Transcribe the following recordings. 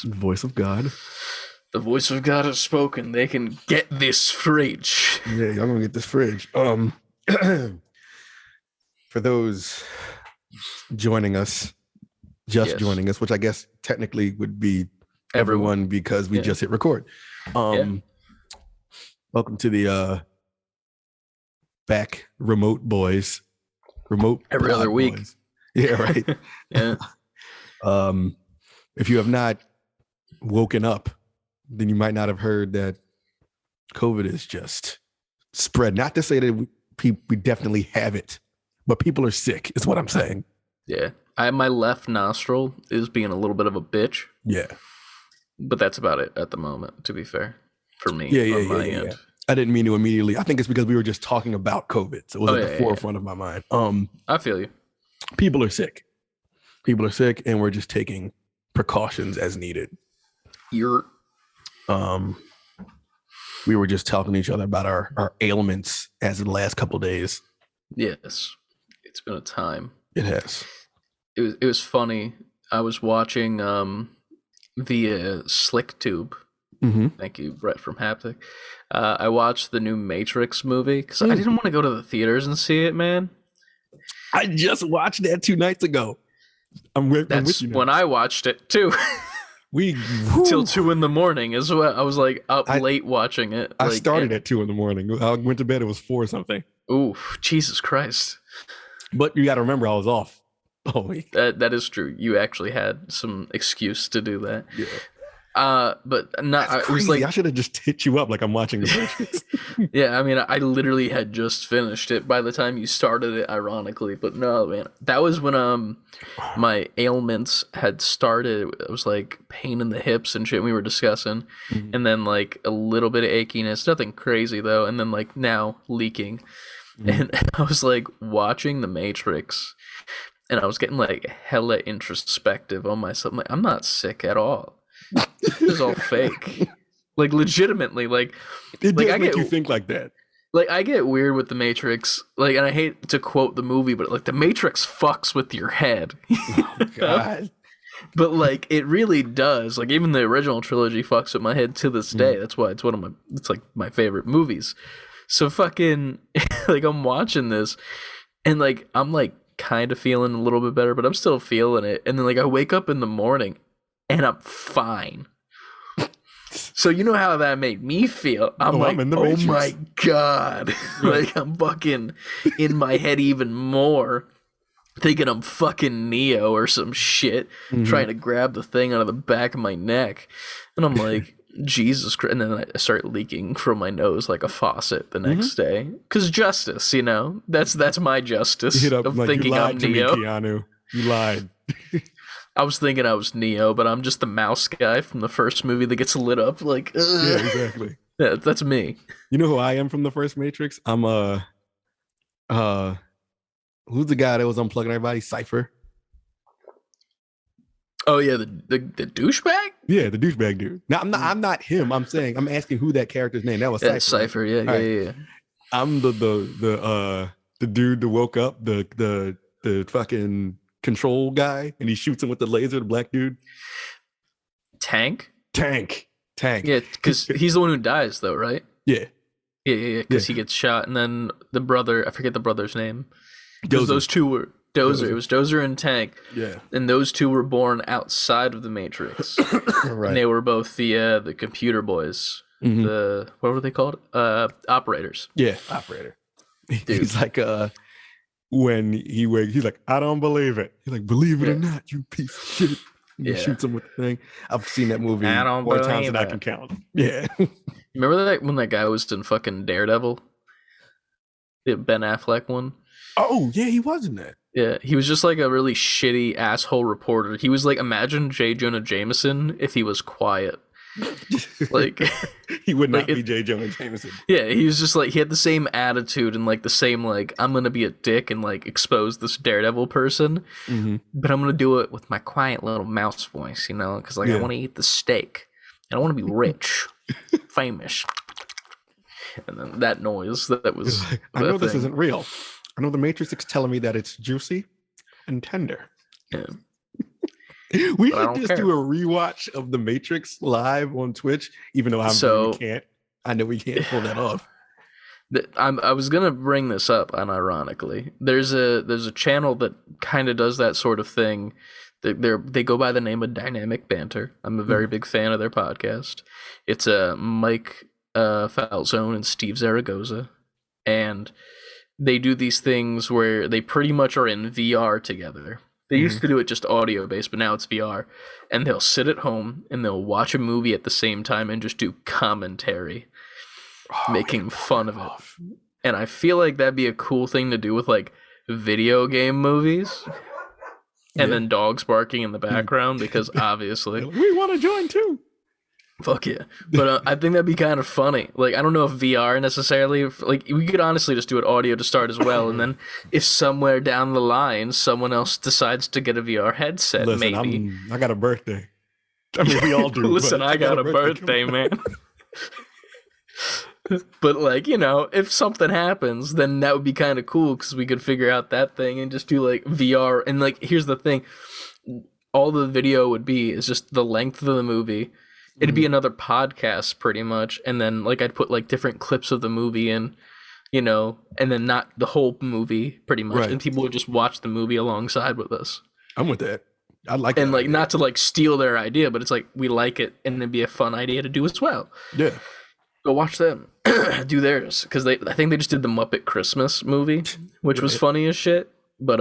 is. Voice of God. The voice of God has spoken. They can get this fridge. Yeah, y'all gonna get this fridge. For those joining us, joining us, which I guess technically would be everyone because we just hit record. Welcome to the back remote boys. Remote every other week. Boys. Yeah, right. Yeah. If you have not woken up, then you might not have heard that COVID is just spread. Not to say that we definitely have it, but people are sick, is what I'm saying. Yeah. My left nostril is being a little bit of a bitch. Yeah. But that's about it at the moment, to be fair, for me. Yeah. I didn't mean to immediately. I think it's because we were just talking about COVID. So it was at the forefront of my mind. I feel you. People are sick. People are sick, and we're just taking precautions as needed. We were just talking to each other about our ailments as of the last couple of days. Yes. It's been a time. It has. It was funny. I was watching via SlickTube. Mm-hmm. Thank you, Brett from Haptic. I watched the new Matrix movie because I didn't want to go to the theaters and see it, man. I just watched that 2 nights ago. I'm with you now. When I watched it too. Till 2 a.m. as well. I was like up late watching it. I started at 2 a.m. I went to bed. It was 4 something. Ooh, Jesus Christ! But you got to remember, I was off all week. That is true. You actually had some excuse to do that. Yeah. But not. It was like I should have just hit you up like I'm watching the Matrix. Yeah, I mean, I literally had just finished it by the time you started it, ironically. But no, man, that was when my ailments had started. It was like pain in the hips and shit we were discussing, and then like a little bit of achiness, nothing crazy though, and then like now leaking, and I was like watching the Matrix, and I was getting like hella introspective on myself. I'm like, I'm not sick at all. This is all fake. Like legitimately, like it does make you think like that. Like I get weird with the Matrix, like, and I hate to quote the movie, but like the Matrix fucks with your head. Oh God. But like it really does. Like even the original trilogy fucks with my head to this day. That's why it's like my favorite movies. So fucking like I'm watching this and like I'm like kind of feeling a little bit better, but I'm still feeling it. And then like I wake up in the morning and I'm fine. So you know how that made me feel. I'm like, oh my God. Like I'm fucking in my head even more. Thinking I'm fucking Neo or some shit. Trying to grab the thing out of the back of my neck. And I'm like, Jesus Christ. And then I start leaking from my nose like a faucet the next day. Because justice, you know? That's my justice of like, thinking I'm Neo. Me, Keanu. You lied. I was thinking I was Neo, but I'm just the mouse guy from the first movie that gets lit up. Like, yeah, exactly. Yeah, that's me. You know who I am from the first Matrix? I'm who's the guy that was unplugging everybody? Cypher. Oh yeah, the douchebag. Yeah, the douchebag dude. Now I'm not him. I'm asking who that character's name. That was Cypher. Cypher. Yeah. I'm the dude that woke up the fucking control guy, and he shoots him with the laser. The black dude. Tank. Yeah, because he's the one who dies, though, right? Yeah. Because he gets shot, and then the brother, I forget the brother's name. Because those two were Dozer. It was Dozer and Tank. Yeah. And those two were born outside of the Matrix. Right. And they were both the computer boys. The what were they called? Operators. Yeah, operator. Dude. He's like when he wakes, he's like, I don't believe it. He's like, believe it or not, you piece of shit. And he shoots him with the thing. I've seen that movie more times than I can count. Yeah. Remember that when that guy was in fucking Daredevil? The Ben Affleck one? Oh, yeah, he was in that. Yeah, he was just like a really shitty asshole reporter. He was like, imagine J. Jonah Jameson if he was quiet. Like he would not be J. Jonah Jameson. Yeah, he was just like, he had the same attitude and like the same like, I'm gonna be a dick and like expose this Daredevil person, but I'm gonna do it with my quiet little mouse voice, you know, because like I want to eat the steak and I want to be rich, famous, and then that noise that was. I know this isn't real. I know the Matrix is telling me that it's juicy and tender. Yeah. We But I should don't just care. do a rewatch of The Matrix live on Twitch, even though we can't. I know we can't pull that off. I was gonna bring this up, unironically. There's a channel that kind of does that sort of thing. They go by the name of Dynamic Banter. I'm a very big fan of their podcast. It's Mike Falzone and Steve Zaragoza, and they do these things where they pretty much are in VR together. They used to do it just audio based, but now it's VR. And they'll sit at home and they'll watch a movie at the same time and just do commentary, making fun of it. And I feel like that'd be a cool thing to do with like video game movies. And then dogs barking in the background because obviously we want to join too. Fuck yeah. But I think that'd be kind of funny. Like, I don't know if VR necessarily, like, we could honestly just do it audio to start as well. And then if somewhere down the line, someone else decides to get a VR headset, maybe. I got a birthday. I mean, we all do. Listen, I got a birthday, man. But, like, you know, if something happens, then that would be kind of cool because we could figure out that thing and just do, like, VR. And, like, here's the thing. All the video would be is just the length of the movie. It'd be another podcast pretty much, and then like I'd put like different clips of the movie in, you know, and then not the whole movie pretty much, and people would just watch the movie alongside with us. I'm with that. I like and that like idea. Not to like steal their idea, but it's like we like it, and it'd be a fun idea to do as well. Yeah, go watch them do theirs because I think they just did the Muppet Christmas movie, which was funny as shit. But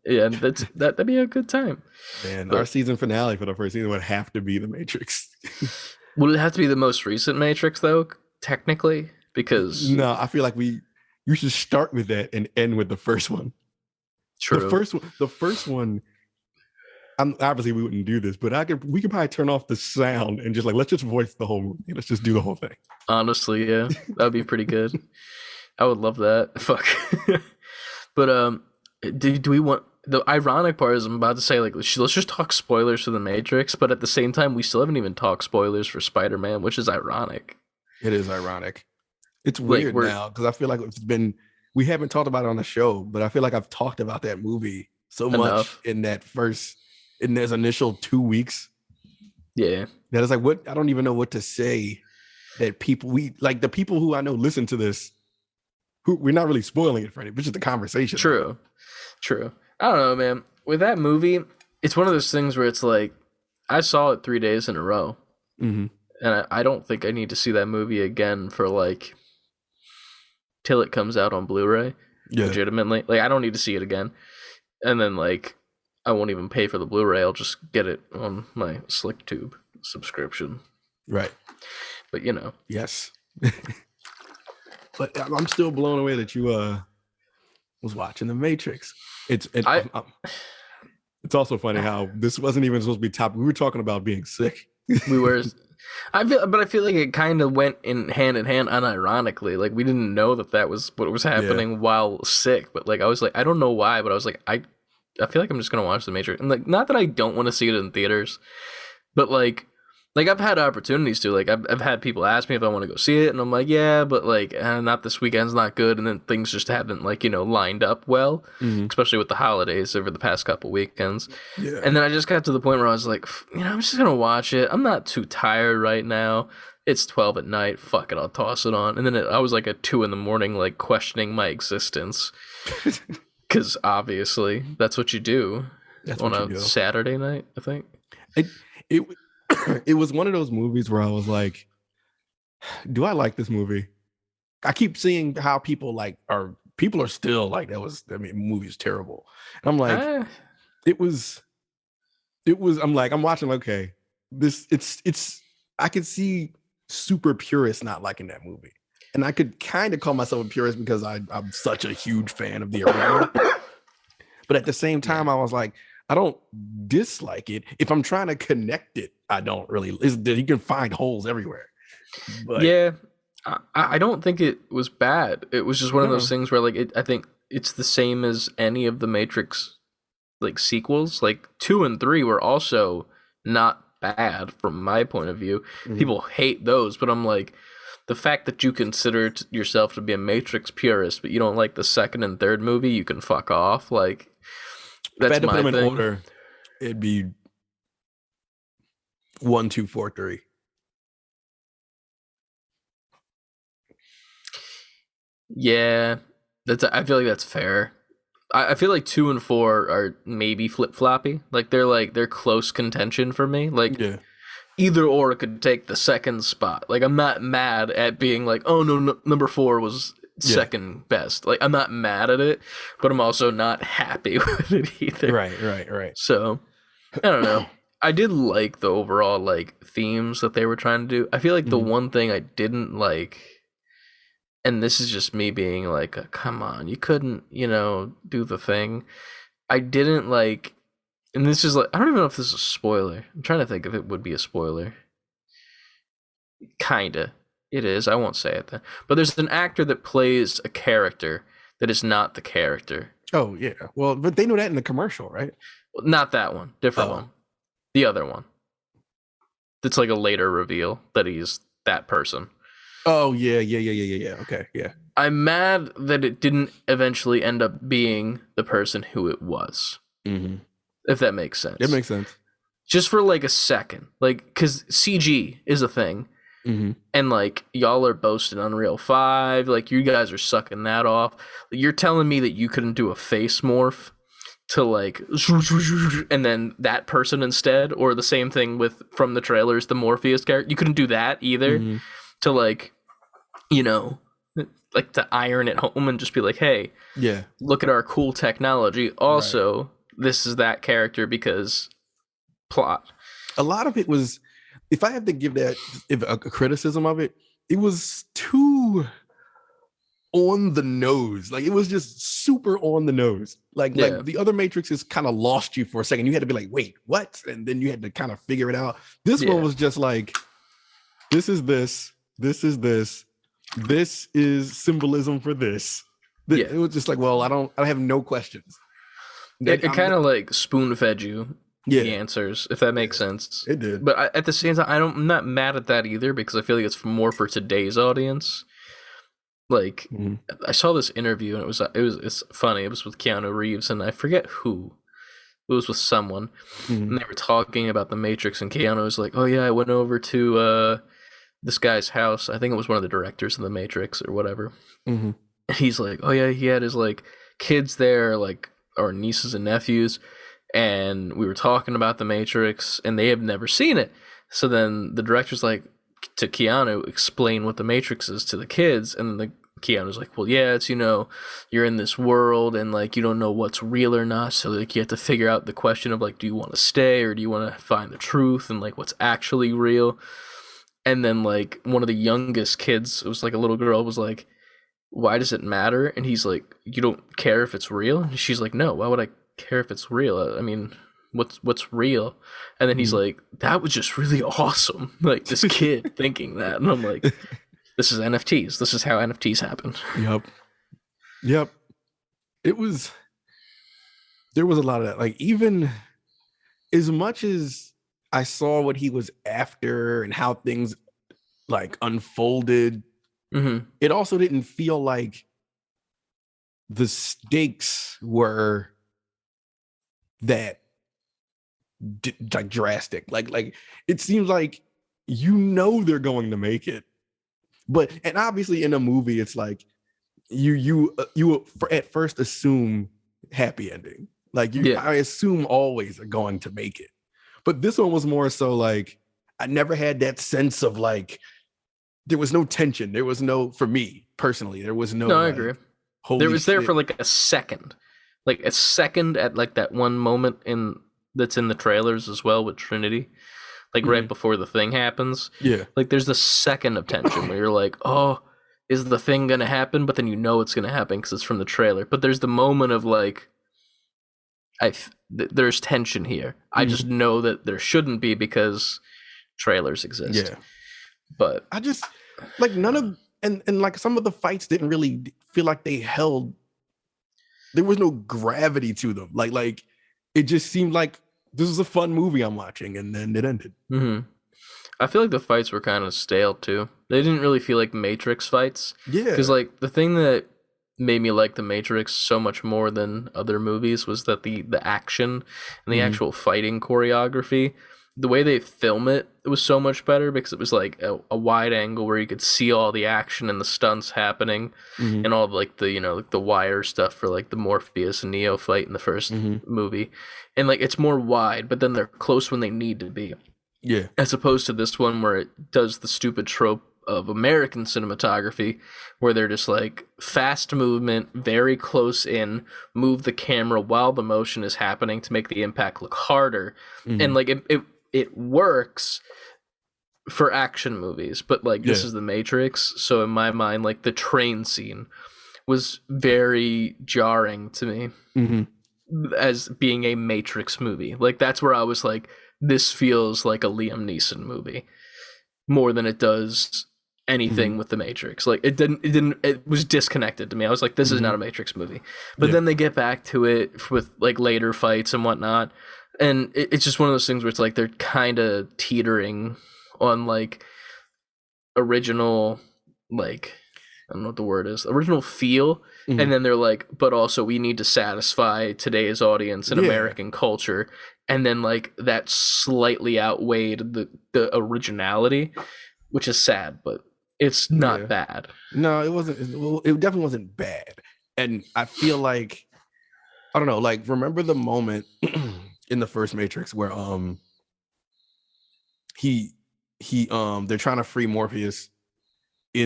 yeah, that'd be a good time. Man, our season finale for the first season would have to be The Matrix. Would it have to be the most recent Matrix though, technically? Because no, I feel like you should start with that and end with the first one. True. The first one. Obviously we wouldn't do this, but we could probably turn off the sound and just like let's just voice the whole movie. Let's just do the whole thing. Honestly, yeah, that'd be pretty good. I would love that. Fuck. But do we want? The ironic part is I'm about to say, like, let's just talk spoilers for The Matrix, but at the same time, we still haven't even talked spoilers for Spider-Man, which is ironic. It is ironic. It's weird now, because I feel like we haven't talked about it on the show, but I feel like I've talked about that movie so much in those initial 2 weeks. Yeah. That is like, I don't even know what to say that the people who I know listen to this, who we're not really spoiling it for any, but just the conversation. True. I don't know, man. With that movie, it's one of those things where it's like, I saw it 3 days in a row. Mm-hmm. And I don't think I need to see that movie again for like, till it comes out on Blu-ray. Yeah. Legitimately. Like, I don't need to see it again. And then like, I won't even pay for the Blu-ray. I'll just get it on my SlickTube subscription. Right. But you know. Yes. But I'm still blown away that you was watching The Matrix. It's also funny how this wasn't even supposed to be top. We were talking about being sick. We were. I feel like it kind of went in hand, unironically. Like we didn't know that was what was happening while sick. But like I was like, I don't know why, but I was like, I feel like I'm just gonna watch The Matrix. And like, not that I don't want to see it in theaters, but like I've had opportunities to. Like I've had people ask me if I want to go see it, and I'm like, yeah, but like not this weekend's not good, and then things just haven't like lined up well, especially with the holidays over the past couple weekends. Yeah. And then I just got to the point where I was like, I'm just gonna watch it. I'm not too tired right now. It's 12 at night. Fuck it, I'll toss it on. And then I was like at 2 a.m, like questioning my existence, because obviously that's what you do on a Saturday night. I think it was one of those movies where I was like, do I like this movie? I keep seeing how people are still like, the movie is terrible. And I'm like, it was, I'm like, I'm watching, okay, I could see super purists not liking that movie. And I could kind of call myself a purist because I'm such a huge fan of the original. But at the same time, I was like, I don't dislike it. If I'm trying to connect it, I don't really. You can find holes everywhere. But yeah, I don't think it was bad. It was just one of those things where like I think it's the same as any of the Matrix like sequels. Like 2 and 3 were also not bad from my point of view. Mm-hmm. People hate those, but I'm like, the fact that you consider yourself to be a Matrix purist, but you don't like the second and third movie, you can fuck off. Like. That's my thing. Order, it'd be 1, 2, 4, 3. Yeah, I feel like that's fair. I feel like 2 and 4 are maybe flip floppy. Like they're close contention for me. Like Yeah. either or could take the second spot. Like I'm not mad at being like, oh no, number 4 was second best. Like I'm not mad at it, but I'm also not happy with it either. Right. So I don't know. I did like the overall like themes that they were trying to do. I feel like the one thing I didn't like, and this is just me being like, come on, you couldn't, do the thing. I didn't like, and this is like, I don't even know if this is a spoiler. I'm trying to think if it would be a spoiler. Kinda. It is. I won't say it then. But there's an actor that plays a character that is not the character. Oh, yeah. Well, but they know that in the commercial, right? Not that one. Different one. The other one. It's like a later reveal that he's that person. Oh, yeah. Okay, yeah. I'm mad that it didn't eventually end up being the person who it was. Mm-hmm. If that makes sense. It makes sense. Just for like a second. Like, because CG is a thing. Mm-hmm. And like, y'all are boasting Unreal 5. Like, you guys are sucking that off. You're telling me that you couldn't do a face morph to like, and then that person instead? Or the same thing with, from the trailers, the Morpheus character? You couldn't do that either? Mm-hmm. To like, like to iron it home and just be like, hey, look at our cool technology. Also, this is that character because plot. A lot of it was, if I have to give that a criticism of it, it was too on the nose. Like it was just super on the nose. Like the other Matrixes kind of lost you for a second. You had to be like, wait, what? And then you had to kind of figure it out. This one was just like, this is this. This is this. This is symbolism for this. It was just like, well, I have no questions. It kind of like spoon fed you the answers, if that makes sense. It did. But at the same time, I'm not mad at that either because I feel like it's more for today's audience. Like I saw this interview and it's funny. It was with Keanu Reeves and I forget who. It was with someone, and they were talking about the Matrix, and Keanu was like, "Oh yeah, I went over to this guy's house. I think it was one of the directors of the Matrix or whatever." And he's like, "Oh yeah, he had his like kids there, like our nieces and nephews, and we were talking about the Matrix, and they have never seen it." So then the director's like to Keanu, "Explain what the Matrix is to the kids," and then Keanu's like, "Well, yeah, it's you're in this world and like you don't know what's real or not, so like you have to figure out the question of like, do you want to stay or do you want to find the truth and like what's actually real?" And then like one of the youngest kids, it was like a little girl, was like, "Why does it matter?" And he's like, "You don't care if it's real?" And she's like, "No, why would I care if it's real? I mean, what's real?" And then he's like, "That was just really awesome." Like this kid thinking that. And I'm like, this is NFTs. This is how NFTs happen. Yep. There was a lot of that. Like even as much as I saw what he was after and how things like unfolded, it also didn't feel like the stakes were that like drastic. Like it seems like they're going to make it, and obviously in a movie it's like you at first assume happy ending. Like I assume always are going to make it. But this one was more so like, I never had that sense of like, there was no tension. There was no, for me personally, there was no. No, I agree. There was there for like a second at like that one moment that's in the trailers as well with Trinity, like right before the thing happens. Yeah. Like there's the second of tension where you're like, oh, is the thing going to happen? But then it's going to happen because it's from the trailer. But there's the moment of like, there's tension here. I just know that there shouldn't be because trailers exist. Yeah. But I just like none of and like some of the fights didn't really feel like they held. There was no gravity to them. Like it just seemed like this was a fun movie I'm watching, and then it ended. I feel like the fights were kind of stale too. They didn't really feel like Matrix fights. Yeah. Because like the thing that made me like the Matrix so much more than other movies was that the action and the actual fighting choreography the way they film it, it was so much better because it was like a wide angle where you could see all the action and the stunts happening, and all like the like the wire stuff for like the Morpheus and Neo fight in the first movie, and like it's more wide, but then they're close when they need to be. Yeah. As opposed to this one where it does the stupid trope of American cinematography where they're just like fast movement, very close in, move the camera while the motion is happening to make the impact look harder. And like it works for action movies, but like this is the Matrix, so in my mind like the train scene was very jarring to me as being a Matrix movie. Like that's where I was like, this feels like a Liam Neeson movie more than it does anything with the Matrix. Like it was disconnected to me. I was like, this is not a Matrix movie. But then they get back to it with like later fights and whatnot, and it's just one of those things where it's like they're kind of teetering on like original, like I don't know what the word is, original feel, and then they're like, but also we need to satisfy today's audience and American culture, and then like that slightly outweighed the originality, which is sad, but it's not bad. No, it wasn't. It definitely wasn't bad, and I feel like I don't know. Like, remember the moment in the first Matrix where they're trying to free Morpheus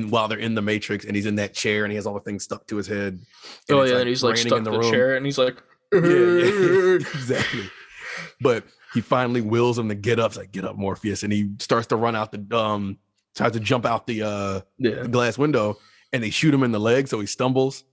while they're in the Matrix, and he's in that chair and he has all the things stuck to his head. Oh yeah, and he's like stuck in the chair and he's like exactly. But he finally wills him to get up. It's like, get up, Morpheus, and he starts to run out the tries to jump out the glass window, and they shoot him in the leg, so he stumbles.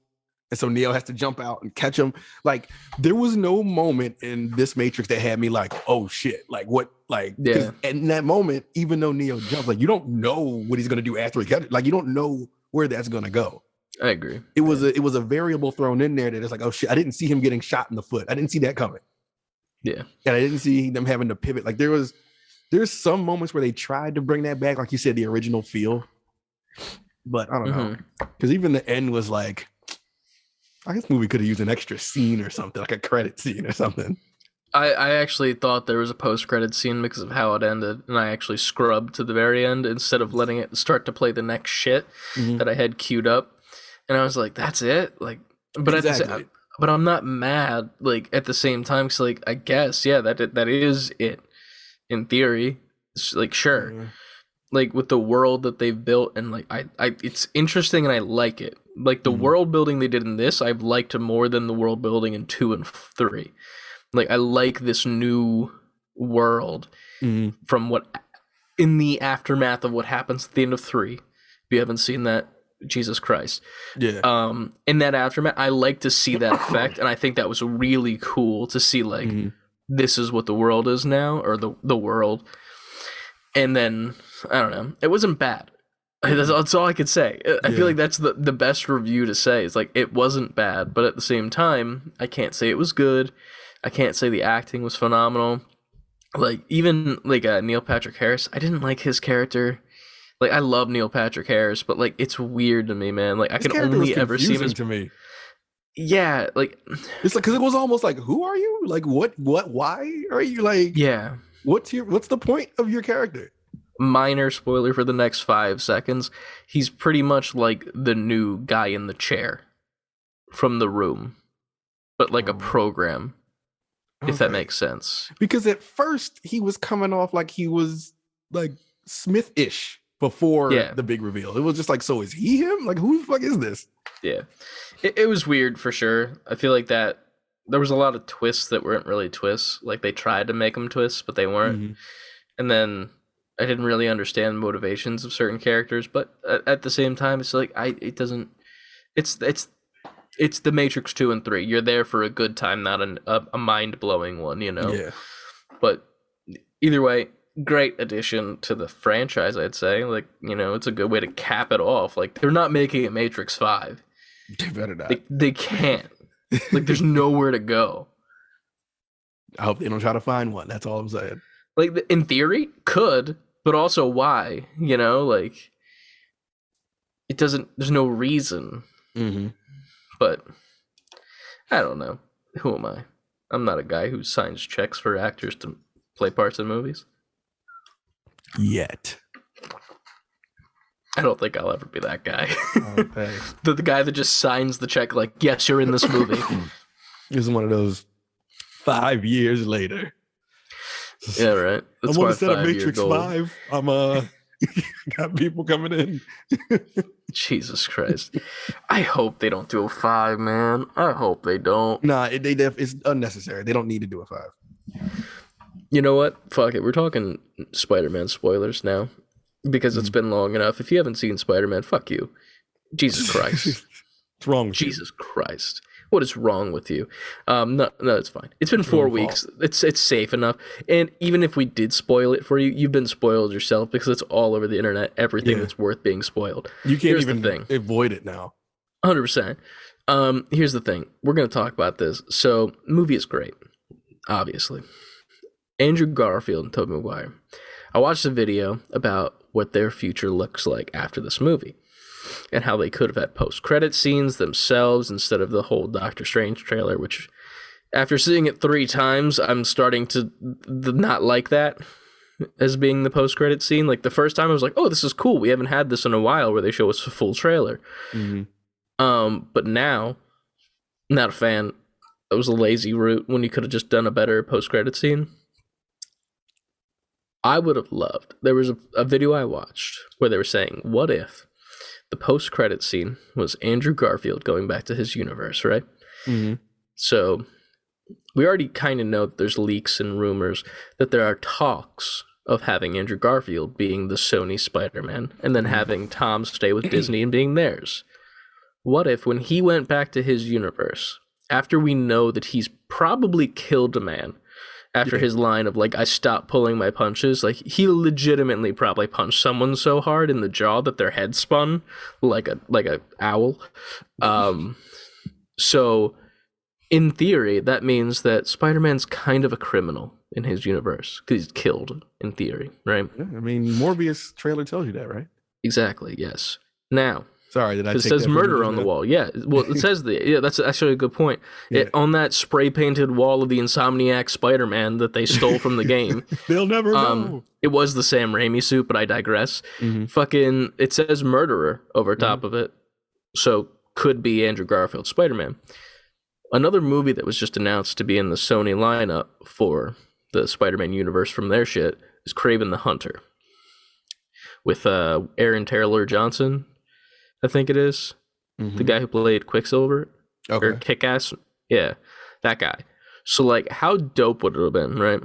And so Neo has to jump out and catch him. Like, there was no moment in this Matrix that had me like, oh shit, like what, like, and in that moment, even though Neo jumps, like you don't know what he's gonna do after he catches it. Like you don't know where that's gonna go. I agree. It was a variable thrown in there that is like, oh shit, I didn't see him getting shot in the foot. I didn't see that coming. Yeah. And I didn't see them having to pivot. Like there's some moments where they tried to bring that back, like you said, the original feel. But I don't know. Because even the end was like, I guess the movie could have used an extra scene or something, like a credit scene or something. I actually thought there was a post-credit scene because of how it ended, and I actually scrubbed to the very end instead of letting it start to play the next shit that I had queued up. And I was like, that's it? Like, but exactly. But I'm not mad, like, at the same time, because, like, I guess, that is it, in theory. It's, like, sure. Like, with the world that they've built, and, like, I it's interesting, and I like it. Like, the world building they did in this, I've liked more than the world building in 2 and 3. Like, I like this new world from what, in the aftermath of what happens at the end of 3. If you haven't seen that, Jesus Christ. Yeah. In that aftermath, I like to see that effect, and I think that was really cool to see, like, this is what the world is now, or the world. And then, I don't know, it wasn't bad. That's all I could say. I feel like that's the best review to say. It's like, it wasn't bad, but at the same time, I can't say it was good. I can't say the acting was phenomenal. Like, even, like, Neil Patrick Harris, I didn't like his character. Like, I love Neil Patrick Harris, but, like, it's weird to me, man. Like, I can only ever see him as... to me. Yeah, like... It's like, because it was almost like, who are you? Like, what, why are you, like... Yeah. What's the point of your character? Minor spoiler for the next 5 seconds. He's pretty much like the new guy in the chair from The Room, but like a program, if that makes sense. Because at first, he was coming off like he was, like, Smith-ish before the big reveal. It was just like, so is he him? Like, who the fuck is this? Yeah. It was weird for sure. I feel like that there was a lot of twists that weren't really twists. Like, they tried to make them twists, but they weren't. And then I didn't really understand the motivations of certain characters, but at the same time, it's like it's the Matrix 2 and 3. You're there for a good time, not a mind-blowing one, you know? Yeah. But either way, great addition to the franchise, I'd say. Like, you know, it's a good way to cap it off. Like, they're not making it Matrix 5. They better not. They can't. Like, there's nowhere to go. I hope they don't try to find one. That's all I'm saying. Like, in theory, could, but also why? You know, like, it doesn't, there's no reason. But, I don't know. Who am I? I'm not a guy who signs checks for actors to play parts in movies. Yet. I don't think I'll ever be that guy. Okay. the guy that just signs the check like, yes, you're in this movie. This is one of those 5 years later. Yeah, right. That's I'm on the set of Matrix 5. I'm got people coming in. Jesus Christ. I hope they don't do a 5, man. I hope they don't. Nah, it's unnecessary. They don't need to do a 5. You know what? Fuck it. We're talking Spider-Man spoilers now. Because it's been long enough. If you haven't seen Spider-Man, fuck you. Jesus Christ. What's wrong with Jesus Christ. What is wrong with you? No, it's fine. It's been 4 weeks. It's safe enough. And even if we did spoil it for you, you've been spoiled yourself because it's all over the internet. Everything that's worth being spoiled. You can't even avoid it now. 100%. Here's the thing. We're going to talk about this. So, movie is great. Obviously. Andrew Garfield and Tobey Maguire. I watched a video about what their future looks like after this movie and how they could have had post-credit scenes themselves instead of the whole Doctor Strange trailer, which after seeing it 3 times, I'm starting to not like that as being the post-credit scene. Like the first time I was like, oh, this is cool. We haven't had this in a while where they show us a full trailer. But now, not a fan. It was a lazy route when you could have just done a better post-credit scene. I would have loved. There was a video I watched where they were saying, what if the post-credit scene was Andrew Garfield going back to his universe, right? So we already kind of know that there's leaks and rumors that there are talks of having Andrew Garfield being the Sony Spider-Man and then having Tom stay with Disney and being theirs. What if when he went back to his universe, after we know that he's probably killed a man, after his line of like, I stopped pulling my punches, like he legitimately probably punched someone so hard in the jaw that their head spun like a owl. So in theory, that means that Spider-Man's kind of a criminal in his universe because he's killed in theory, right? Yeah, I mean, Morbius trailer tells you that, right? Exactly. Yes. Now, sorry, did I? It says murder on the wall. Yeah, well, it says that's actually a good point. Yeah. On that spray painted wall of the Insomniac Spider-Man that they stole from the game. They'll never know. It was the Sam Raimi suit, but I digress. Fucking, it says murderer over top of it, so could be Andrew Garfield Spider-Man. Another movie that was just announced to be in the Sony lineup for the Spider-Man universe from their shit is Kraven the Hunter, with Aaron Taylor Johnson. I think it is. The guy who played Quicksilver. Or Kick-Ass. Yeah, that guy. So, like, how dope would it have been, right?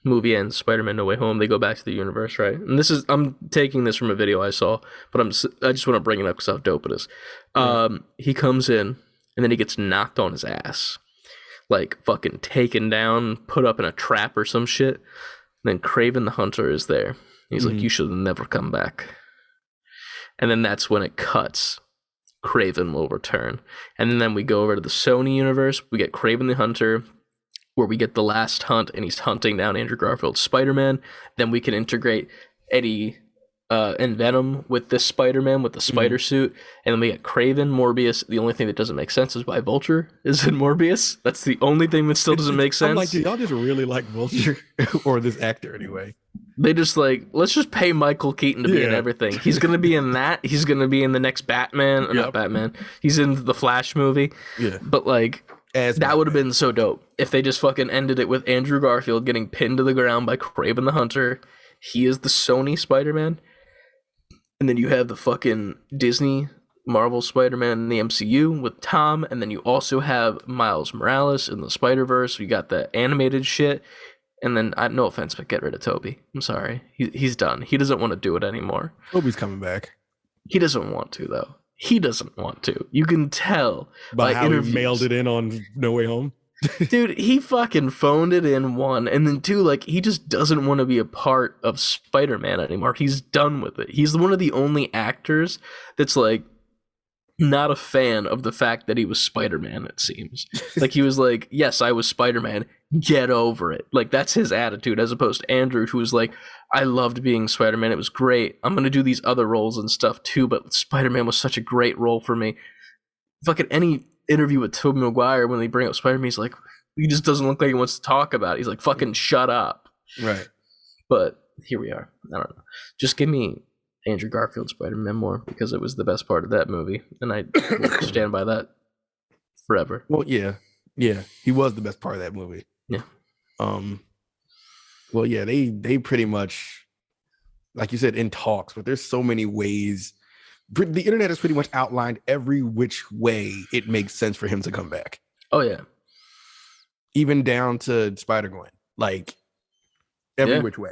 Movie ends, Spider-Man No Way Home, they go back to the universe, right? And this is, I'm taking this from a video I saw, but I just want to bring it up because how dope it is. He comes in, and then he gets knocked on his ass. Like, fucking taken down, put up in a trap or some shit. And then Kraven the Hunter is there. He's like, you should never come back. And then that's when it cuts. Kraven will return. And then we go over to the Sony universe. We get Kraven the Hunter, where we get the last hunt, and he's hunting down Andrew Garfield's Spider-Man. Then we can integrate Eddie and Venom with this Spider-Man with the spider suit. And then we get Kraven, Morbius. The only thing that doesn't make sense is why Vulture is in Morbius. That's the only thing that still doesn't make sense. I'm like, dude, y'all just really like Vulture, or this actor anyway. They just like, let's just pay Michael Keaton to be in everything. He's going to be in that. He's going to be in the next Batman. Or not Batman. He's in the Flash movie. Yeah. But like, that would have been so dope if they just fucking ended it with Andrew Garfield getting pinned to the ground by Kraven the Hunter. He is the Sony Spider-Man. And then you have the fucking Disney Marvel Spider-Man in the MCU with Tom. And then you also have Miles Morales in the Spider-Verse. You got the animated shit. And then, no offense, but get rid of Toby. I'm sorry. He's done. He doesn't want to do it anymore. Toby's coming back. He doesn't want to, though. He doesn't want to. You can tell by how interviews. He mailed it in on No Way Home. Dude, he fucking phoned it in, 1. And then 2, like, he just doesn't want to be a part of Spider-Man anymore. He's done with it. He's one of the only actors that's, like, not a fan of the fact that he was Spider-Man, it seems. Like, he was like, yes, I was Spider-Man. Get over it. Like, that's his attitude, as opposed to Andrew, who was like, I loved being Spider-Man. It was great. I'm going to do these other roles and stuff, too, but Spider-Man was such a great role for me. Fucking any interview with Tobey Maguire, when they bring up Spider-Man, he's like, he just doesn't look like he wants to talk about it. He's like, fucking shut up. Right. But here we are. I don't know. Just give me Andrew Garfield Spider-Man more, because it was the best part of that movie, and I will stand by that forever. Well, yeah, he was the best part of that movie. Yeah. Well, yeah, they pretty much, like you said, in talks, but there's so many ways. The internet has pretty much outlined every which way it makes sense for him to come back. Oh yeah. Even down to Spider-Gwen, like every which way.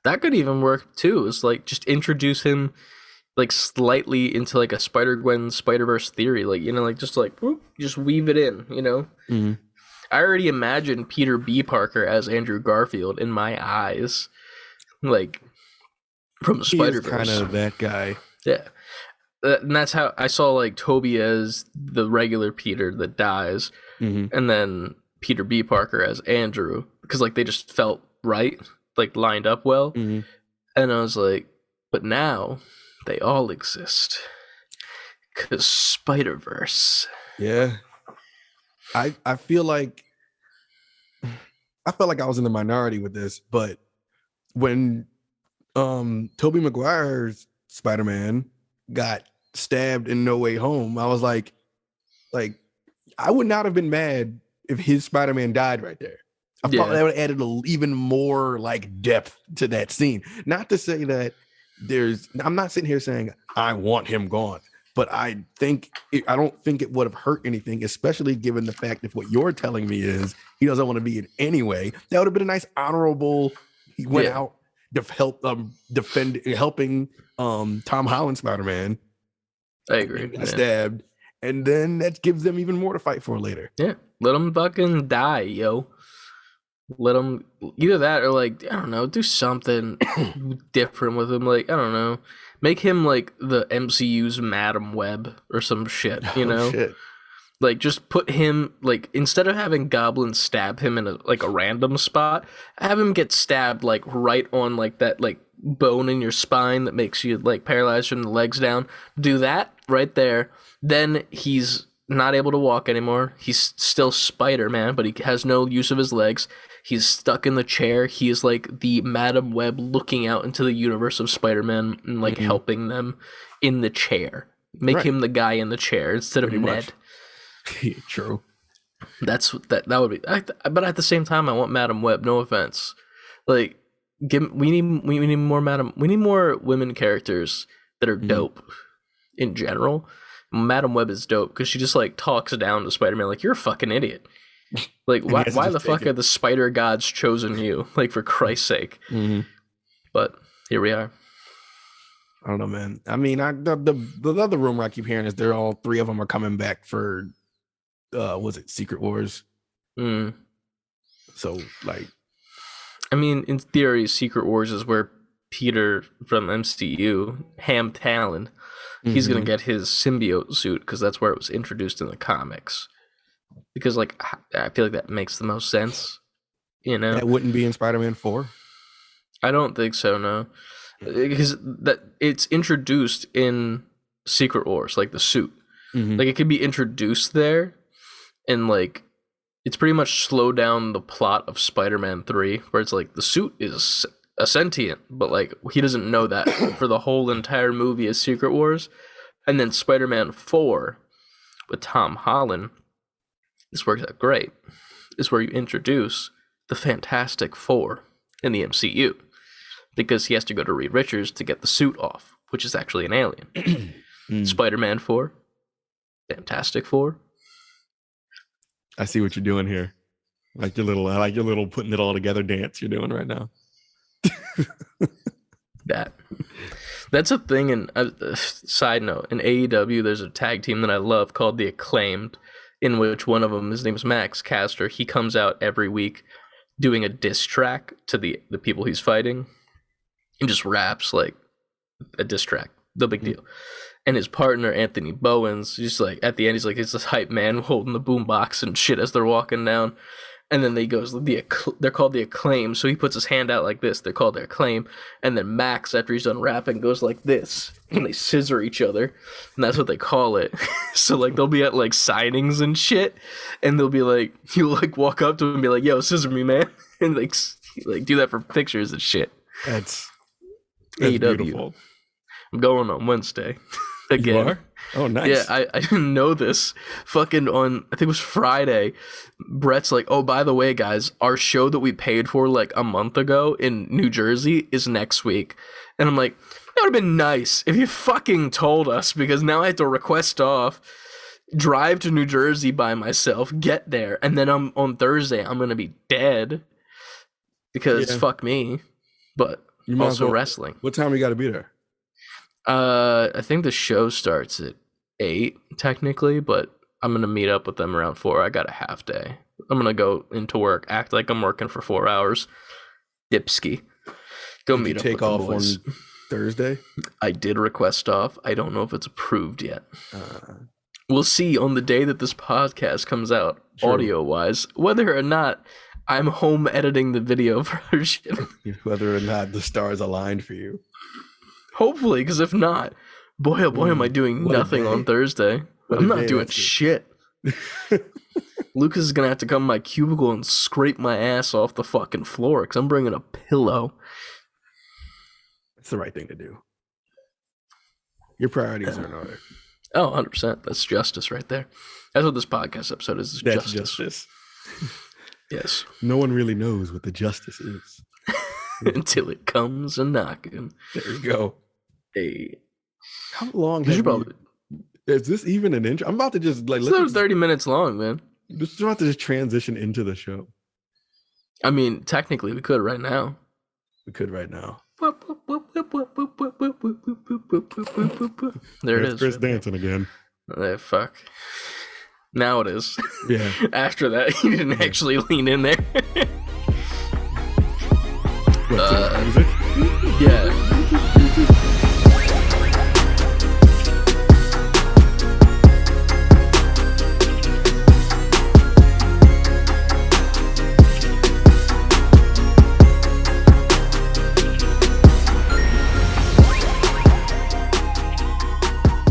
That could even work too. It's like just introduce him like slightly into like a Spider-Gwen Spider-Verse theory, like, you know, like just like whoop, just weave it in, you know. Mm-hmm. I already imagine Peter B. Parker as Andrew Garfield in my eyes, like from the Spider-Verse. Kind of that guy. Yeah. And that's how I saw like Toby as the regular Peter that dies, and then Peter B. Parker as Andrew, because like they just felt right, like lined up well. And I was like, but now they all exist because Spider-Verse. Yeah. I felt like I was in the minority with this, but when Tobey Maguire's Spider-Man got stabbed in No Way Home, I was like I would not have been mad if his Spider-Man died right there. I thought that would have added even more like depth to that scene. Not to say that I'm not sitting here saying I want him gone, but I don't think it would have hurt anything, especially given the fact that what you're telling me is he doesn't want to be in anyway. That would have been a nice honorable. He went out to help helping Tom Holland Spider-Man. I agree. Got stabbed, and then that gives them even more to fight for later. Yeah, let him fucking die, yo. Let him either that or like, I don't know, do something different with him. Like, I don't know, make him like the MCU's Madam Web or some shit. You know, shit. Like just put him like, instead of having Goblin stab him in a random spot, have him get stabbed like right on like that like bone in your spine that makes you like paralyzed from the legs down. Do that right there. Then he's not able to walk anymore. He's still Spider-Man, but he has no use of his legs. He's stuck in the chair. He is like the Madam Web looking out into the universe of Spider-Man and like helping them in the chair. Make him the guy in the chair instead of Ned. True. That would be. But at the same time, I want Madam Web. No offense. Like, we need more Madam. We need more women characters that are dope in general. Madam Web is dope because she just like talks down to Spider-Man like, you're a fucking idiot. Like, why the fuck are the spider gods chosen you? Like, for Christ's sake. But here we are. I don't know, man. I mean, the other rumor I keep hearing is all three of them are coming back for was it Secret Wars? So like, I mean, in theory, Secret Wars is where Peter from MCU, Ham Talon, he's gonna get his symbiote suit because that's where it was introduced in the comics. Because like, I feel like that makes the most sense. You know, that wouldn't be in Spider-Man 4. I don't think so. No, because that it's introduced in Secret Wars, like the suit. Like it could be introduced there, and like it's pretty much slow down the plot of Spider-Man 3, where it's like the suit is a sentient, but like he doesn't know that for the whole entire movie is Secret Wars. And then Spider-Man 4 with Tom Holland, this works out great. Is where you introduce the Fantastic Four in the MCU, because he has to go to Reed Richards to get the suit off, which is actually an alien. Spider-Man 4, Fantastic Four. I see what you're doing here. I like your little putting it all together dance you're doing right now. That's a thing. In side note, in AEW, there's a tag team that I love called the Acclaimed, in which one of them, his name is Max Caster. He comes out every week doing a diss track to the people he's fighting, and just raps like a diss track. No big deal. And his partner, Anthony Bowens, just like at the end, he's like, it's this hype man holding the boombox and shit as they're walking down. And then they goes, they're called the Acclaim. So he puts his hand out like this. They're called the Acclaim. And then Max, after he's done rapping, goes like this. And they scissor each other. And that's what they call it. So like they'll be at like signings and shit. And they'll be like, he'll like walk up to him and be like, yo, scissor me, man. And like do that for pictures and shit. That's AEW. beautiful. I'm going on Wednesday. Again. You are? Oh, nice. Yeah, I didn't know this. Fucking on, I think it was Friday, Brett's like, oh, by the way, guys, our show that we paid for like a month ago in New Jersey is next week. And I'm like, that would have been nice if you fucking told us, because now I have to request off, drive to New Jersey by myself, get there, and then on Thursday I'm going to be dead because fuck me. But you also wrestling. What time you got to be there? I think the show starts at 8 technically, but I'm gonna meet up with them around 4. I got a half day. I'm gonna go into work, act like I'm working for 4 hours. Dipski. Go meet up with the boys. On Thursday? I did request off. I don't know if it's approved yet. We'll see on the day that this podcast comes out, audio wise, whether or not I'm home editing the video version. Whether or not the stars aligned for you. Hopefully, because if not, boy, oh boy, am I doing nothing on Thursday. I'm not doing shit. Lucas is going to have to come in my cubicle and scrape my ass off the fucking floor because I'm bringing a pillow. It's the right thing to do. Your priorities are in order. Oh, 100%. That's justice right there. That's what this podcast episode is. That's justice. Yes. No one really knows what the justice is. Until it comes a knocking. There you go. Hey. How long is this even an intro? I'm about to just like... It's 30 minutes long, man. Just about to just transition into the show. I mean, technically, we could right now. There it is. Chris dancing again. Fuck. Now it is. Yeah. After that, he didn't actually lean in there. Music? Yeah.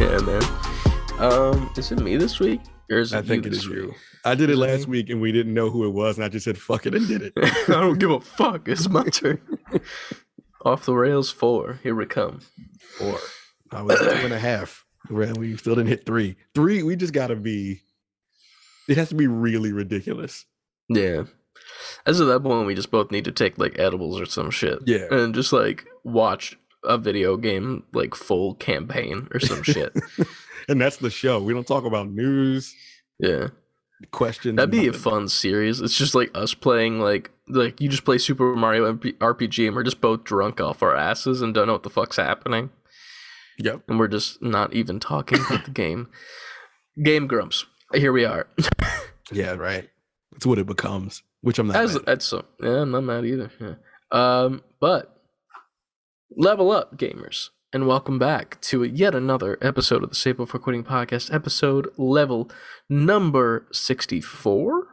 Yeah, man. Is it me this week? Or is it I think it is you. I did it last week and we didn't know who it was, and I just said fuck it and did it. I don't give a fuck. It's my turn. Off the rails 4. Here we come. 4. I was 2.5. We still didn't hit 3. 3, we just gotta be. It has to be really ridiculous. Yeah. As of that point, we just both need to take like edibles or some shit. Yeah. And just like watch a video game like full campaign or some shit. And that's the show. We don't talk about news. Yeah. Questions. That'd be a fun series. It's just like us playing like you just play Super Mario RPG and we're just both drunk off our asses and don't know what the fuck's happening. Yep. And we're just not even talking about the game. Game grumps. Here we are. Yeah, right. That's what it becomes. Which I'm not. I'm not mad either. Yeah. But level up, gamers, and welcome back to yet another episode of the Save Before Quitting podcast, episode level number 64.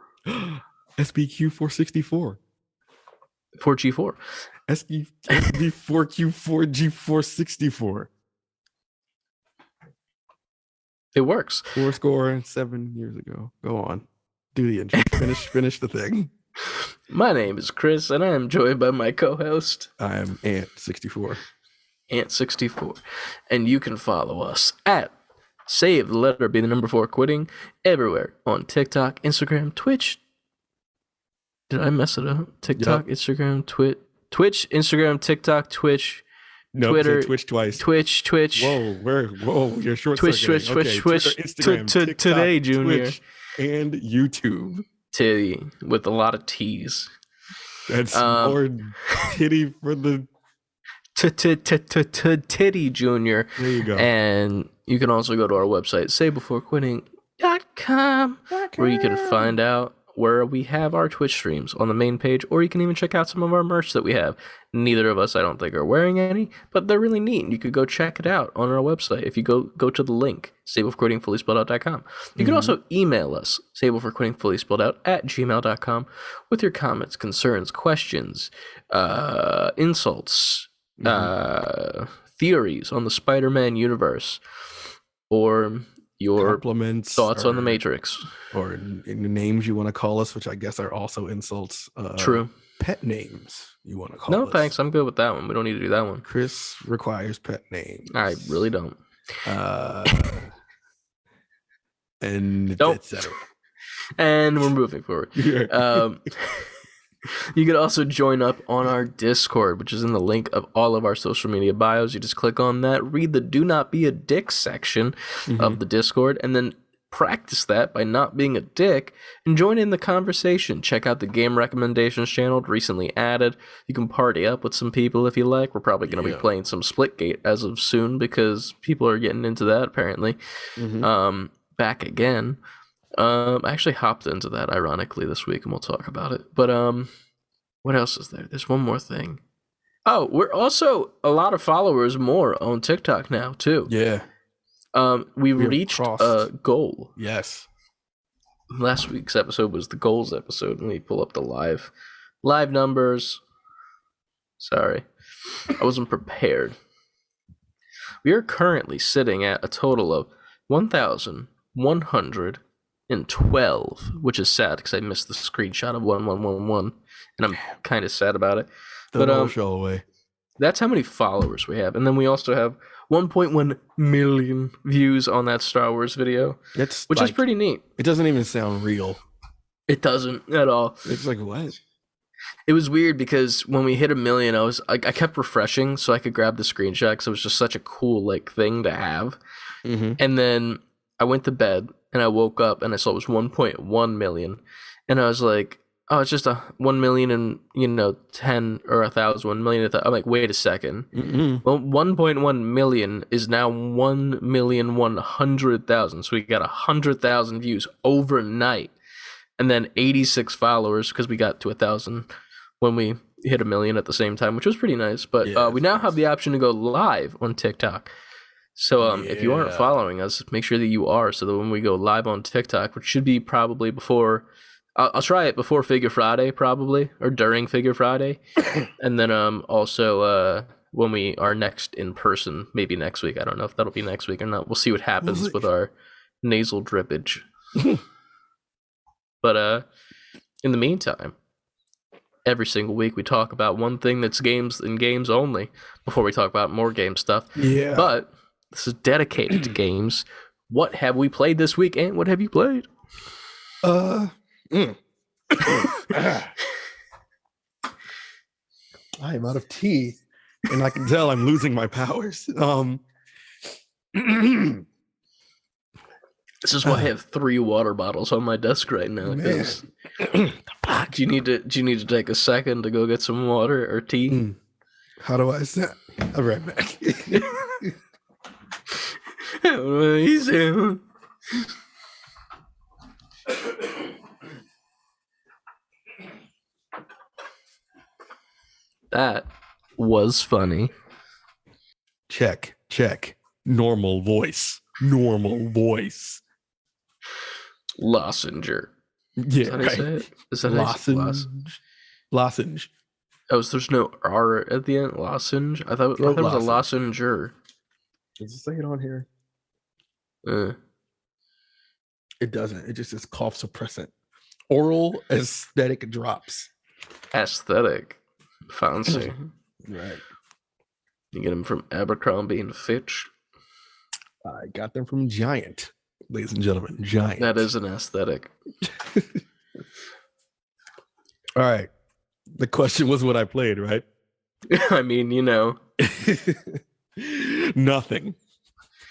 SBQ 464. 4G4. SB4Q4 G464. It works. 7 years ago. Go on. Do the intro. Finish the thing. My name is Chris, and I am joined by my co-host. I am Ant64. Ant64. And you can follow us at Save the Letter Be the Number 4 Quitting everywhere on TikTok, Instagram, Twitch. Did I mess it up? TikTok, yep. Instagram, Twitch, Instagram, TikTok, Twitch. No, Twitter, Twitch twice. Twitch. Whoa, you're short. Twitch. Instagram, TikTok, today, Junior. Twitch, and YouTube. Titty with a lot of T's. That's more titty for the Titty Junior. There you go. And you can also go to our website, savebeforequitting.com, where you can find out where we have our Twitch streams on the main page, or you can even check out some of our merch that we have. Neither of us, I don't think, are wearing any, but they're really neat. You could go check it out on our website if you go to the link, savebeforequittingfullyspelledout.com. You can also email us, savebeforequittingfullyspelledout@gmail.com, with your comments, concerns, questions, insults, theories on the Spider-Man universe, or your compliments, thoughts on the Matrix, or names you want to call us, which I guess are also insults. True. pet names you want to call No, us? thanks. I'm good with that one. We don't need to do that one. Chris requires pet names. I really don't. And nope. etc. And we're moving forward. You could also join up on our Discord, which is in the link of all of our social media bios. You just click on that, read the Do Not Be a Dick section of the Discord, and then practice that by not being a dick and join in the conversation. Check out the game recommendations channel, recently added. You can party up with some people if you like. We're probably going to be playing some Splitgate as of soon because people are getting into that apparently. Back again. I actually hopped into that ironically this week, and we'll talk about it. But what else is there? There's one more thing. Oh, we're also a lot of followers more on TikTok now too. Yeah. We reached a goal. Yes. Last week's episode was the goals episode. Let me pull up the live numbers. Sorry, I wasn't prepared. We are currently sitting at a total of 1,112, which is sad because I missed the screenshot of 1111, and I'm kind of sad about it. But whole show away. That's how many followers we have, and then we also have 1.1 million views on that Star Wars video, which is pretty neat. It doesn't even sound real. It doesn't at all. It's like, what? It was weird because when we hit 1 million, I kept refreshing so I could grab the screenshot because it was just such a cool thing to have. And then I went to bed and I woke up and I saw it was 1.1 million, and I was like, oh, it's just a 1 million and 10 or 1,000, 1 million. I'm like, wait a second. Well, 1.1 million is now 1,100,000. So we got 100,000 views overnight, and then 86 followers because we got to 1,000 when we hit 1 million at the same time, which was pretty nice. But we now have the option to go live on TikTok. So if you aren't following us, make sure that you are, so that when we go live on TikTok, which should be probably before. I'll try it before Figure Friday, probably, or during Figure Friday, and then also when we are next in person, maybe next week. I don't know if that'll be next week or not. We'll see what happens with our nasal drippage. But in the meantime, every single week we talk about one thing that's games and games only before we talk about more game stuff. Yeah. But this is dedicated to games. What have we played this week, and what have you played? I am out of tea, and I can tell I'm losing my powers. This is why I have 3 water bottles on my desk right now. Do you need to take a second to go get some water or tea? How do I say? I'll be right back. That was funny. Check. Normal voice. Lozenger. Yeah, is that how you say it? Is that lozenge. Oh, so there's no R at the end? Lozenge? I thought it was a lozenger. Does it say it on here? It doesn't. It just says cough suppressant. Oral aesthetic drops. Aesthetic. Fancy. Right. You get them from Abercrombie and Fitch. I got them from Giant, ladies and gentlemen. Giant. That is an aesthetic. All right. The question was what I played, right? I mean, Nothing.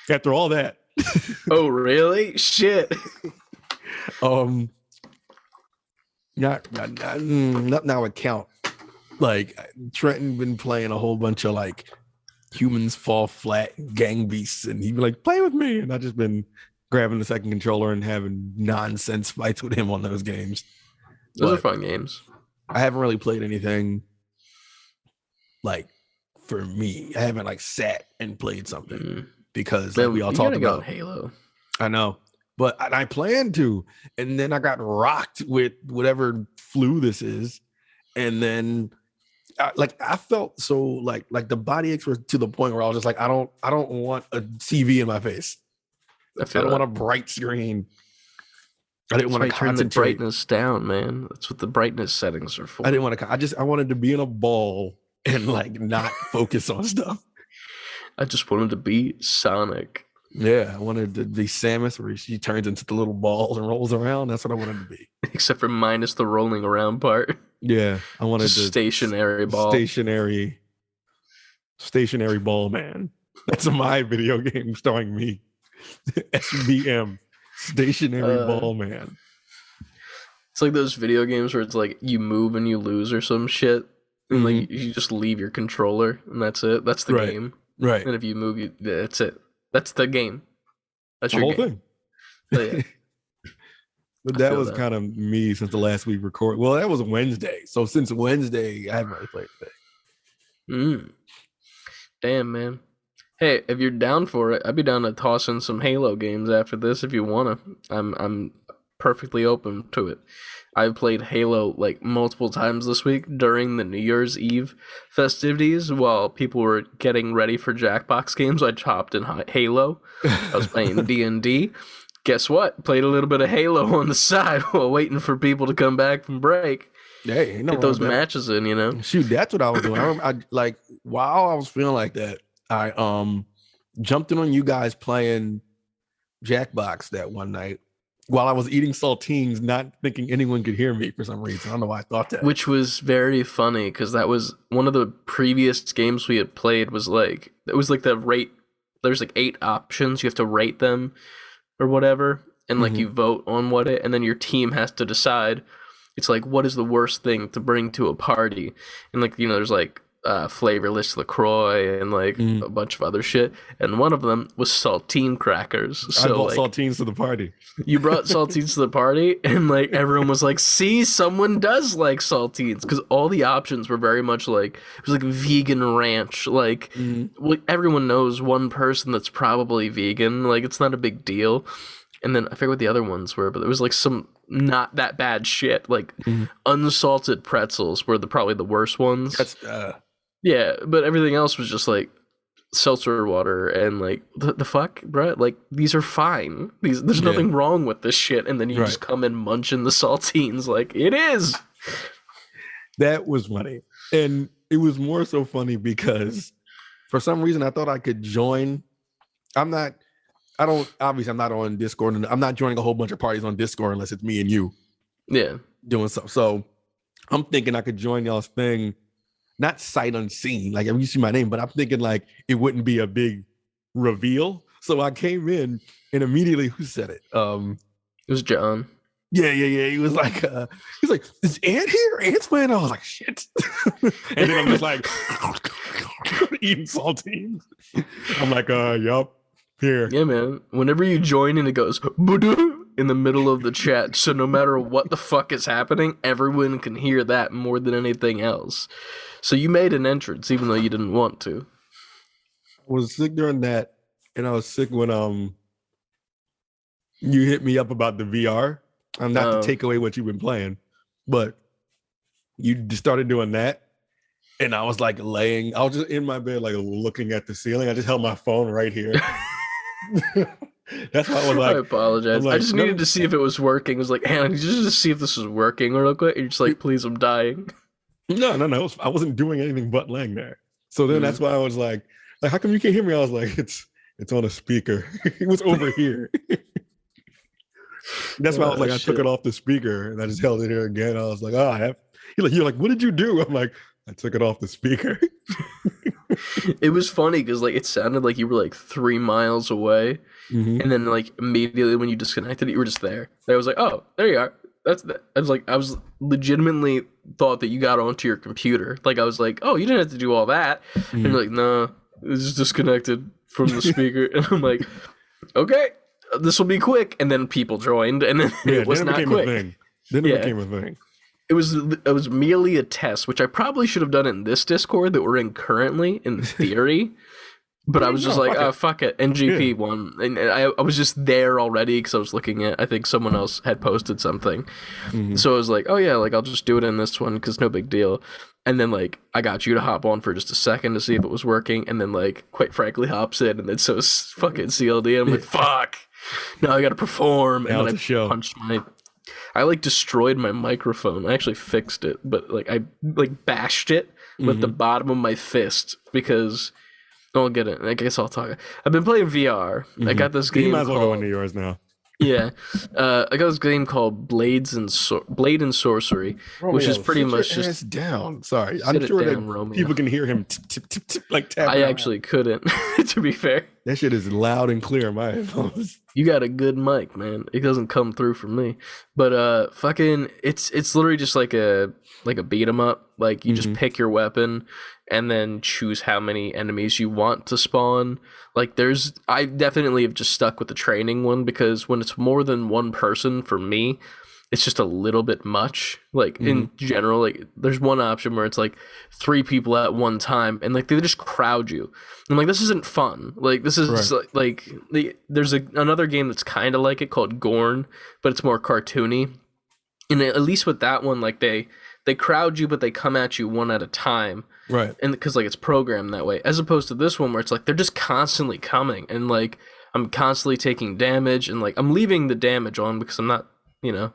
After all that. Oh, really? Shit. Not now account. Trenton been playing a whole bunch of Humans Fall Flat, Gang Beasts, and he'd be like, play with me. And I just been grabbing the second controller and having nonsense fights with him on those games. Those are fun games. I haven't really played anything for me. I haven't sat and played something because we all talked about Halo. I know, but I planned to, and then I got rocked with whatever flu this is, and then I felt so the body aches were to the point where I was just I don't want a TV in my face. I don't want a bright screen. I didn't want to turn the brightness down, man. That's what the brightness settings are for. I didn't want to. I wanted to be in a ball and like not focus on stuff. I just wanted to be Sonic. Yeah, I wanted to be Samus, where she turns into the little balls and rolls around. That's what I wanted to be. Except for minus the rolling around part. Yeah, I wanted just stationary ball. Stationary ball man. That's my video game starring me. SBM, stationary ball man. It's like those video games where it's like you move and you lose or some shit, and like you just leave your controller and that's it. That's the game, right? And if you move, that's it. That's the game. That's your whole game. Thing. Yeah. But that was kind of me since the last week record. Well, that was Wednesday. So since Wednesday, I haven't really played today. Damn, man. Hey, if you're down for it, I'd be down to toss in some Halo games after this if you wanna. I'm perfectly open to it. I've played Halo like multiple times this week during the New Year's Eve festivities while people were getting ready for Jackbox games. I chopped in Halo. I was playing D&D. Guess what? Played a little bit of Halo on the side while waiting for people to come back from break. Hey, get those matches in, you know. Shoot, that's what I was doing. I remember, while I was feeling like that, I jumped in on you guys playing Jackbox that one night while I was eating saltines, not thinking anyone could hear me for some reason. I don't know why I thought that. Which was very funny because that was one of the previous games we had played. Was like it was like the rate. There's like 8 options. You have to rate them or whatever, and like you vote on what it, and then your team has to decide. It's like, what is the worst thing to bring to a party? And like, you know, there's like flavorless LaCroix and like a bunch of other shit, and one of them was saltine crackers. So I brought saltines to the party. You brought saltines to the party, and like everyone was like, see, someone does like saltines, because all the options were very much like, it was like vegan ranch, like everyone knows one person that's probably vegan, like it's not a big deal. And then I forget what the other ones were, but it was like some not that bad shit, like unsalted pretzels were probably the worst ones. That's yeah, but everything else was just like seltzer water and like the fuck, bro. Like these are fine. There's nothing wrong with this shit, and then you just come and munching the saltines like it is. That was funny, and it was more so funny because for some reason I thought I could join. I'm not on Discord, and I'm not joining a whole bunch of parties on Discord unless it's me and you. Yeah, doing something. So I'm thinking I could join y'all's thing. Not sight unseen, like you see my name, but I'm thinking like it wouldn't be a big reveal. So I came in and immediately, who said it? It was John. Yeah. He was like, is Ant here? Ant's playing. I was like, shit. And then I'm just like eating saltines. I'm like, yup, here. Yeah, man. Whenever you join and it goes in the middle of the chat, so no matter what the fuck is happening, everyone can hear that more than anything else. So you made an entrance even though you didn't want to. I was sick during that, and I was sick when you hit me up about the VR. I'm not to take away what you've been playing, but you just started doing that, and I was like I was just in my bed like looking at the ceiling. I just held my phone right here. That's why I was like, I apologize. I just needed to see if it was working. I was like, Hannah, did you just see if this was working real quick? And you're just like, please, I'm dying. No. I wasn't doing anything but laying there. So then that's why I was like, how come you can't hear me? I was like, it's on a speaker. It was over here. That's why I was like, I took it off the speaker and I just held it here again. I was like, you're like, what did you do? I'm like, I took it off the speaker. It was funny because like it sounded like you were like 3 miles away, and then like immediately when you disconnected it, you were just there. I was like, oh, there you are. I was legitimately thought that you got onto your computer. Like I was like, oh, you didn't have to do all that. And you're like, no, it was just disconnected from the speaker. And I'm like, okay, this will be quick. And then people joined, and then it was not quick. Then it became a thing. It was merely a test, which I probably should have done in this Discord that we're in currently, in theory. But I was just like, fuck it, NGP won. And I was just there already because I was looking at, I think someone else had posted something. So I was like, oh yeah, like I'll just do it in this one because no big deal. And then like I got you to hop on for just a second to see if it was working. And then like, quite frankly, hops in and then so fucking CLD. I'm like, fuck, now I got to perform. And then I punched my I like destroyed my microphone. I actually fixed it, but like I like bashed it with the bottom of my fist because I'll get it. I guess I'll talk. I've been playing VR. I got this game. You might as well go into yours now. Yeah, I got this game called Blade and Sorcery, which is pretty much just down. Sorry, I'm sure that people can hear him tip tip tip like tapping. I actually couldn't, to be fair. That shit is loud and clear in my headphones. You got a good mic, man. It doesn't come through for me, but fucking, it's literally just like a beat 'em up. Like you just pick your weapon and then choose how many enemies you want to spawn. Like I definitely have just stuck with the training one because when it's more than one person, for me, it's just a little bit much. Like in general, like there's one option where it's like 3 people at one time and like they just crowd you. I'm like, this isn't fun. Like this is there's another game that's kind of like it called Gorn, but it's more cartoony. And at least with that one, like they crowd you, but they come at you one at a time. Right. And because like it's programmed that way, as opposed to this one where it's like they're just constantly coming and like I'm constantly taking damage and like I'm leaving the damage on because I'm not, I'm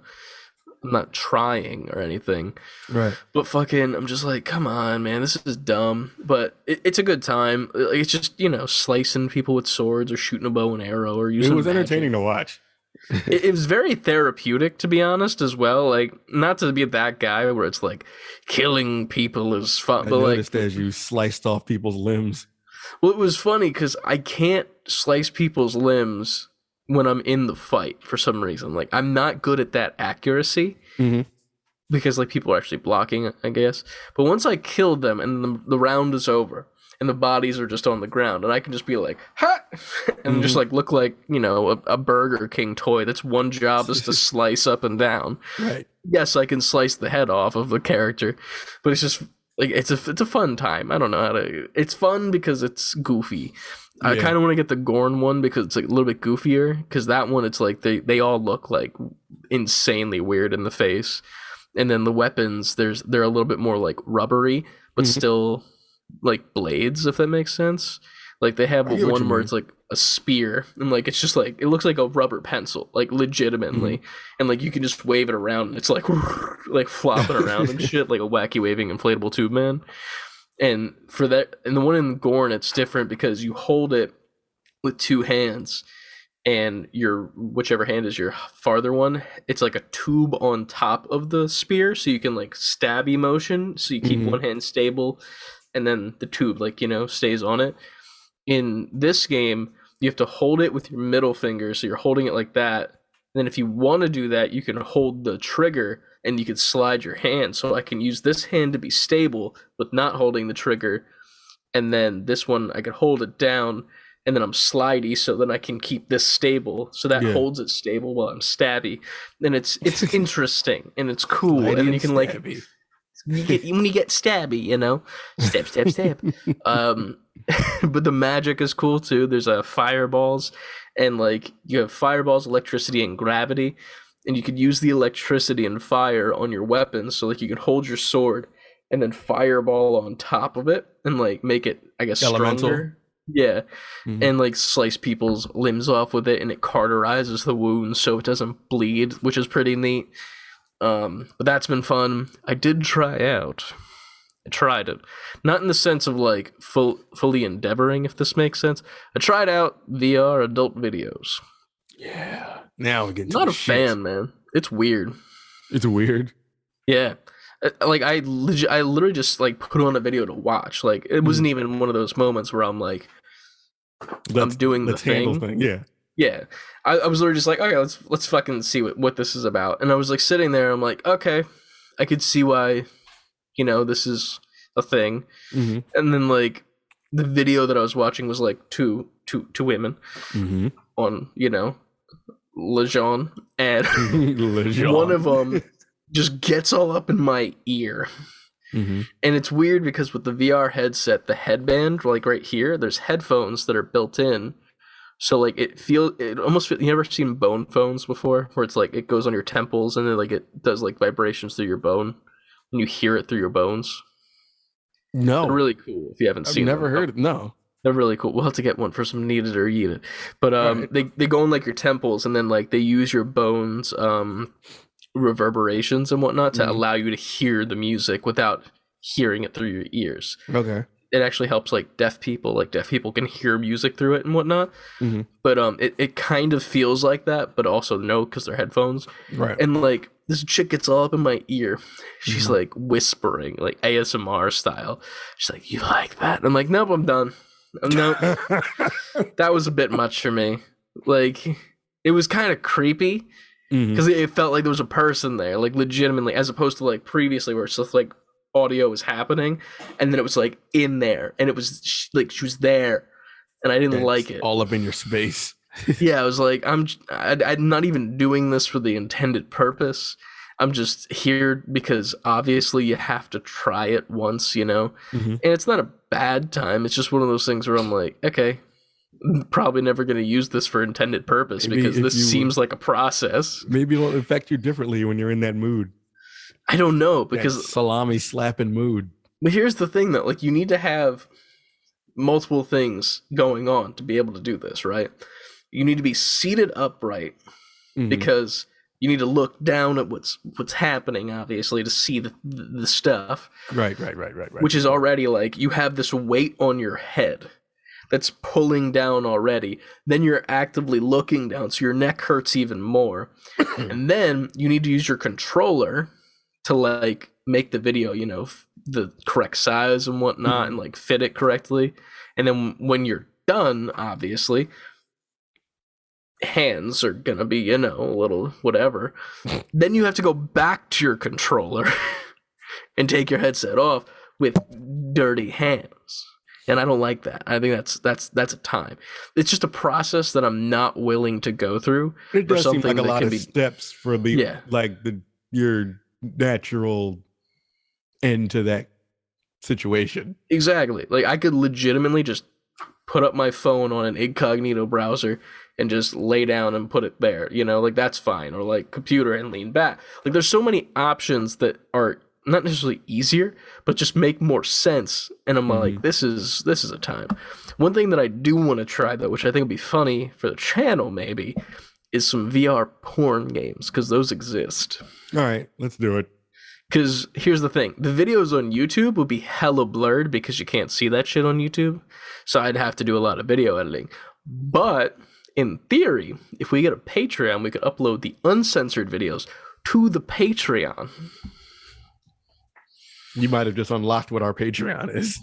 not trying or anything. Right. But fucking, I'm just like, come on, man, this is dumb. But it's a good time. It's just, slicing people with swords or shooting a bow and arrow or using. It was entertaining to watch. It was very therapeutic, to be honest, as well. Like, not to be that guy where it's like killing people is fun, but noticed as you sliced off people's limbs. Well, it was funny because I can't slice people's limbs when I'm in the fight for some reason. Like, I'm not good at that accuracy because like people are actually blocking, I guess. But once I killed them and the round is over, and the bodies are just on the ground, and I can just be like, ha! And just like look like, a Burger King toy that's one job is to slice up and down. Right. Yes, I can slice the head off of the character, but it's just like it's a fun time. I don't know how to. It's fun because it's goofy. Yeah. I kind of want to get the Gorn one because it's like a little bit goofier. Because that one, it's like they all look like insanely weird in the face, and then the weapons they're a little bit more like rubbery, but still like blades, if that makes sense. Like they have one where it's like a spear and like it's just like it looks like a rubber pencil, like legitimately, and like you can just wave it around and it's like like flopping around and shit, like a wacky waving inflatable tube man. And for that, and the one in Gorn, it's different because you hold it with 2 hands and your whichever hand is your farther one, it's like a tube on top of the spear, so you can like stabby motion, so you keep one hand stable and then the tube, like, stays on it. In this game, you have to hold it with your middle finger, so you're holding it like that. And then if you want to do that, you can hold the trigger, and you can slide your hand. So I can use this hand to be stable, with not holding the trigger. And then this one, I can hold it down, and then I'm slidey, so then I can keep this stable. So that holds it stable while I'm stabby. And it's interesting, and it's cool. Slidey and then you can like... Stabby. When you get stabby, stab. But the magic is cool too. There's fireballs, and like you have fireballs, electricity, and gravity, and you could use the electricity and fire on your weapons. So like you can hold your sword and then fireball on top of it and like make it, I guess, elemental. Stronger. Yeah, and like slice people's limbs off with it, and it cauterizes the wounds so it doesn't bleed, which is pretty neat. But that's been fun. I tried it, not in the sense of like fully endeavoring, if this makes sense. I tried out VR adult videos. Yeah, now we get not a fan, man. It's weird. It's weird. Yeah, like I literally just like put on a video to watch. Like it wasn't even one of those moments where I'm like, I'm doing the thing. Yeah, I was literally just like, okay, let's fucking see what this is about. And I was like sitting there, I'm like, okay, I could see why, this is a thing. And then like the video that I was watching was like two women on, Lejeune, and one of them just gets all up in my ear. And it's weird because with the VR headset, the headband, like right here, there's headphones that are built in. So like it almost you ever seen bone phones before, where it's like it goes on your temples and then like it does like vibrations through your bone and you hear it through your bones. No, they're really cool. If you haven't seen, never heard it. No, they're really cool. We'll have to get one for some Need It or Eat It. But right. they go in like your temples and then like they use your bones reverberations and whatnot to allow you to hear the music without hearing it through your ears. Okay. It actually helps like deaf people. Like deaf people can hear music through it and whatnot. But it kind of feels like that, but also no, because they're headphones. Right. And like this chick gets all up in my ear. She's like whispering, like ASMR style. She's like, "You like that?" And I'm like, "Nope, I'm done. Nope." That was a bit much for me. Like it was kind of creepy. Because it felt like there was a person there, like legitimately, as opposed to like previously where it's just like audio was happening and then it was like in there and it was like she was there and I didn't like it. All up in your space. Yeah, I was like, I'm not even doing this for the intended purpose. I'm just here because obviously you have to try it once, you know? And it's not a bad time. It's just one of those things where I'm like, okay, I'm probably never going to use this for intended purpose because this seems like a process. Maybe it'll affect you differently when you're in that mood. I don't know because that salami slapping mood. But here's the thing though, like you need to have multiple things going on to be able to do this, right? You need to be seated upright because you need to look down at what's happening, obviously, to see the stuff. Right. Which is already like you have this weight on your head that's pulling down already. Then you're actively looking down, so your neck hurts even more. And then you need to use your controller to like make the video, you know, the correct size and whatnot, and like fit it correctly. And then when you're done, obviously, hands are gonna be, you know, a little whatever. Then you have to go back to your controller and take your headset off with dirty hands. And I don't like that. I think that's a time. It's just a process that I'm not willing to go through. It does seem like a lot of steps for the your natural end to that situation. Exactly. Like I could legitimately just put up my phone on an incognito browser and just lay down and put it there. You know, like that's fine. Or like computer and lean back. Like there's so many options that are not necessarily easier, but just make more sense. And I'm like, this is a time. One thing that I do want to try though, which I think would be funny for the channel maybe, is some VR porn games, because those exist. All right, let's do it. Because here's the thing, the videos on YouTube would be hella blurred because you can't see that shit on YouTube. So I'd have to do a lot of video editing. But in theory, if we get a Patreon, we could upload the uncensored videos to the Patreon. You might have just unlocked what our Patreon is.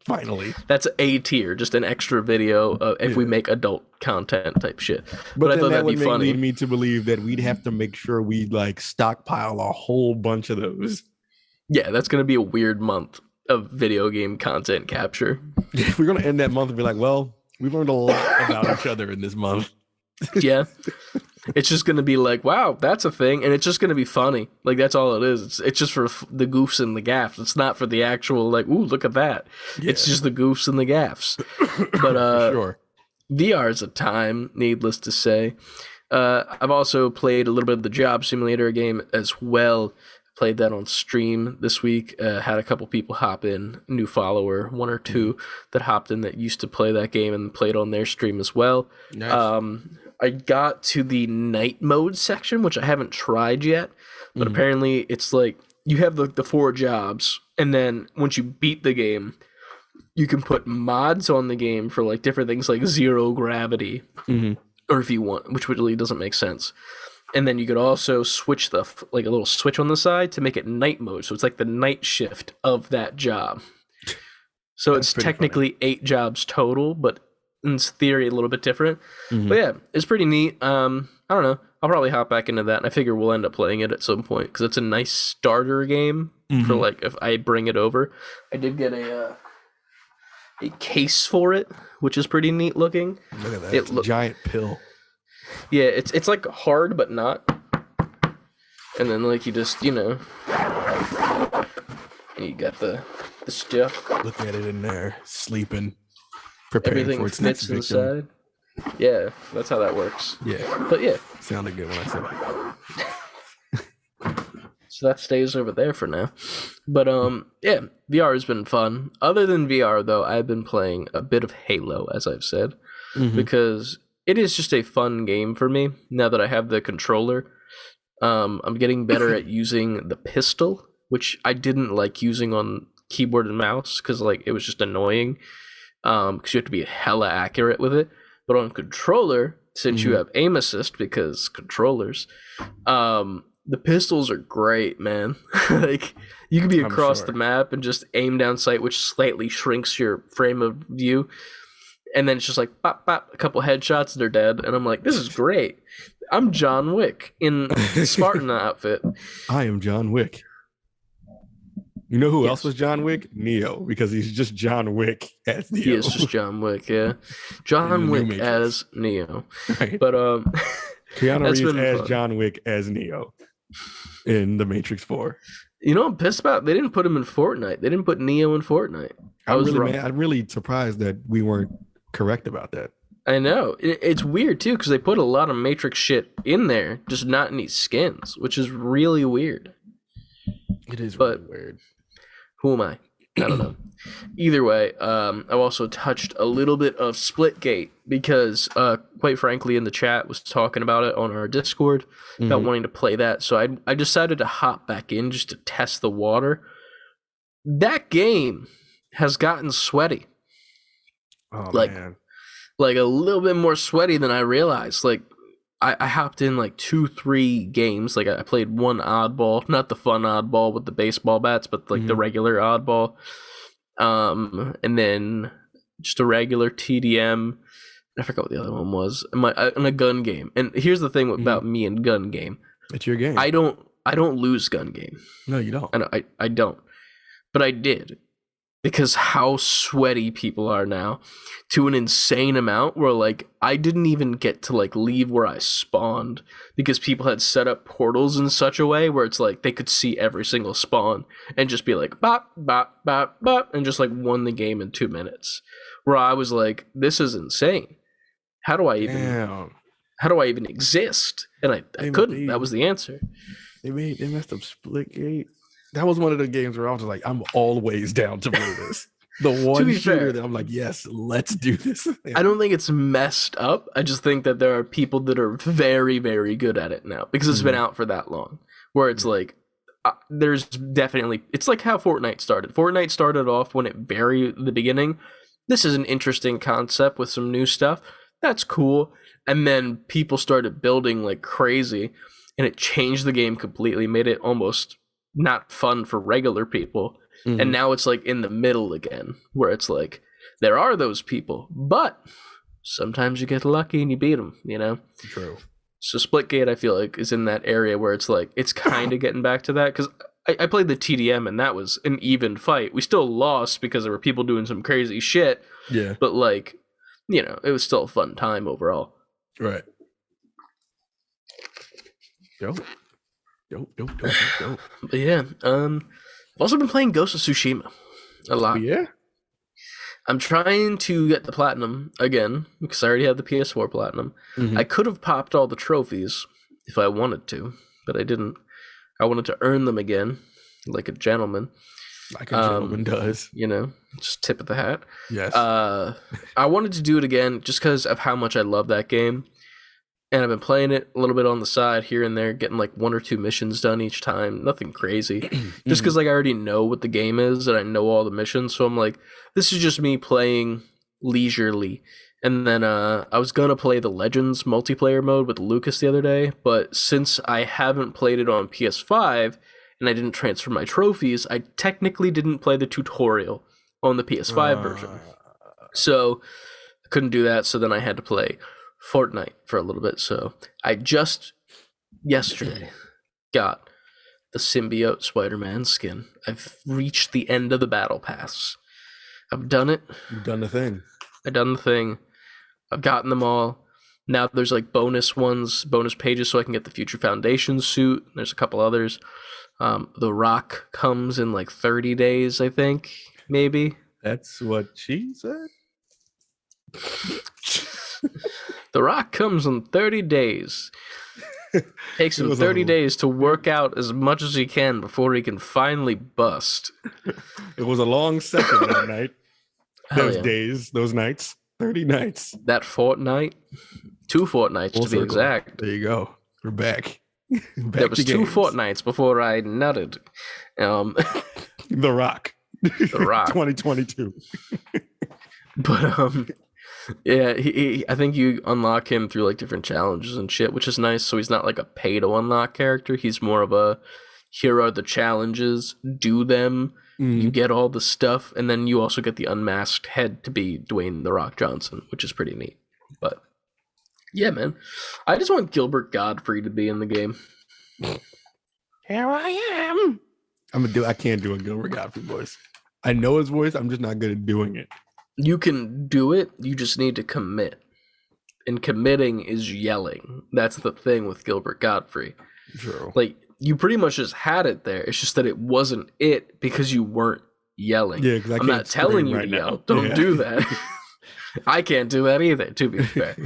Finally. That's A tier, just an extra video if we make adult content type shit. But I thought that'd be funny. Lead me to believe that we'd have to make sure we like stockpile a whole bunch of those. Yeah, that's going to be a weird month of video game content capture. We're going to end that month and be like, well, we've learned a lot about each other in this month. Yeah. It's just going to be like, wow, that's a thing. And it's just going to be funny. Like, that's all it is. It's just for the goofs and the gaffs. It's not for the actual, like, ooh, look at that. Yeah. It's just the goofs and the gaffs. But sure. VR is a time, needless to say. I've also played a little bit of the Job Simulator game as well. Played that on stream this week. Had a couple people hop in, new follower, one or two that hopped in that used to play that game and played on their stream as well. Nice. I got to the night mode section, which I haven't tried yet, but apparently it's like you have the 4 jobs, and then once you beat the game, you can put mods on the game for like different things like zero gravity, or if you want, which really doesn't make sense. And then you could also switch like a little switch on the side to make it night mode, so it's like the night shift of that job. So it's technically funny. 8 jobs total, but in theory a little bit different. But yeah, it's pretty neat. I don't know, I'll probably hop back into that, and I figure we'll end up playing it at some point because it's a nice starter game for like if I bring it over. I did get a case for it, which is pretty neat looking. Look at that. It's a giant pill. Yeah, it's like hard but not. And then like you just, you know, and you got the stuff. Look at it in there, sleeping. Preparing everything for its fits next inside. Yeah, that's how that works. Yeah. But yeah. Sounded good when I said it. So that stays over there for now. But yeah, VR has been fun. Other than VR though, I've been playing a bit of Halo, as I've said. Because it is just a fun game for me now that I have the controller. I'm getting better at using the pistol, which I didn't like using on keyboard and mouse because like it was just annoying. Because you have to be hella accurate with it. But on controller, since you have aim assist, because controllers, the pistols are great, man. Like you can be across the map and just aim down sight, which slightly shrinks your frame of view. And then it's just like pop, pop, a couple headshots, they're dead. And I'm like, this is great. I'm John Wick in Spartan outfit. I am John Wick. You know who else was John Wick? Neo, because he's just John Wick as Neo. He is just John Wick, yeah. John Wick as Neo. Right. But Keanu Reeves as fun. John Wick as Neo in The Matrix 4. You know what I'm pissed about? They didn't put him in Fortnite. They didn't put Neo in Fortnite. I'm really surprised that we weren't correct about that. I know. It's weird, too, because they put a lot of Matrix shit in there, just not in these skins, which is really weird. It is really weird. Who am I? I don't know. Either way, I've also touched a little bit of Splitgate because, quite frankly, in the chat was talking about it on our Discord about wanting to play that. So I decided to hop back in just to test the water. That game has gotten sweaty. Oh, man. Like a little bit more sweaty than I realized. Like I hopped in like 2-3 games. Like I played one oddball, not the fun oddball with the baseball bats, but like the regular oddball. And then just a regular TDM. I forgot what the other one was. And a gun game. And here's the thing about me and gun game. It's your game. I don't lose gun game. No, you don't. I don't. But I did. Because how sweaty people are now to an insane amount where like I didn't even get to like leave where I spawned because people had set up portals in such a way where it's like they could see every single spawn and just be like bop bop bop bop and just like won the game in 2 minutes. Where I was like, this is insane. How do I even exist? And I couldn't. That was the answer. They messed up Splitgate. That was one of the games where I was like, I'm always down to play this. The one shooter that I'm like, yes, let's do this. I don't think it's messed up. I just think that there are people that are very, very good at it now because it's been out for that long. Where it's like, there's definitely, it's like how Fortnite started. Fortnite started off when it the beginning. This is an interesting concept with some new stuff. That's cool. And then people started building like crazy and it changed the game completely, made it almost not fun for regular people. And now it's like in the middle again where it's like there are those people, but sometimes you get lucky and you beat them, you know. True. So Splitgate I feel like is in that area where it's like it's kind of getting back to that because I played the TDM and that was an even fight. We still lost because there were people doing some crazy shit, but like, you know, it was still a fun time overall. Right. Dope. But yeah, I've also been playing Ghost of Tsushima a lot. Oh, yeah? I'm trying to get the platinum again because I already have the PS4 platinum. I could have popped all the trophies if I wanted to, but I didn't. I wanted to earn them again, like a gentleman. Like a gentleman does. You know, just tip of the hat. Yes. I wanted to do it again just because of how much I love that game. And I've been playing it a little bit on the side here and there, getting like 1 or 2 missions done each time. Nothing crazy. Just because like I already know what the game is and I know all the missions. So I'm like, this is just me playing leisurely. And then I was going to play the Legends multiplayer mode with Lucas the other day. But since I haven't played it on PS5 and I didn't transfer my trophies, I technically didn't play the tutorial on the PS5 version. So I couldn't do that. So then I had to play Fortnite for a little bit. So I just yesterday got the symbiote Spider-Man skin. I've reached the end of the battle pass. I've done it. You've done the thing. I've done the thing. I've gotten them all. Now there's like bonus pages so I can get the Future Foundation suit. There's a couple others. The Rock comes in like 30 days, I think, maybe. That's what she said? The Rock comes in 30 days. Takes him 30 days to work out as much as he can before he can finally bust. It was a long second that night. Those days, those nights. 30 nights. That fortnight. 2 fortnights to be exact. There you go. We're back. There was 2 fortnights before I nutted. The Rock. The Rock. 2022. But yeah, he I think you unlock him through like different challenges and shit, which is nice. So he's not like a pay to unlock character. He's more of a, here are the challenges, do them. You get all the stuff, and then you also get the unmasked head to be Dwayne The Rock Johnson, which is pretty neat. But yeah, man, I just want Gilbert Gottfried to be in the game. Here I am. I can't do a Gilbert Gottfried voice. I know his voice. I'm just not good at doing it. You can do it. You just need to commit. And committing is yelling. That's the thing with Gilbert Gottfried. True. Like, you pretty much just had it there. It's just that it wasn't it because you weren't yelling. Yeah, because I'm not telling you to yell. Don't do that. I can't do that either, to be fair.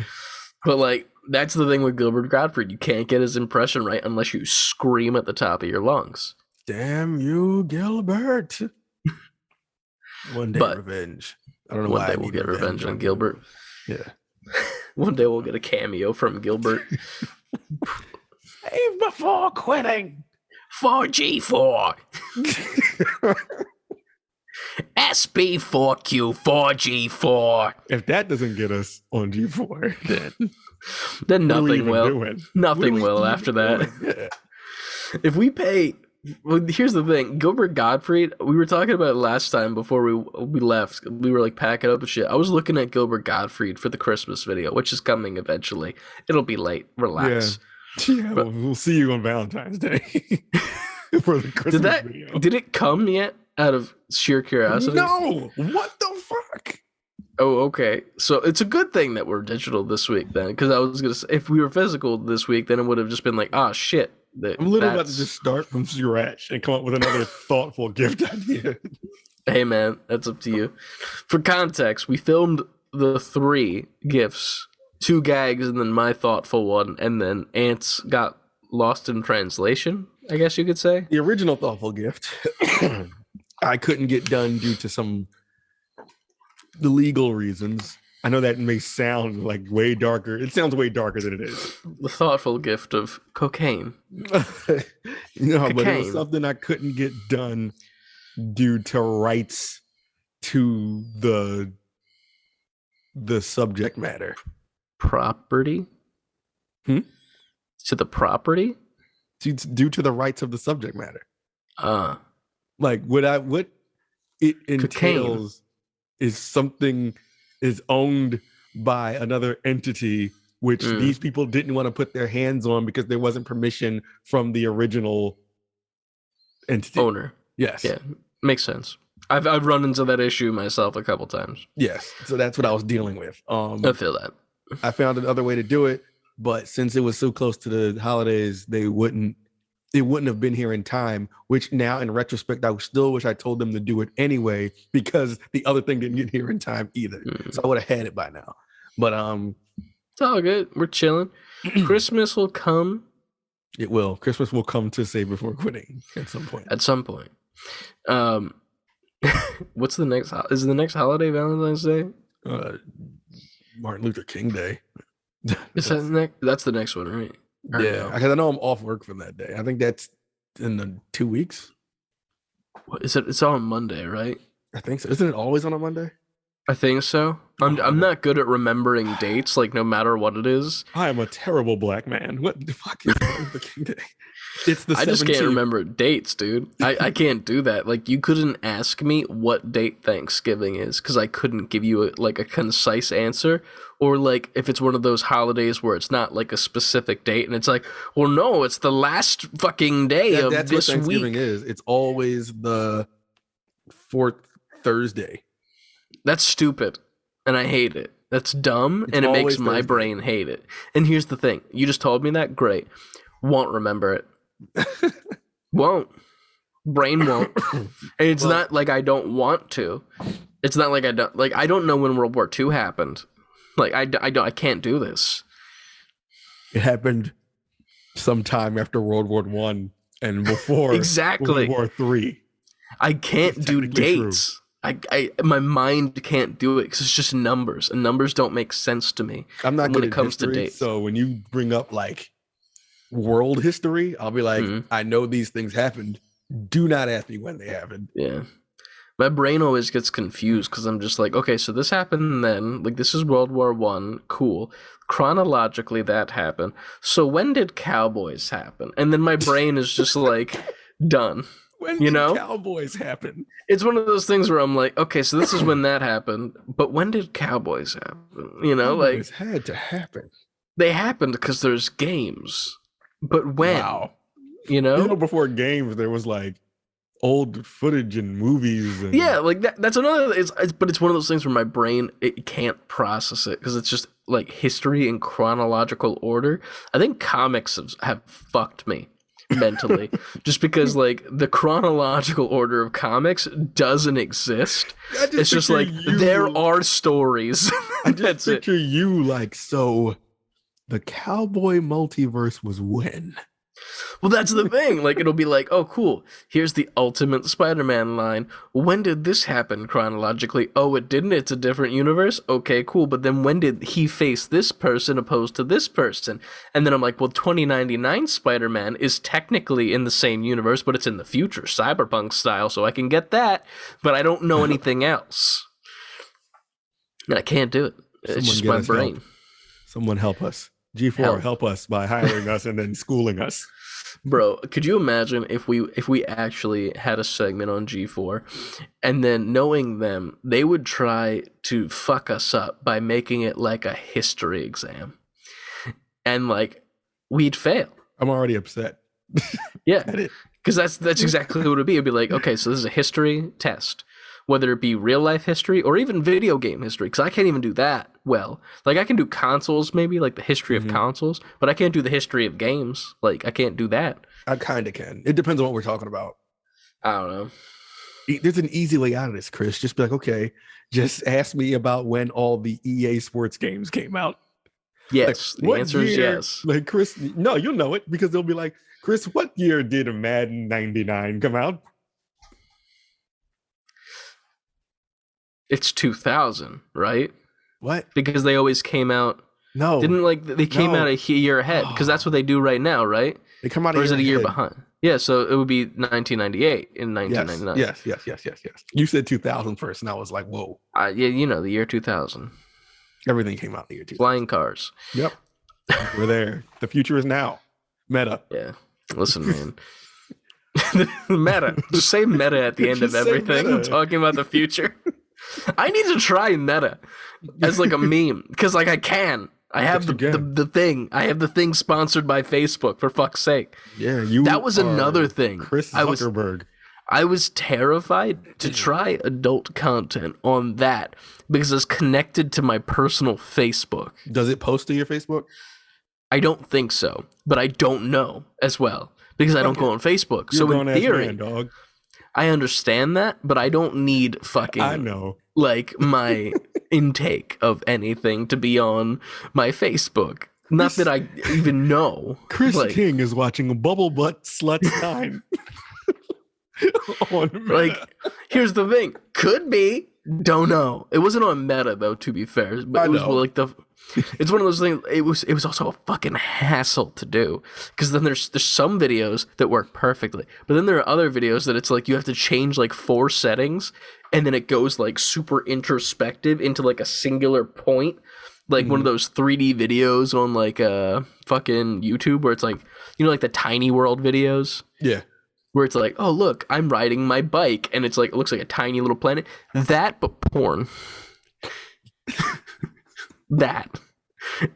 But, like, that's the thing with Gilbert Gottfried. You can't get his impression right unless you scream at the top of your lungs. Damn you, Gilbert. One day, revenge. I don't know why. One day we'll get revenge on Gilbert. Yeah. One day we'll get a cameo from Gilbert. Save before quitting. 4G4. SB4Q 4G4. If that doesn't get us on G4, then nothing will. Nothing will after that. Yeah. If we pay, well, here's the thing. Gilbert Gottfried, we were talking about it last time before we left. We were like packing up and shit. I was looking at Gilbert Gottfried for the Christmas video, which is coming eventually. It'll be late. Relax. Yeah, but we'll see you on Valentine's Day for the Christmas video. Did it come yet? Out of sheer curiosity? No. What the fuck? Oh, okay. So it's a good thing that we're digital this week then, because I was gonna say if we were physical this week, then it would have just been like, ah, shit. I'm literally about to just start from scratch and come up with another thoughtful gift idea. Hey, man, that's up to you. For context, we filmed the 3 gifts, 2 gags, and then my thoughtful one, and then Ants got lost in translation, I guess you could say. The original thoughtful gift, I couldn't get done due to the legal reasons. I know that may sound like way darker. It sounds way darker than it is. The thoughtful gift of cocaine. But it was something I couldn't get done due to rights to the subject matter. Property? To the property? Due to the rights of the subject matter. Like what it entails is something is owned by another entity, which these people didn't want to put their hands on because there wasn't permission from the original entity. Owner. Yes. Yeah. Makes sense. I've run into that issue myself a couple times. Yes. So that's what I was dealing with. I feel that. I found another way to do it, but since it was so close to the holidays, it wouldn't have been here in time, which now in retrospect, I still wish I told them to do it anyway, because the other thing didn't get here in time either. So I would have had it by now. But it's all good. We're chilling. Christmas will come. It will. Christmas will come to Save Before Quitting at some point. At some point. What's the next? Is the next holiday Valentine's Day? Martin Luther King Day. Is that next? That's the next one, right? Yeah, because I know I'm off work from that day. I think that's in the 2 weeks. What is it? It's on Monday, right? I think so. Isn't it always on a Monday? I think so. I'm not good at remembering dates, like no matter what it is. I am a terrible black man. What the fuck is Martin Luther King Day? It's the 17th. I just can't remember dates, dude. I can't do that. Like, you couldn't ask me what date Thanksgiving is because I couldn't give you a concise answer. Or like if it's one of those holidays where it's not like a specific date and it's like, well, no, it's the last fucking day of that's this what Thanksgiving week. Is. It's always the 4th Thursday. That's stupid, and I hate it. That's dumb, and it makes my brain hate it. And here's the thing: you just told me that, great. Won't remember it. Won't. Brain won't. And it's not like I don't want to. It's not like I don't like. I don't know when World War II happened. Like I can't do this. It happened sometime after World War I and before exactly World War III. I can't do dates. True. My mind can't do it because it's just numbers, and numbers don't make sense to me. I'm not when it comes to dates. So when you bring up like world history, I'll be like, Mhm. I know these things happened. Do not ask me when they happened. Yeah. My brain always gets confused because I'm just like, okay, so this happened then. Like, this is World War One. Cool. Chronologically, that happened. So when did Cowboys happen? And then my brain is just like, done. When You did know? Cowboys happen? It's one of those things where I'm like, okay, so this is when that happened. But when did Cowboys happen? You know, Cowboys like, had to happen. they happened because there's games. But when? Wow. You know? Before games, there was like old footage and movies. And... Yeah, like that's another. But it's one of those things where my brain it can't process it because it's just like history in chronological order. I think comics have fucked me mentally just because like the chronological order of comics doesn't exist. It's just like there are stories. I just picture you like, so the cowboy multiverse was when? Well, that's the thing. Like, it'll be like, oh, cool. Here's the Ultimate Spider-Man line. When did this happen chronologically? Oh, it didn't. It's a different universe. Okay, cool. But then when did he face this person opposed to this person? And then I'm like, well, 2099 Spider-Man is technically in the same universe, but it's in the future, cyberpunk style. So I can get that, but I don't know anything else. And I can't do it. It's just my brain. Help. Someone help us. G4, help us by hiring us and then schooling us. Bro, could you imagine if we actually had a segment on G4 and then knowing them, they would try to fuck us up by making it like a history exam. And like we'd fail. I'm already upset. Yeah. Because that's exactly what it would be. It'd be like, okay, so this is a history test. Whether it be real life history or even video game history, because I can't even do that well. Like I can do consoles, maybe like the history of consoles, but I can't do the history of games. Like I can't do that. I kind of can. It depends on what we're talking about. I don't know. There's an easy way out of this, Chris. Just be like, okay, just ask me about when all the EA sports games came out. Yes, like, the answer is yes. Like Chris, no, you'll know it because they'll be like, Chris, what year did Madden 99 come out? It's 2000, right? What? Because they always came out. No. Didn't like they came out a year ahead because that's what they do right now, right? They come out or is it a year behind? Yeah, so it would be 1998 in 1999. Yes. You said 2000 first, and I was like, whoa. Yeah, you know, the year 2000. Everything came out in the year 2000. Flying cars. Yep. We're there. The future is now. Meta. Yeah. Listen, man. Meta. Just say meta at the end of everything. Talking about the future. I need to try meta as like a meme because like I can. I have the thing. I have the thing sponsored by Facebook, for fuck's sake. Yeah, that was another thing. Chris Zuckerberg. I was terrified to try adult content on that because it's connected to my personal Facebook. Does it post to your Facebook? I don't think so, but I don't know as well because I don't go on Facebook. So in theory, dog. I understand that, but I don't need fucking. I know. Like my intake of anything to be on my Facebook. Not that I even know. Chris King is watching Bubble Butt Sluts 9. Like, here's the thing. Could be. Don't know. It wasn't on Meta though, to be fair. But it was like it's one of those things. It was also a fucking hassle to do because then there's some videos that work perfectly, but then there are other videos that it's like you have to change like 4 settings and then it goes like super introspective into like a singular point, like one of those 3D videos on like fucking YouTube where it's like, you know, like the Tiny World videos. Yeah. Where it's like, oh look, I'm riding my bike, and it's like it looks like a tiny little planet. That, but porn. That.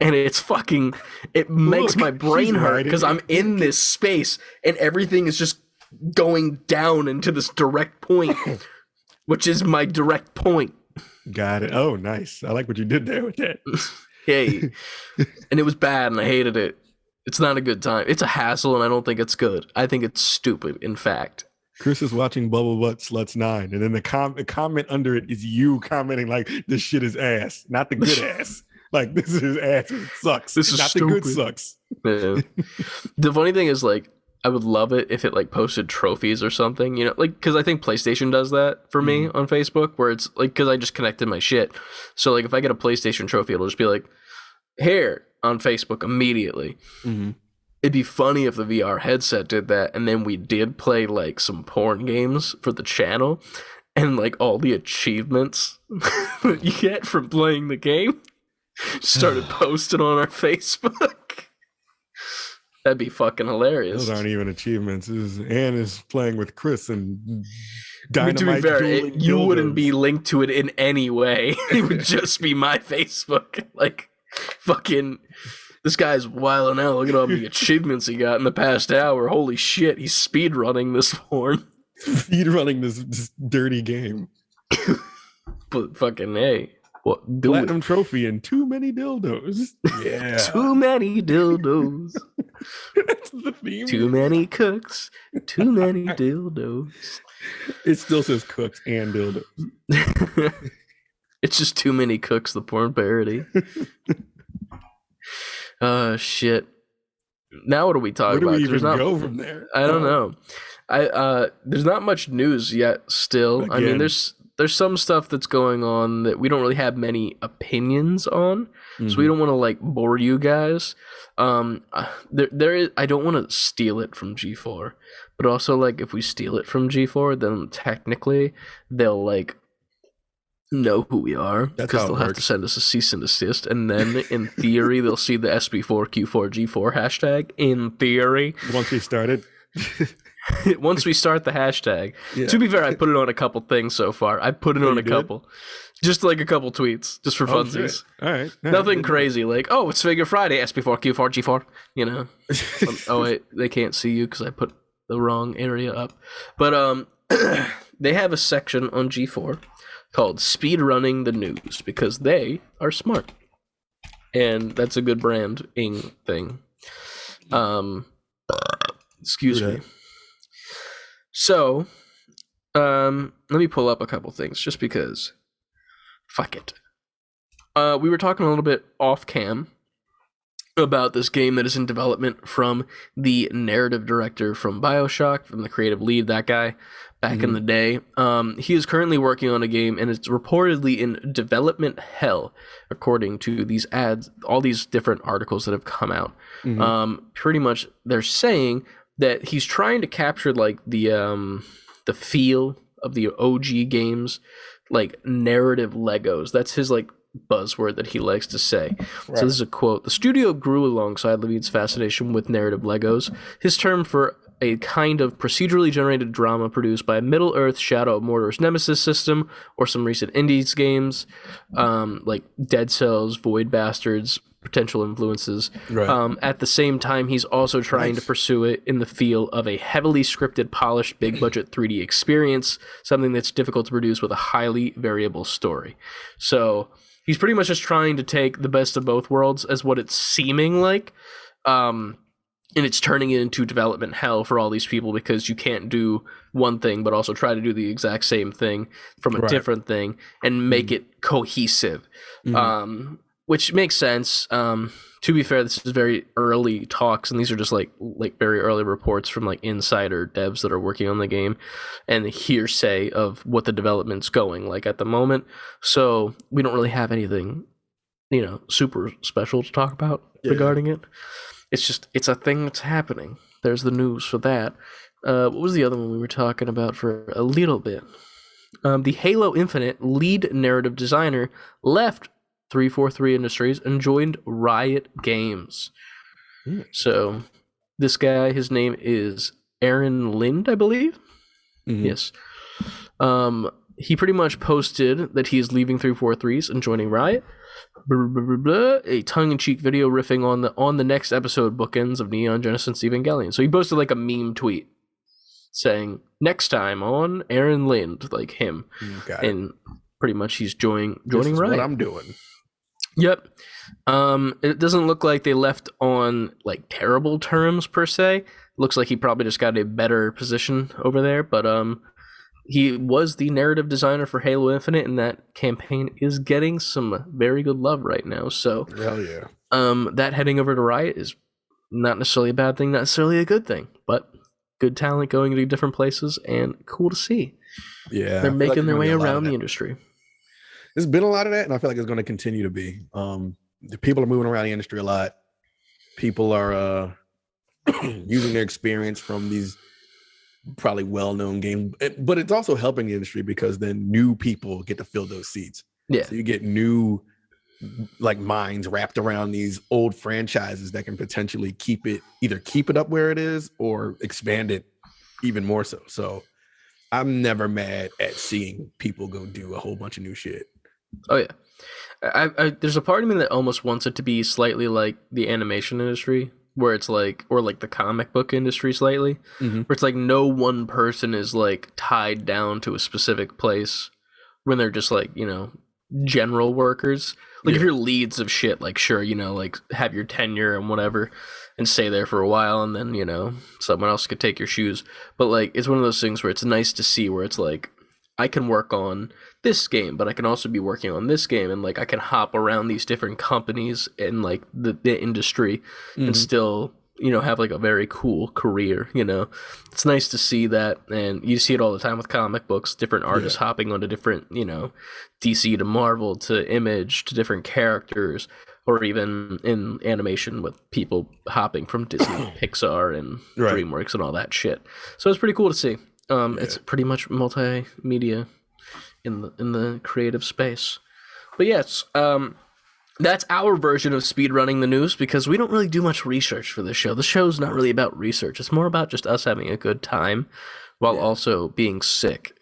And it's fucking, it makes my brain hurt because I'm in this space and everything is just going down into this direct point, which is my direct point. Got it. Oh, nice. I like what you did there with that. Hey. And it was bad and I hated it. It's not a good time. It's a hassle and I don't think it's good. I think it's stupid, in fact. Chris is watching Bubble Butt Sluts 9, and then the comment under it is you commenting like, this shit is ass, not the good ass. Like, this is ass, it sucks. This is not stupid. The good sucks. Yeah. The funny thing is, like, I would love it if it, like, posted trophies or something, you know? Like, because I think PlayStation does that for me on Facebook, where it's, like, because I just connected my shit. So, like, if I get a PlayStation trophy, it'll just be like, here, on Facebook immediately. it'd be funny if the VR headset did that, and then we did play like some porn games for the channel, and like all the achievements that you get from playing the game started posting on our Facebook. That'd be fucking hilarious. Those aren't even achievements. Anne is playing with Chris and Dynamite. To be fair, you dildos. Wouldn't be linked to it in any way. It would just be my Facebook. Like, fucking, this guy's wilding out. Look at all the achievements he got in the past hour. Holy shit, he's speedrunning this porn. Speedrunning this dirty game. But fucking, hey. What, Platinum trophy and too many dildos. Yeah. Too many dildos. That's the theme. Too many cooks. Too many dildos. It still says cooks and dildos. It's just Too Many Cooks, the porn parody. Shit. Now what are we talking about? Where do we even go from there? I don't know. There's not much news yet still. Again. I mean, there's some stuff that's going on that we don't really have many opinions on, so we don't want to like bore you guys. There is, I don't want to steal it from G4, but also like if we steal it from G4, then technically they'll like know who we are because they'll have to send us a cease and desist, and then in theory they'll see the SB4Q4G4 hashtag. In theory, once we started. Once we start the hashtag. Yeah. To be fair, I put it on a couple things so far. I put it on a couple. Just like a couple tweets, just for funsies. All right. Nothing crazy, like, oh, it's Figure Friday, SB4Q4G4, you know. Oh, wait, they can't see you because I put the wrong area up. But they have a section on G4 called Speedrunning the News because they are smart. And that's a good branding thing. Excuse me. So, let me pull up a couple things just because. Fuck it. We were talking a little bit off cam about this game that is in development from the narrative director from BioShock, from the creative lead, that guy, back in the day. He is currently working on a game, and it's reportedly in development hell, according to these ads, all these different articles that have come out. Pretty much, they're saying that he's trying to capture like the feel of the OG games, like narrative Legos. That's his like buzzword that he likes to say. Right. So this is a quote. The studio grew alongside Levine's fascination with narrative Legos, his term for a kind of procedurally generated drama produced by Middle-earth Shadow of Mordor's Nemesis system, or some recent indies games, like Dead Cells, Void Bastards, potential influences. Right. At the same time, he's also trying to pursue it in the feel of a heavily scripted, polished, big-budget 3D experience, something that's difficult to produce with a highly variable story. So he's pretty much just trying to take the best of both worlds as what it's seeming like, and it's turning it into development hell for all these people because you can't do one thing but also try to do the exact same thing from a different thing and make it cohesive. Which makes sense. To be fair, this is very early talks, and these are just like very early reports from like insider devs that are working on the game, and the hearsay of what the development's going like at the moment. So we don't really have anything, super special to talk about regarding it. It's a thing that's happening. There's the news for that. What was the other one we were talking about for a little bit? The Halo Infinite lead narrative designer left 343 Industries and joined Riot Games. So this guy, his name is Aaron Lind, I believe. Yes. He pretty much posted that he is leaving 343s and joining Riot. A tongue-in-cheek video riffing on the next episode bookends of Neon Genesis Evangelion. So he posted like a meme tweet saying next time on Aaron Lind, like him, and pretty much he's joining Riot. What I'm doing. Yep. It doesn't look like they left on like terrible terms per se. Looks like he probably just got a better position over there, but he was the narrative designer for Halo Infinite, and that campaign is getting some very good love right now. So, hell yeah. That heading over to Riot is not necessarily a bad thing, not necessarily a good thing, but good talent going to different places and cool to see. Yeah. They're making their way around the industry. There's been a lot of that, and I feel like it's going to continue to be. The people are moving around the industry a lot. People are using their experience from these probably well-known games, but it's also helping the industry because then new people get to fill those seats. Yeah. So you get new like minds wrapped around these old franchises that can potentially keep it up where it is or expand it even more so. So I'm never mad at seeing people go do a whole bunch of new shit. Oh yeah. I there's a part of me that almost wants it to be slightly like the animation industry, where it's like, or like the comic book industry slightly, where it's like no one person is like tied down to a specific place when they're just like, general workers. Like if you're leads of shit, like sure, like have your tenure and whatever and stay there for a while and then, someone else could take your shoes. But like it's one of those things where it's nice to see where it's like I can work on this game, but I can also be working on this game, and like I can hop around these different companies in like the industry and still have like a very cool career. It's nice to see that, and you see it all the time with comic books, different artists hopping onto different DC to Marvel to Image to different characters, or even in animation with people hopping from Disney, Pixar, and DreamWorks and all that shit. So it's pretty cool to see. It's pretty much multimedia in the creative space. But yes, that's our version of speedrunning the news, because we don't really do much research for this show. The show's not really about research. It's more about just us having a good time while also being sick.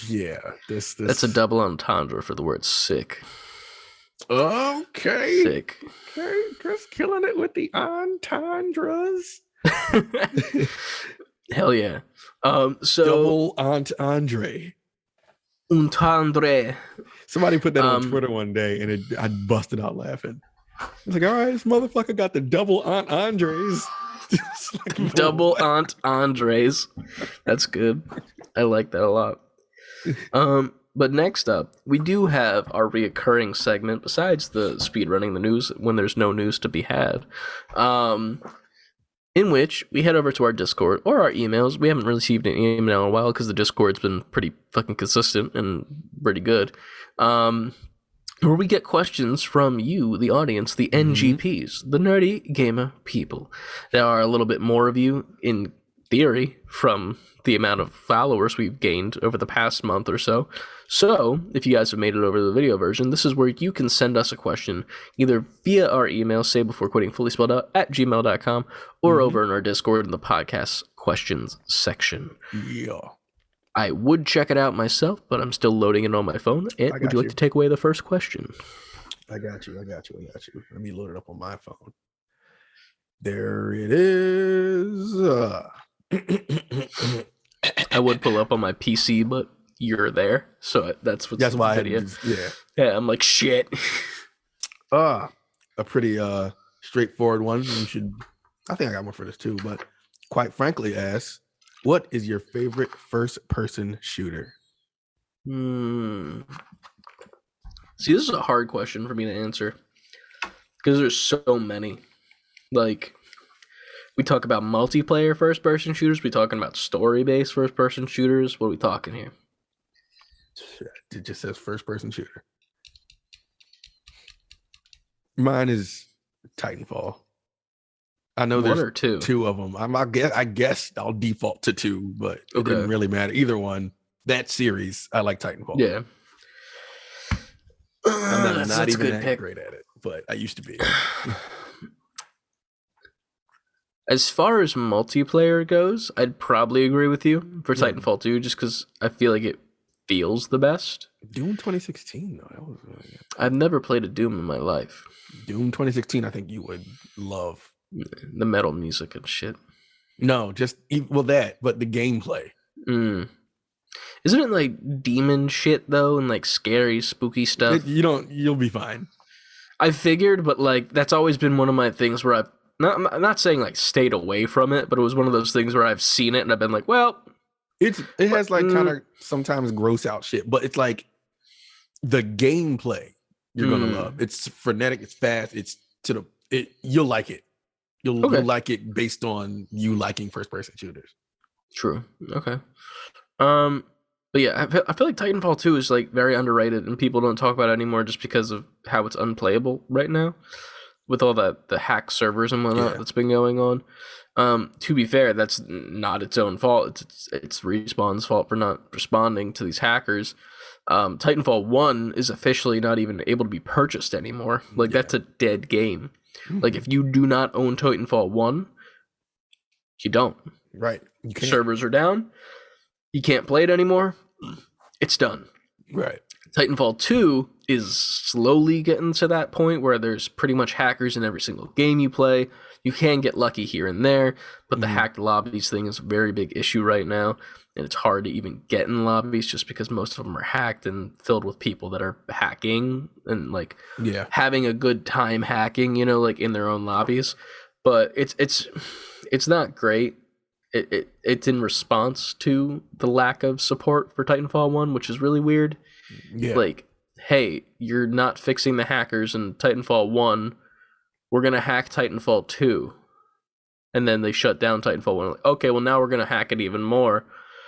Yeah, this that's a double entendre for the word sick. Okay. Sick. Okay, just killing it with the entendres. Hell yeah. So double entendre. Entendre. Somebody put that on Twitter one day, and I busted out laughing. I was like, all right, this motherfucker got the double entendres. Like, double entendres. That's good. I like that a lot. But next up, we do have our reoccurring segment besides the speedrunning the news when there's no news to be had. In which we head over to our Discord or our emails. We haven't received an email in a while because the Discord's been pretty fucking consistent and pretty good. Where we get questions from you, the audience, the NGPs, the nerdy gamer people. There are a little bit more of you, in theory, from the amount of followers we've gained over the past month or so. So, if you guys have made it over to the video version, this is where you can send us a question, either via our email, savebeforequitting, fully spelled out, @gmail.com, or over in our Discord in the podcast questions section. Yeah. I would check it out myself, but I'm still loading it on my phone. And would you like to take away the first question? I got you. Let me load it up on my phone. There it is. I would pull up on my PC, but you're there, so that's why video. Yeah, I'm like shit. A pretty straightforward one. I think I got one for this too, but quite frankly, asks, what is your favorite first-person shooter? See, this is a hard question for me to answer because there's so many. Like, we talk about multiplayer first-person shooters. We talking about story-based first-person shooters. What are we talking here? It just says first-person shooter. Mine is Titanfall. I know there's two of them. I guess I'll default to two, but it didn't really matter. Either one. That series, I like Titanfall. Yeah. I'm not even that great at it, but I used to be. As far as multiplayer goes, I'd probably agree with you for Titanfall 2, just because I feel like it feels the best. Doom 2016, though. That was really good. I've never played a Doom in my life. Doom 2016, I think you would love. The metal music and shit. No, but the gameplay. Isn't it like demon shit though, and like scary, spooky stuff? You'll be fine. I figured, but like that's always been one of my things where I'm not saying like stayed away from it, but it was one of those things where I've seen it and I've been like, well, it has like kind of sometimes gross out shit, but it's like the gameplay you're gonna love. It's frenetic, it's fast, you'll like it. You'll like it based on you liking first-person shooters. True. Okay. But yeah, I feel like Titanfall 2 is like very underrated, and people don't talk about it anymore just because of how it's unplayable right now, with all the hack servers and whatnot that's been going on. To be fair, that's not its own fault. It's Respawn's fault for not responding to these hackers. Titanfall 1 is officially not even able to be purchased anymore. Like, that's a dead game. Like, if you do not own Titanfall 1, you don't. Right. You can't. Servers are down. You can't play it anymore. It's done. Right. Titanfall 2 is slowly getting to that point where there's pretty much hackers in every single game you play. You can get lucky here and there, but the hacked lobbies thing is a very big issue right now, and it's hard to even get in lobbies just because most of them are hacked and filled with people that are hacking and like having a good time hacking, you know, like in their own lobbies. But it's not great. It's in response to the lack of support for Titanfall 1, which is really weird. Yeah. Like, hey, you're not fixing the hackers in Titanfall 1. We're going to hack Titanfall 2. And then they shut down Titanfall 1. Like, okay, well, now we're going to hack it even more.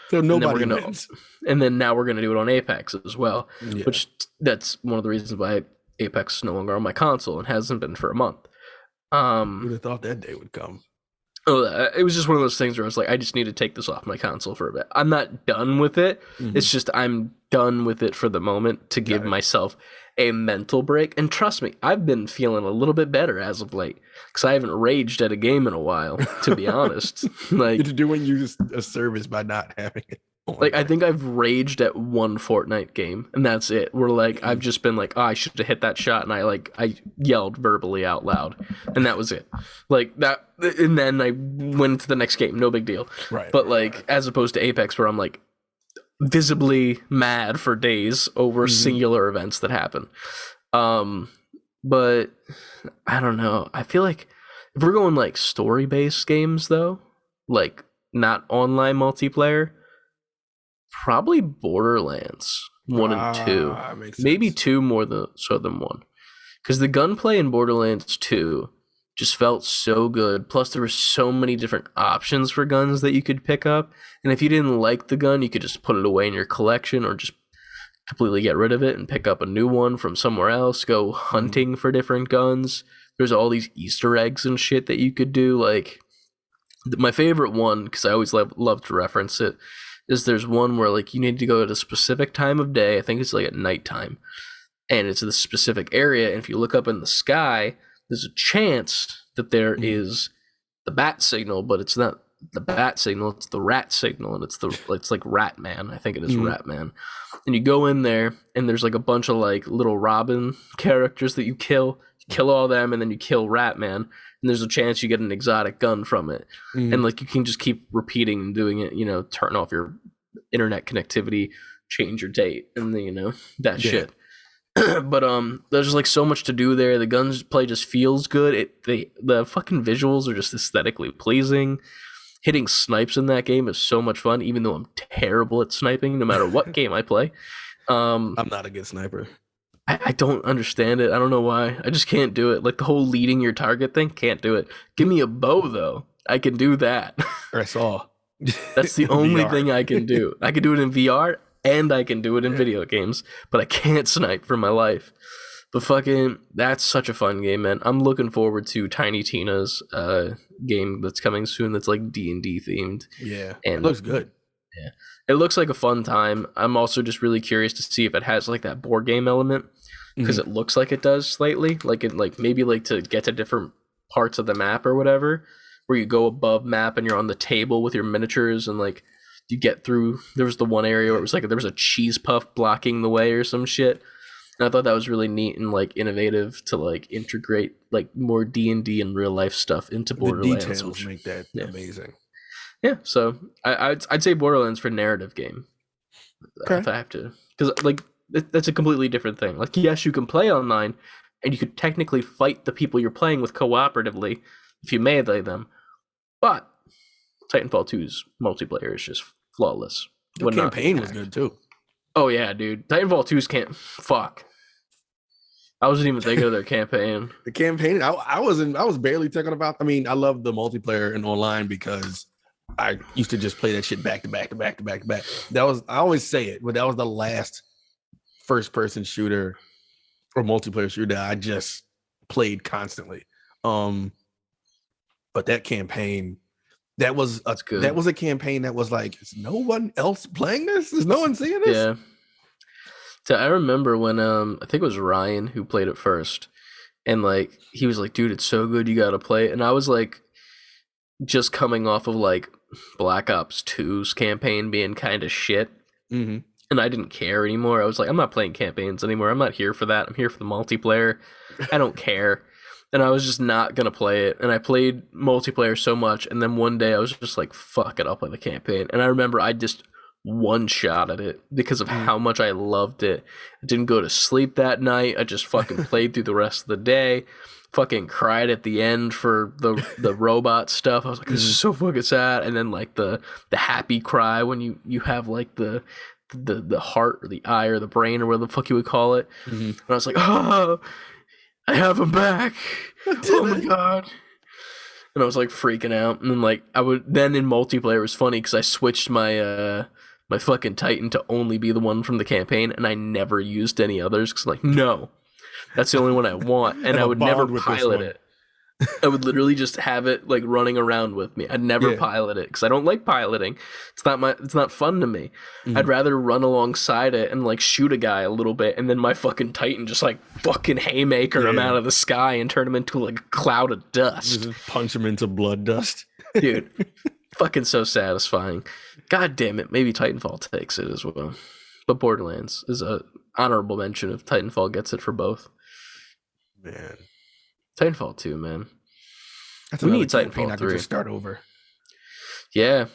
So nobody wins. And then now we're going to do it on Apex as well. Yeah. Which, that's one of the reasons why Apex is no longer on my console and hasn't been for a month. Who'd have thought that day would come? Oh, it was just one of those things where I was like, I just need to take this off my console for a bit. I'm not done with it. It's just I'm done with it for the moment to give myself a mental break. And trust me, I've been feeling a little bit better as of late because I haven't raged at a game in a while, to be honest. Like, you're doing you a service by not having it. Like, I think I've raged at one Fortnite game, and that's it. Where, like, I've just been like, oh, I should have hit that shot, and I yelled verbally out loud, and that was it. Like, that, and then I went to the next game, no big deal. Right. But, like, as opposed to Apex, where I'm, like, visibly mad for days over singular events that happen. But, I don't know. I feel like if we're going, like, story-based games, though, like, not online multiplayer, probably Borderlands 1 and 2. Maybe 2 more than 1. Because the gunplay in Borderlands 2 just felt so good. Plus, there were so many different options for guns that you could pick up. And if you didn't like the gun, you could just put it away in your collection or just completely get rid of it and pick up a new one from somewhere else. Go hunting for different guns. There's all these Easter eggs and shit that you could do. Like, my favorite one, because I always love to reference it, is there's one where, like, you need to go at a specific time of day. I think it's like at nighttime, and it's in a specific area. And if you look up in the sky, there's a chance that there is the bat signal, but it's not the bat signal. It's the rat signal, and it's like Rat Man. I think it is Rat Man. And you go in there, and there's like a bunch of like little Robin characters that you kill. You kill all them, and then you kill Rat Man. And there's a chance you get an exotic gun from it. And like, you can just keep repeating and doing it, you know, turn off your internet connectivity, change your date, and then, you know, that shit. But there's just like so much to do there. The guns play just feels good. The fucking visuals are just aesthetically pleasing. Hitting snipes in that game is so much fun, even though I'm terrible at sniping no matter what game I play. I'm not a good sniper. I don't understand it. I don't know why. I just can't do it. Like, the whole leading your target thing, can't do it. Give me a bow, though. I can do that. Or I saw. That's the only thing I can do. I can do it in VR, and I can do it in video games, but I can't snipe for my life. But fucking, that's such a fun game, man. I'm looking forward to Tiny Tina's game that's coming soon that's, like, D&D themed. Yeah, and it looks good. Yeah. It looks like a fun time. I'm also just really curious to see if it has like that board game element, because it looks like it does slightly, like maybe like to get to different parts of the map or whatever, where you go above map and you're on the table with your miniatures and like you get through. There was the one area where it was like there was a cheese puff blocking the way or some shit. And I thought that was really neat and like innovative to like integrate like more D&D and real life stuff into Borderlands. The details make that amazing. Yeah, so I'd say Borderlands for narrative game. Okay. If I have to, because like that's a completely different thing. Like, yes, you can play online, and you could technically fight the people you're playing with cooperatively if you melee them, but Titanfall 2's multiplayer is just flawless. The campaign was good too. Oh yeah, dude. Titanfall 2's fuck. I wasn't even thinking of their campaign. The campaign, I was barely thinking about. I mean, I love the multiplayer and online because I used to just play that shit back to back to back to back to back. That was, I always say it, but that was the last first person shooter or multiplayer shooter I just played constantly. But that campaign That's good. That was a campaign that was like, is no one else playing this? Is no one seeing this? Yeah. So I remember when I think it was Ryan who played it first, and like he was like, dude, it's so good, you gotta play it. And I was like just coming off of like Black Ops 2's campaign being kind of shit. Mm-hmm. And I didn't care anymore. I was like, I'm not playing campaigns anymore. I'm not here for that. I'm here for the multiplayer. I don't care. And I was just not going to play it. And I played multiplayer so much. And then one day I was just like, fuck it, I'll play the campaign. And I remember I just one-shot at it because of how much I loved it. I didn't go to sleep that night. I just fucking played through the rest of the day. Fucking cried at the end for the robot stuff. I was like, this is so fucking sad. And then like the happy cry when you have like the heart or the eye or the brain or whatever the fuck you would call it. And I was like, oh, I have him back. Oh my god. And I was like freaking out. And then like then in multiplayer it was funny because I switched my my fucking Titan to only be the one from the campaign, and I never used any others because like, no, that's the only one I want. And I would never pilot it. I would literally just have it like running around with me. I'd never pilot it because I don't like piloting. It's not fun to me. I'd rather run alongside it and like shoot a guy a little bit, and then my fucking Titan just like fucking haymaker him out of the sky and turn him into like a cloud of dust. Just punch him into blood dust. Dude, fucking so satisfying. God damn it, maybe Titanfall takes it as well. But Borderlands is a honorable mention if Titanfall gets it for both. Man. Titanfall 2, man. That's we need Titanfall 3. I could just start over. Yeah.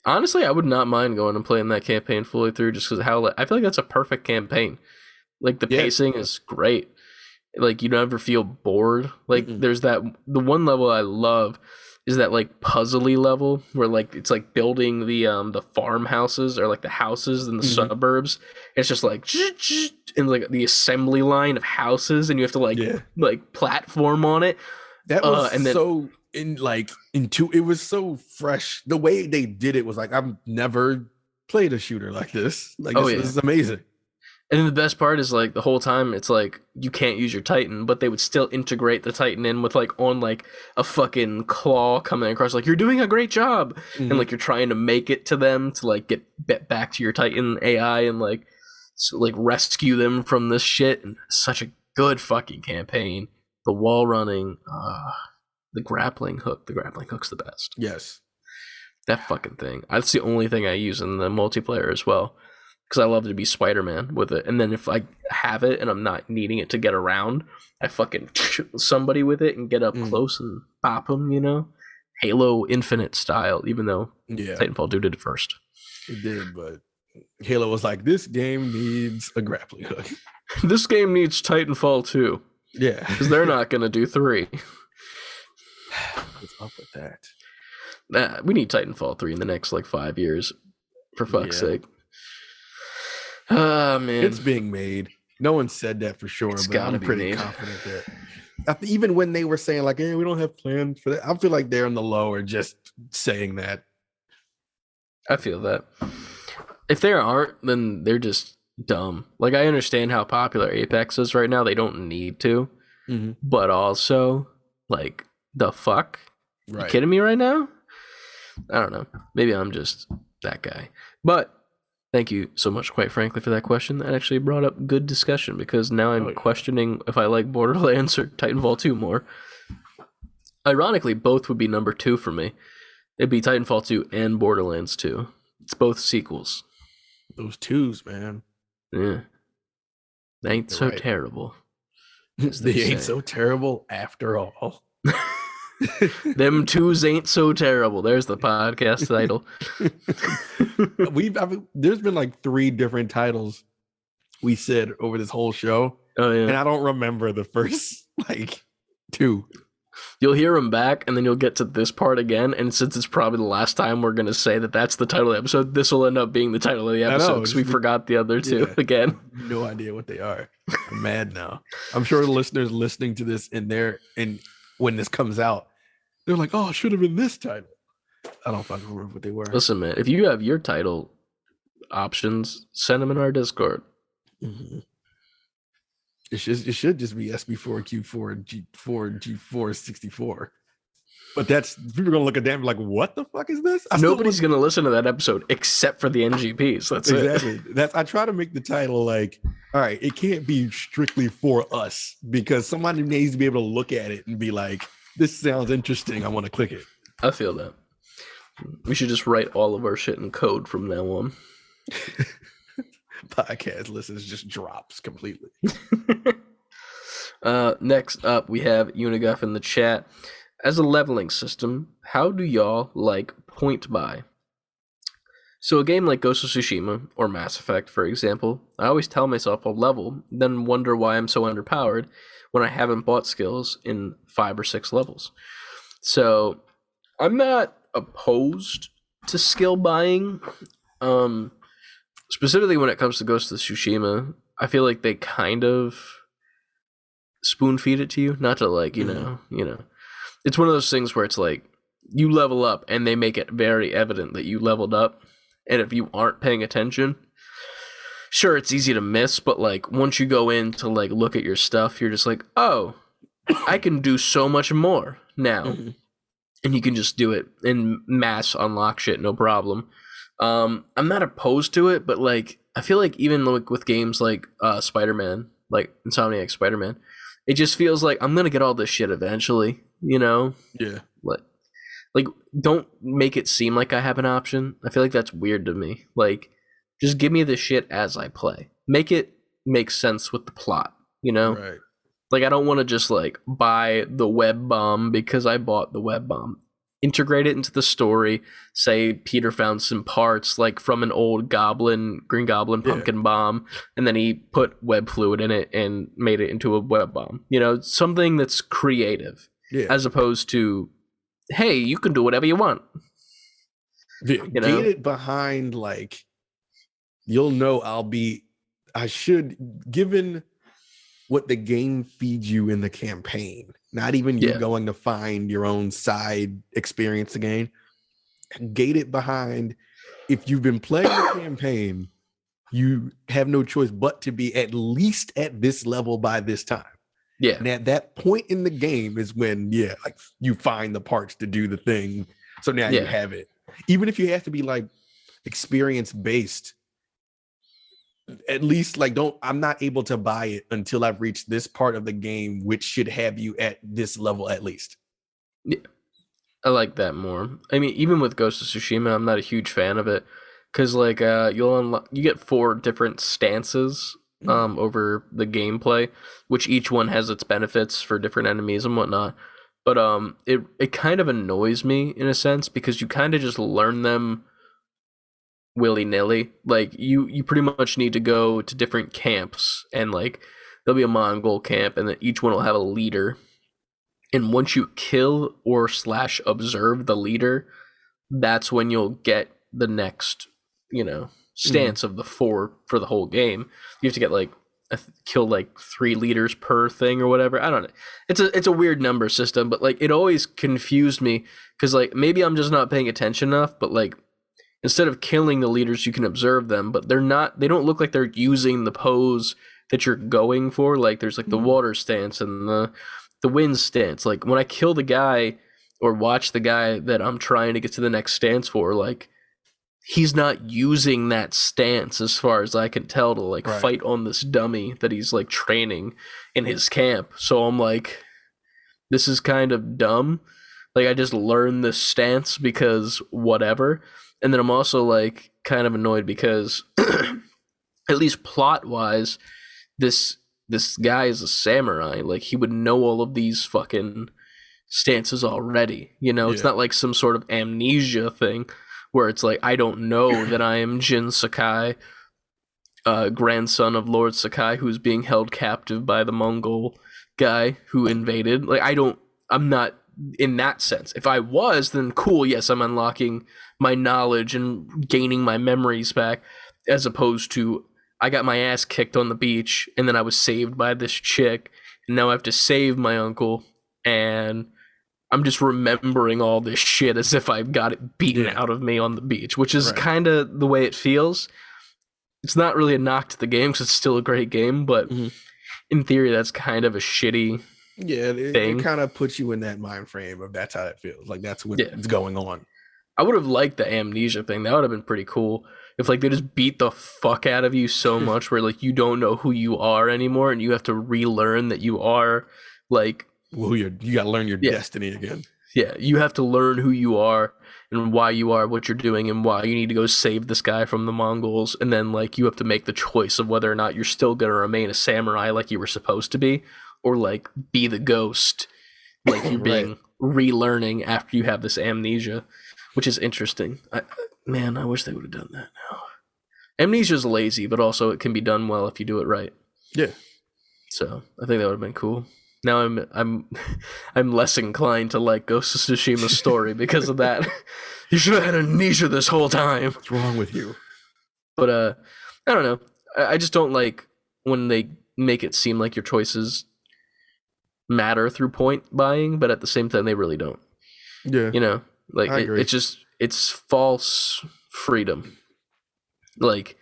Honestly, I would not mind going and playing that campaign fully through just because I feel like that's a perfect campaign. Like, the pacing is great. Like, you never feel bored. Like, there's the one level I love is that, like, puzzly level where, like, it's, like, building the farmhouses or, like, the houses in the suburbs. It's just, like, in, like, the assembly line of houses, and you have to, like platform on it. That was and then, so, it was so fresh. The way they did it was, like, I've never played a shooter like this. Like, this is amazing. And then the best part is, like, the whole time it's like you can't use your Titan, but they would still integrate the Titan in with like on like a fucking claw coming across, like, you're doing a great job, and like you're trying to make it to them to like get back to your Titan AI and like rescue them from this shit. And such a good fucking campaign. The wall running, the grappling hook. The grappling hook's the best. Yes, that fucking thing. That's the only thing I use in the multiplayer as well. Because I love to be Spider-Man with it. And then if I have it and I'm not needing it to get around, I fucking somebody with it and get up close and pop them, you know? Halo Infinite style, even though Titanfall 2 did it first. It did, but Halo was like, this game needs a grappling hook. This game needs Titanfall 2. Yeah. Because they're not going to do 3. What's up with that? We need Titanfall 3 in the next, like, 5 years. For fuck's sake. Man, it's being made. No one said that for sure, but I'm pretty confident that even when they were saying like, "Hey, we don't have plans for that," I feel like they're on the low or just saying that. I feel that if they aren't, then they're just dumb. Like, I understand how popular Apex is right now. They don't need to, but also, like, the fuck? Right. You kidding me right now? I don't know. Maybe I'm just that guy, but. Thank you so much, quite frankly, for that question. That actually brought up good discussion because now I'm questioning if I like Borderlands or Titanfall 2 more. Ironically, both would be number 2 for me. It'd be Titanfall 2 and Borderlands 2. It's both sequels. Those twos, man. Yeah. They ain't so terrible. They ain't so terrible after all. Them twos ain't so terrible. There's the podcast title. There's been like 3 different titles we said over this whole show. Oh yeah, and I don't remember the first like 2. You'll hear them back, and then you'll get to this part again. And since it's probably the last time we're gonna say that that's the title of the episode, this will end up being the title of the episode because we forgot the other 2 again. No idea what they are. I'm mad now. I'm sure the listeners listening to this and when this comes out, they're like, "Oh, it should have been this title." I don't fucking remember what they were. Listen, man, if you have your title options, send them in our Discord. It should just be SB4Q4 G4 G4 64. But people are gonna look at that and be like, what the fuck is this? Nobody's gonna listen to that episode except for the NGPs. That's exactly. I try to make the title like, all right, it can't be strictly for us because somebody needs to be able to look at it and be like, this sounds interesting. I want to click it. I feel that. We should just write all of our shit in code from now on. Podcast listens just drops completely. Next up, we have Uniguff in the chat. As a leveling system, how do y'all like point buy? So a game like Ghost of Tsushima or Mass Effect, for example, I always tell myself I'll level, then wonder why I'm so underpowered when I haven't bought skills in 5 or 6 levels. So I'm not opposed to skill buying. Specifically when it comes to Ghost of Tsushima, I feel like they kind of spoon feed it to you, not to like, you know. It's one of those things where it's like you level up and they make it very evident that you leveled up. And if you aren't paying attention, sure, it's easy to miss, but like once you go in to like look at your stuff, you're just like, oh, I can do so much more now. Mm-hmm. And you can just do it and mass unlock shit, no problem. I'm not opposed to it, but like I feel like even like with games like Spider-Man, like Insomniac Spider-Man, it just feels like I'm gonna get all this shit eventually, you know? Yeah. Like don't make it seem like I have an option. I feel like that's weird to me. Like, just give me the shit as I play. Make it make sense with the plot, you know? Right. Like, I don't want to just like buy the web bomb because I bought the web bomb. Integrate it into the story. Say Peter found some parts like from an old Green Goblin pumpkin bomb, and then he put web fluid in it and made it into a web bomb. You know, something that's creative, as opposed to, hey, you can do whatever you want. Get it behind like, you'll know given what the game feeds you in the campaign, not even you going to find your own side experience again. Gate it behind, if you've been playing the campaign, you have no choice but to be at least at this level by this time. Yeah. And at that point in the game is when, like you find the parts to do the thing. So now you have it. Even if you have to be like experience based, at least like I'm not able to buy it until I've reached this part of the game, which should have you at this level at least. Yeah, I like that more. I mean, even with Ghost of Tsushima, I'm not a huge fan of it because like you get 4 different stances over the gameplay, which each one has its benefits for different enemies and whatnot. But it kind of annoys me in a sense because you kind of just learn them willy-nilly. Like you pretty much need to go to different camps, and like there'll be a Mongol camp, and then each one will have a leader. And once you kill or / observe the leader, that's when you'll get the next, stance of the 4 for the whole game. You have to get like kill like 3 leaders per thing or whatever. I don't know. It's a weird number system, but like it always confused me because like maybe I'm just not paying attention enough, but like instead of killing the leaders, you can observe them, but they don't look like they're using the pose that you're going for. Like there's like the water stance and the wind stance. Like when I kill the guy or watch the guy that I'm trying to get to the next stance for, like he's not using that stance as far as I can tell to like fight on this dummy that he's like training in his camp. So I'm like, this is kind of dumb. Like I just learned this stance because whatever. And then I'm also like kind of annoyed because at least plot wise, this guy is a samurai. Like he would know all of these fucking stances already. It's not like some sort of amnesia thing where it's like I don't know that I am Jin Sakai, grandson of Lord Sakai, who's being held captive by the Mongol guy who invaded. Like I'm not in that sense. If I was, then cool, yes, I'm unlocking my knowledge and gaining my memories back, as opposed to I got my ass kicked on the beach and then I was saved by this chick and now I have to save my uncle and I'm just remembering all this shit as if I've got it beaten out of me on the beach, which is kind of the way it feels. It's not really a knock to the game because it's still a great game, but in theory that's kind of a shitty Yeah, it kind of puts you in that mind frame of that's how it feels. Like that's what's going on. I would have liked the amnesia thing. That would have been pretty cool. If like they just beat the fuck out of you so much where like you don't know who you are anymore and you have to relearn that you are like you got to learn your destiny again. Yeah, you have to learn who you are and why you are what you're doing and why you need to go save this guy from the Mongols, and then like you have to make the choice of whether or not you're still going to remain a samurai like you were supposed to be or like be the ghost like you're being relearning after you have this amnesia. Which is interesting. I wish they would have done that now. Amnesia's lazy, but also it can be done well if you do it right. Yeah. So I think that would have been cool. Now I'm less inclined to like Ghost of Tsushima's story because of that. You should have had amnesia this whole time. What's wrong with you? But I don't know. I just don't like when they make it seem like your choices matter through point buying, but at the same time they really don't. Yeah. You know? Like it's false freedom. Like,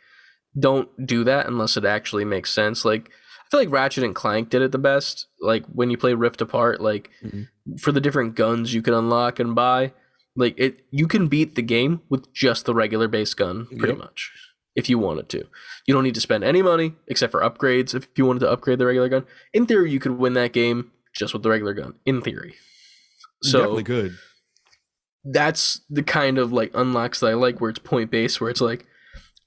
don't do that unless it actually makes sense. Like, I feel like Ratchet and Clank did it the best. Like when you play Rift Apart, like for the different guns you can unlock and buy, like you can beat the game with just the regular base gun pretty much if you wanted to. You don't need to spend any money except for upgrades. If you wanted to upgrade the regular gun, in theory, you could win that game just with the regular gun. In theory, so definitely good. That's the kind of like unlocks that I like where it's point based, where it's like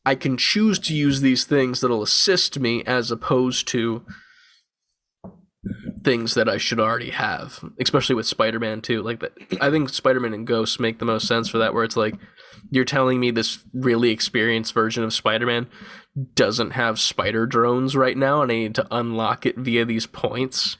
I can choose to use these things that'll assist me as opposed to things that I should already have, especially with Spider-Man too. Like I think Spider-Man and Ghosts make the most sense for that, where it's like you're telling me this really experienced version of Spider-Man doesn't have spider drones right now and I need to unlock it via these points.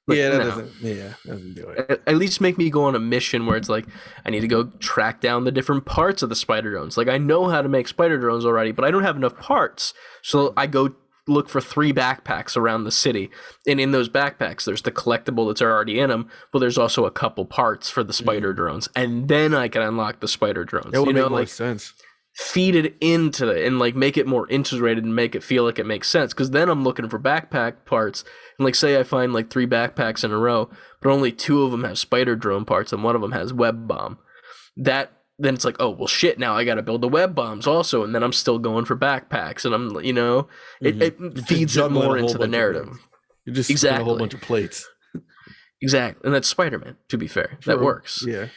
Like, doesn't do it. At least make me go on a mission where it's like I need to go track down the different parts of the spider drones. Like I know how to make spider drones already, but I don't have enough parts. So I go look for 3 backpacks around the city. And in those backpacks, there's the collectible that's already in them, but there's also a couple parts for the spider drones. And then I can unlock the spider drones. That would make more sense. Feed it into it and like make it more integrated and make it feel like it makes sense. Because then I'm looking for backpack parts. And like say I find like 3 backpacks in a row, but only 2 of them have spider drone parts and 1 of them has web bomb. Then it's like, oh well shit, now I gotta build the web bombs also, and then I'm still going for backpacks, and I'm it feeds it more into the narrative. You just spin a whole bunch of plates. Exactly. And that's Spider-Man, to be fair. True. That works. Yeah.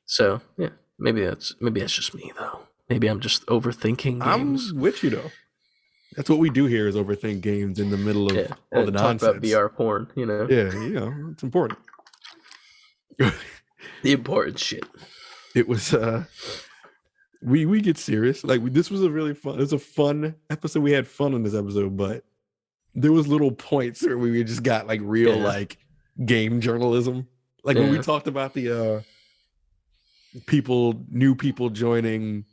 So yeah, maybe that's just me though. Maybe I'm just overthinking games. I'm with you though. That's what we do here is overthink games in the middle of all the nonsense. Talk about VR porn, Yeah, it's important. The important shit. It was we get serious. Like this was it was a fun episode. We had fun on this episode, but there was little points where we just got like real like game journalism. Like when we talked about the new people joining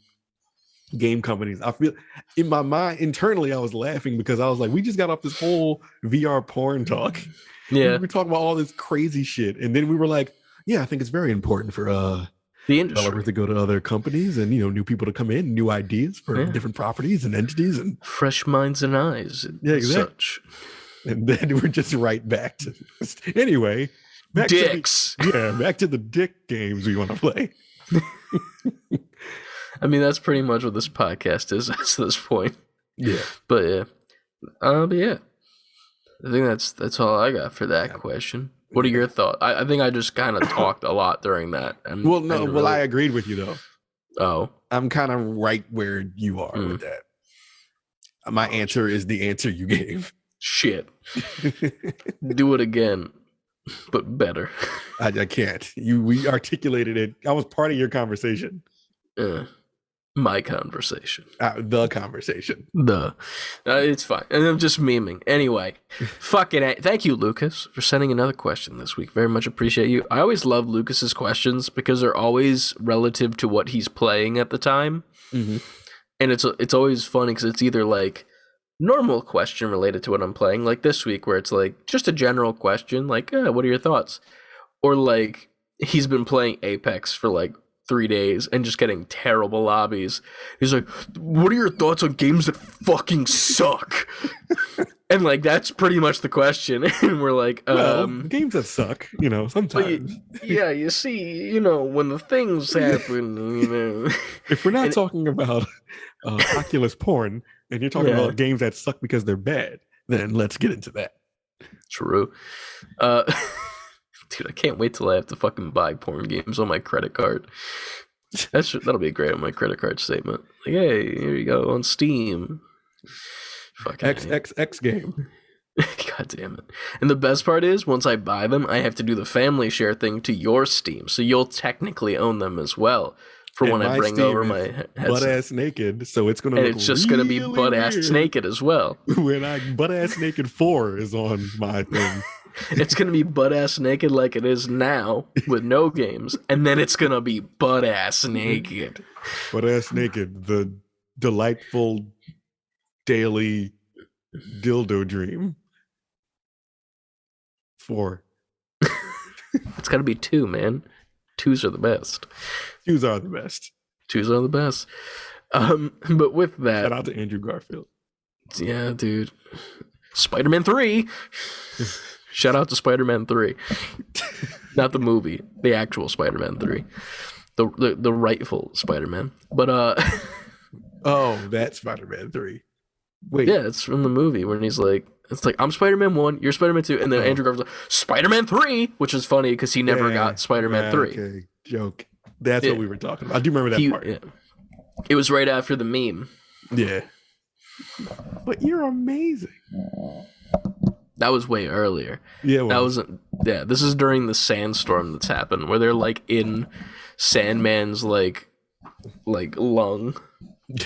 game companies. I feel in my mind internally I was laughing because I was like, we just got off this whole VR porn talk. Yeah. We were talking about all this crazy shit. And then we were like, yeah, I think it's very important for the industry developers to go to other companies and new people to come in, new ideas for different properties and entities and fresh minds and eyes. And exactly. Such. And then we're just right back to anyway. Back dicks. Back to the dick games we want to play. I mean, that's pretty much what this podcast is at this point. Yeah. But yeah. I think that's all I got for that question. What are your thoughts? I think I just kind of talked a lot during that. And I agreed with you though. Oh. I'm kind of right where you are with that. My answer is the answer you gave. Shit. Do it again, but better. I can't. We articulated it. I was part of your conversation. My conversation. The conversation. It's fine. And I'm just memeing. Anyway, thank you, Lucas, for sending another question this week. Very much appreciate you. I always love Lucas's questions because they're always relative to what he's playing at the time. Mm-hmm. And it's always funny because it's either like normal question related to what I'm playing, like this week where it's like just a general question, like, what are your thoughts? Or like he's been playing Apex for like 3 days and just getting terrible lobbies. He's like, what are your thoughts on games that fucking suck? And like, that's pretty much the question. And we're like, well, games that suck, sometimes. You see, when the things happen, If we're not talking about Oculus porn and you're talking about games that suck because they're bad, then let's get into that. True. Dude, I can't wait till I have to fucking buy porn games on my credit card. That'll be great on my credit card statement. Like, hey, here you go on Steam. Fucking XXX game. God damn it. And the best part is, once I buy them, I have to do the family share thing to your Steam. So you'll technically own them as well. For when I bring over my headset. Butt ass naked, so it's gonna. And it's just gonna be butt ass naked as well. When Butt ass naked 4 is on my thing. It's gonna be butt ass naked like it is now with no games, and then it's gonna be butt ass naked. Butt ass naked, the delightful daily dildo dream. 4. It's gotta be 2, man. 2s are the best. 2s are the best. 2s are the best. But with that, shout out to Andrew Garfield. Yeah, dude. Spider-Man 3. Shout out to Spider-Man 3. Not the movie, the actual Spider-Man 3. The rightful Spider-Man. But oh, that's Spider-Man 3. Wait. Yeah, it's from the movie when he's like, it's like, I'm Spider-Man 1, you're Spider-Man 2, and then Andrew Garfield's like, Spider-Man 3, which is funny because he never got Spider-Man 3. Okay, joke. That's what we were talking about. I do remember that part. Yeah. It was right after the meme. Yeah. But you're amazing. That was way earlier. Yeah, that wasn't. Yeah, this is during the sandstorm that's happened, where they're like in Sandman's like lung,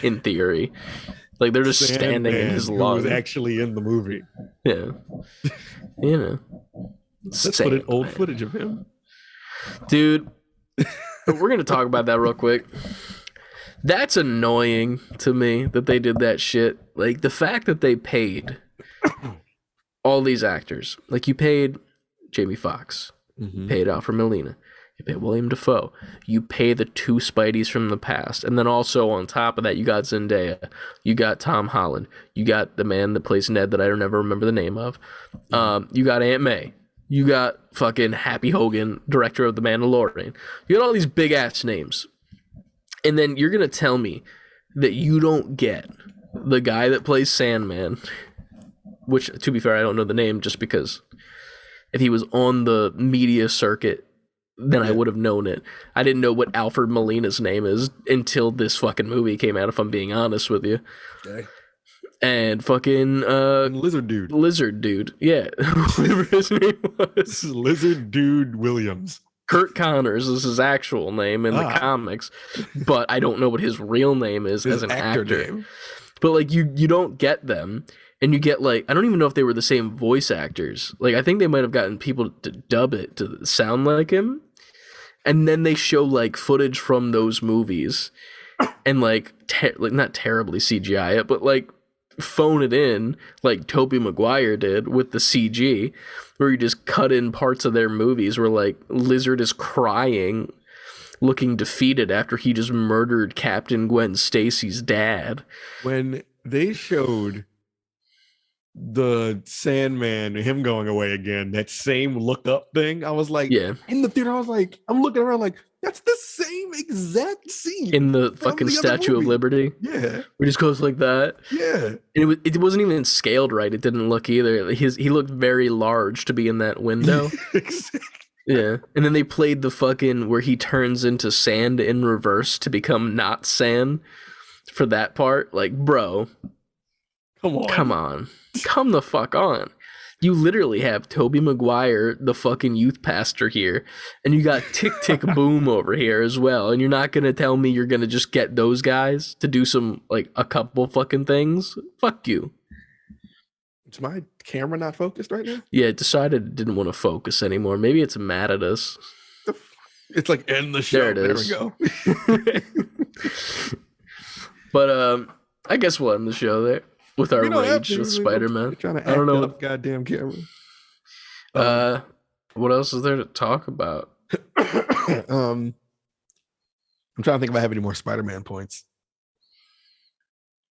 in theory. Like they're just standing in his lung. Who was actually in the movie. Yeah. Let's put in old footage of him. Dude, we're gonna talk about that real quick. That's annoying to me that they did that shit. Like the fact that they paid all these actors. Like you paid Jamie Foxx, paid Alfred Molina, you pay William Dafoe, you pay the 2 Spideys from the past, and then also on top of that, you got Zendaya, you got Tom Holland, you got the man that plays Ned that I don't ever remember the name of, you got Aunt May, you got fucking Happy Hogan, director of The Mandalorian, you got all these big ass names, and then you're gonna tell me that you don't get the guy that plays Sandman, which, to be fair, I don't know the name just because if he was on the media circuit, then I would have known it. I didn't know what Alfred Molina's name is until this fucking movie came out, if I'm being honest with you. Okay. And fucking... Lizard Dude. Lizard Dude, yeah. Whatever his name was. Lizard Dude Williams. Kurt Connors is his actual name in the comics, but I don't know what his real name is as an actor. Name. But, like, you don't get them. And you get, like, I don't even know if they were the same voice actors. Like, I think they might have gotten people to dub it to sound like him. And then they show, like, footage from those movies. And, like not terribly CGI it, but, like, phone it in, like Tobey Maguire did with the CG. Where you just cut in parts of their movies where, like, Lizard is crying, looking defeated after he just murdered Captain Gwen Stacy's dad. When they showed... the Sandman, him going away again, that same look up thing, I was like, in the theater, I was like, I'm looking around like, that's the same exact scene in the fucking Statue of Liberty. Yeah, where he just goes like that. Yeah, and it wasn't even scaled right. It didn't look either. He looked very large to be in that window. Exactly. Yeah, and then they played the fucking where he turns into sand in reverse to become not sand for that part. Like, bro, come on. Come the fuck on. You literally have Tobey Maguire, the fucking youth pastor here, and you got Tick Tick Boom over here as well, and you're not gonna tell me you're gonna just get those guys to do some, like, a couple fucking things? Fuck you. Is my camera not focused right now? Yeah, it decided it didn't want to focus anymore. Maybe it's mad at us. It's like, end the show. There it is. There we go. But I guess we'll end the show there. With our rage with Spider-Man. Trying to I don't know what goddamn camera. What else is there to talk about? I'm trying to think if I have any more Spider-Man points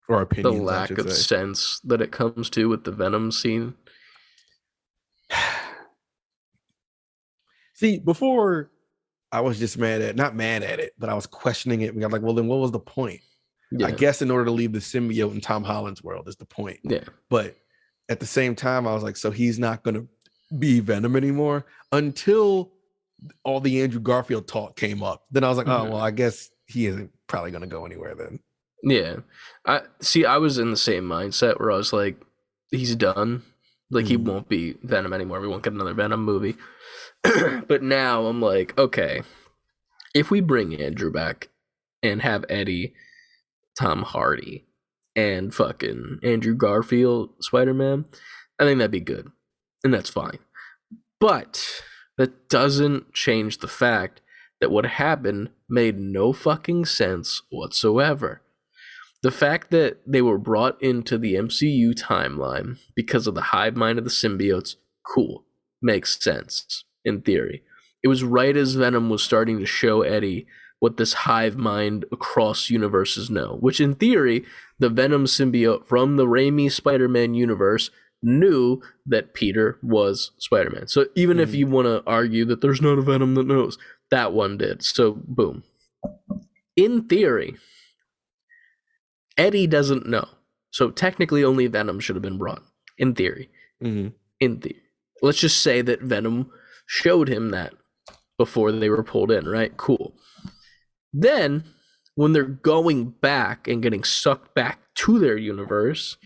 or opinions. The lack of sense that it comes to with the Venom scene. See, before I was just not mad at it, but I was questioning it. We got like, well, then what was the point? Yeah. I guess in order to leave the symbiote in Tom Holland's world is the point. Yeah. But at the same time, I was like, so he's not going to be Venom anymore until all the Andrew Garfield talk came up. Then I was like, oh, well, I guess he isn't probably going to go anywhere then. Yeah. I was in the same mindset where I was like, he's done. Like, he won't be Venom anymore. We won't get another Venom movie. But now I'm like, okay, if we bring Andrew back and have Eddie, Tom Hardy, and fucking Andrew Garfield Spider-Man, I think that'd be good. And that's fine. But that doesn't change the fact that what happened made no fucking sense whatsoever. The fact that they were brought into the MCU timeline because of the hive mind of the symbiotes, cool. Makes sense, in theory. It was right as Venom was starting to show Eddie what this hive mind across universes know, which in theory, the Venom symbiote from the Raimi Spider-Man universe knew that Peter was Spider-Man. So even if you want to argue that there's not a Venom that knows, that one did. So boom. In theory, Eddie doesn't know. So technically only Venom should have been brought. In theory. In theory. Let's just say that Venom showed him that before they were pulled in, right? Cool. Then, when they're going back and getting sucked back to their universe,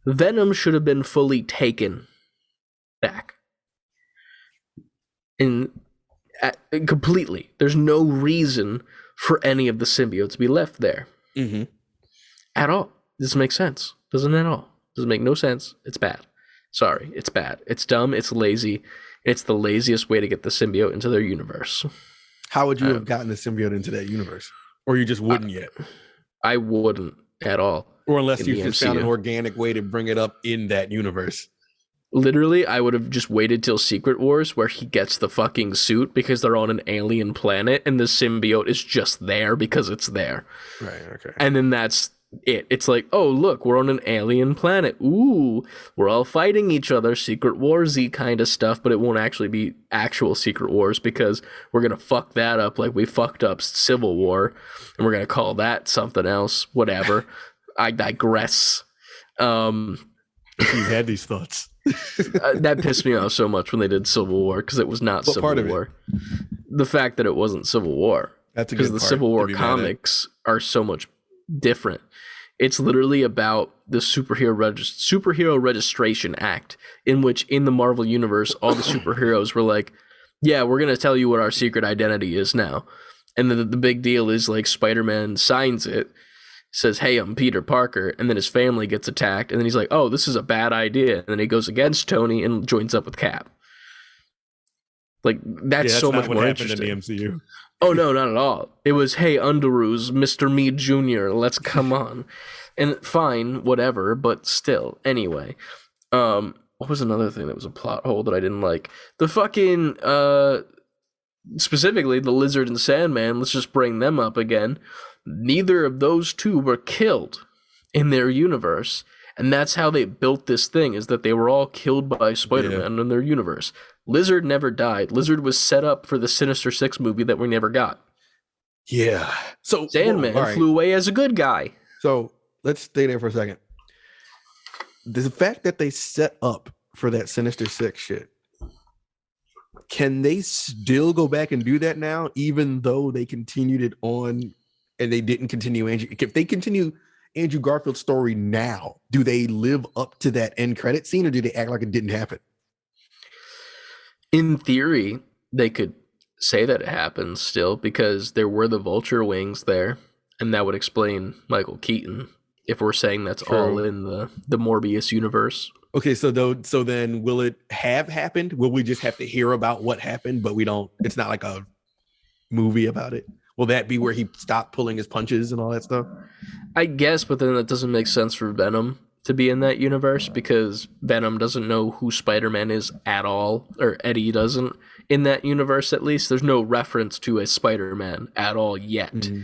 Venom should have been fully taken back. Completely. There's no reason for any of the symbiotes to be left there. At all. Doesn't make sense. Doesn't at all. Doesn't make no sense. It's bad. Sorry, it's bad. It's dumb. It's lazy. It's the laziest way to get the symbiote into their universe. How would you have gotten the symbiote into that universe? Or you just wouldn't yet? I wouldn't at all. Or unless you just found an organic way to bring it up in that universe. Literally, I would have just waited till Secret Wars where he gets the fucking suit because they're on an alien planet and the symbiote is just there because it's there. Right, okay. And then that's it. It's like, oh, look, we're on an alien planet. Ooh, we're all fighting each other, Secret Wars-y kind of stuff, but it won't actually be actual Secret Wars because we're going to fuck that up like we fucked up Civil War, and we're going to call that something else, whatever. I digress. You had these thoughts. That pissed me off so much when they did Civil War because it was not Civil War. The fact that it wasn't Civil War. That's a good part. Because the Civil War comics are so much different. It's literally about the Superhero Registration Act, in which in the Marvel Universe, all the superheroes were like, yeah, we're going to tell you what our secret identity is now. And then the big deal is like Spider-Man signs it, says, hey, I'm Peter Parker, and then his family gets attacked, and then he's like, oh, this is a bad idea, and then he goes against Tony and joins up with Cap. Like, that's so much more interesting. In the MCU. Oh, no, not at all. It was, hey, Underoos, Mr. Me Jr., let's come on. And fine, whatever, but still. Anyway, what was another thing that was a plot hole that I didn't like? The fucking, specifically, the Lizard and Sandman, let's just bring them up again. Neither of those two were killed in their universe. And that's how they built this thing, is that they were all killed by Spider-Man in their universe. Lizard never died. Lizard was set up for the Sinister Six movie that we never got. Yeah. So Sandman flew away as a good guy. So let's stay there for a second. The fact that they set up for that Sinister Six shit, can they still go back and do that now, even though they continued it on and they didn't continue Andrew? If they continue Andrew Garfield's story now, do they live up to that end credit scene, or do they act like it didn't happen? In theory, they could say that it happens still because there were the vulture wings there, and that would explain Michael Keaton if we're saying that's all in the Morbius universe. Okay, so then will it have happened? Will we just have to hear about what happened, but we don't? It's not like a movie about it. Will that be where he stopped pulling his punches and all that stuff? I guess, but then that doesn't make sense for Venom to be in that universe because Venom doesn't know who Spider-Man is at all, or Eddie doesn't in that universe at least. There's no reference to a Spider-Man at all yet. Mm-hmm.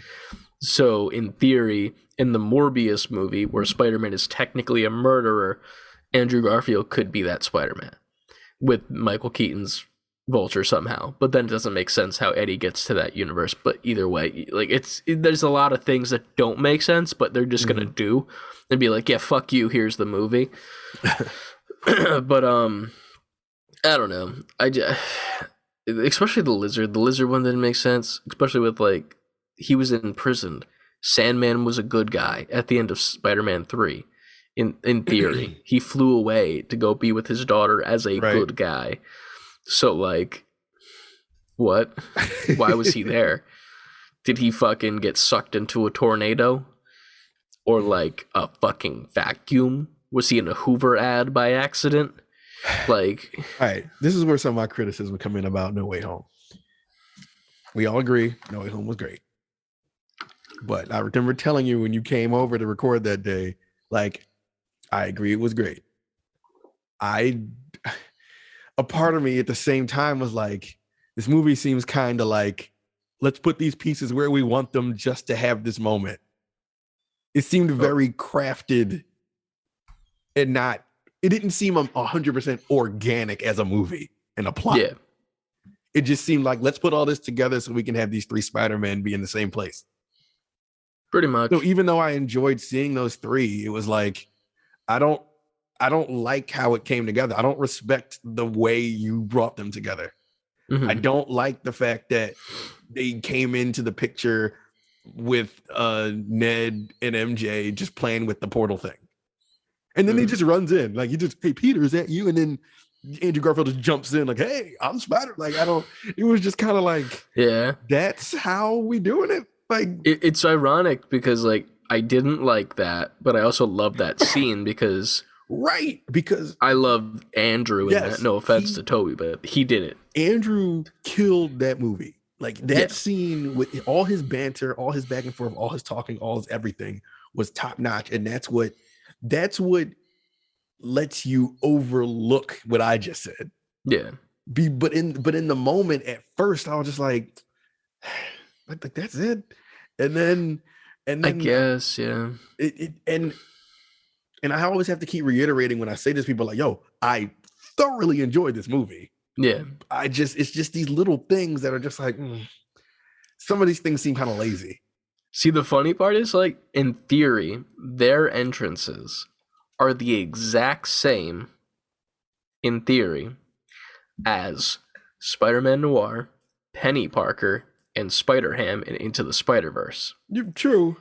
So in theory, in the Morbius movie, where Spider-Man is technically a murderer, Andrew Garfield could be that Spider-Man with Michael Keaton's Vulture somehow. But then it doesn't make sense how Eddie gets to that universe. But either way, like there's a lot of things that don't make sense, but they're just gonna do and be like, yeah, fuck you, here's the movie. But I don't know. Especially the Lizard one didn't make sense, especially with like he was imprisoned. Sandman was a good guy at the end of Spider-Man 3. In theory, he flew away to go be with his daughter as a good guy. So like, what? Why was he there? Did he fucking get sucked into a tornado? Or like a fucking vacuum? Was he in a Hoover ad by accident? Like, all right, this is where some of my criticism come in about No Way Home. We all agree No Way Home was great. But I remember telling you when you came over to record that day, like, I agree it was great. A part of me at the same time was like, this movie seems kind of like, let's put these pieces where we want them just to have this moment. It seemed very crafted and it didn't seem 100% organic as a movie and a plot. Yeah. It just seemed like, let's put all this together so we can have these 3 Spider-Men be in the same place. Pretty much. So even though I enjoyed seeing those 3, it was like, I don't like how it came together. I don't respect the way you brought them together. Mm-hmm. I don't like the fact that they came into the picture with Ned and MJ just playing with the portal thing. And then he just runs in. Like, he just, hey, Peter, is that you? And then Andrew Garfield just jumps in like, hey, I'm Spider. Like, it was just kind of like, yeah, that's how we doing it. Like, it's ironic because like, I didn't like that, but I also love that scene because because I love Andrew in that. No offense to Toby, but he did it. Andrew killed that movie. Like that scene with all his banter, all his back and forth, all his talking, all his everything was top notch, and that's what lets you overlook what I just said. Yeah. But in the moment at first, I was just like that's it, and then I guess and I always have to keep reiterating when I say this, people are like, yo, I thoroughly enjoyed this movie. Yeah. It's just these little things that are just like, some of these things seem kind of lazy. See, the funny part is, like, in theory, their entrances are the exact same, in theory, as Spider-Man Noir, Penny Parker, and Spider-Ham in Into the Spider-Verse. True.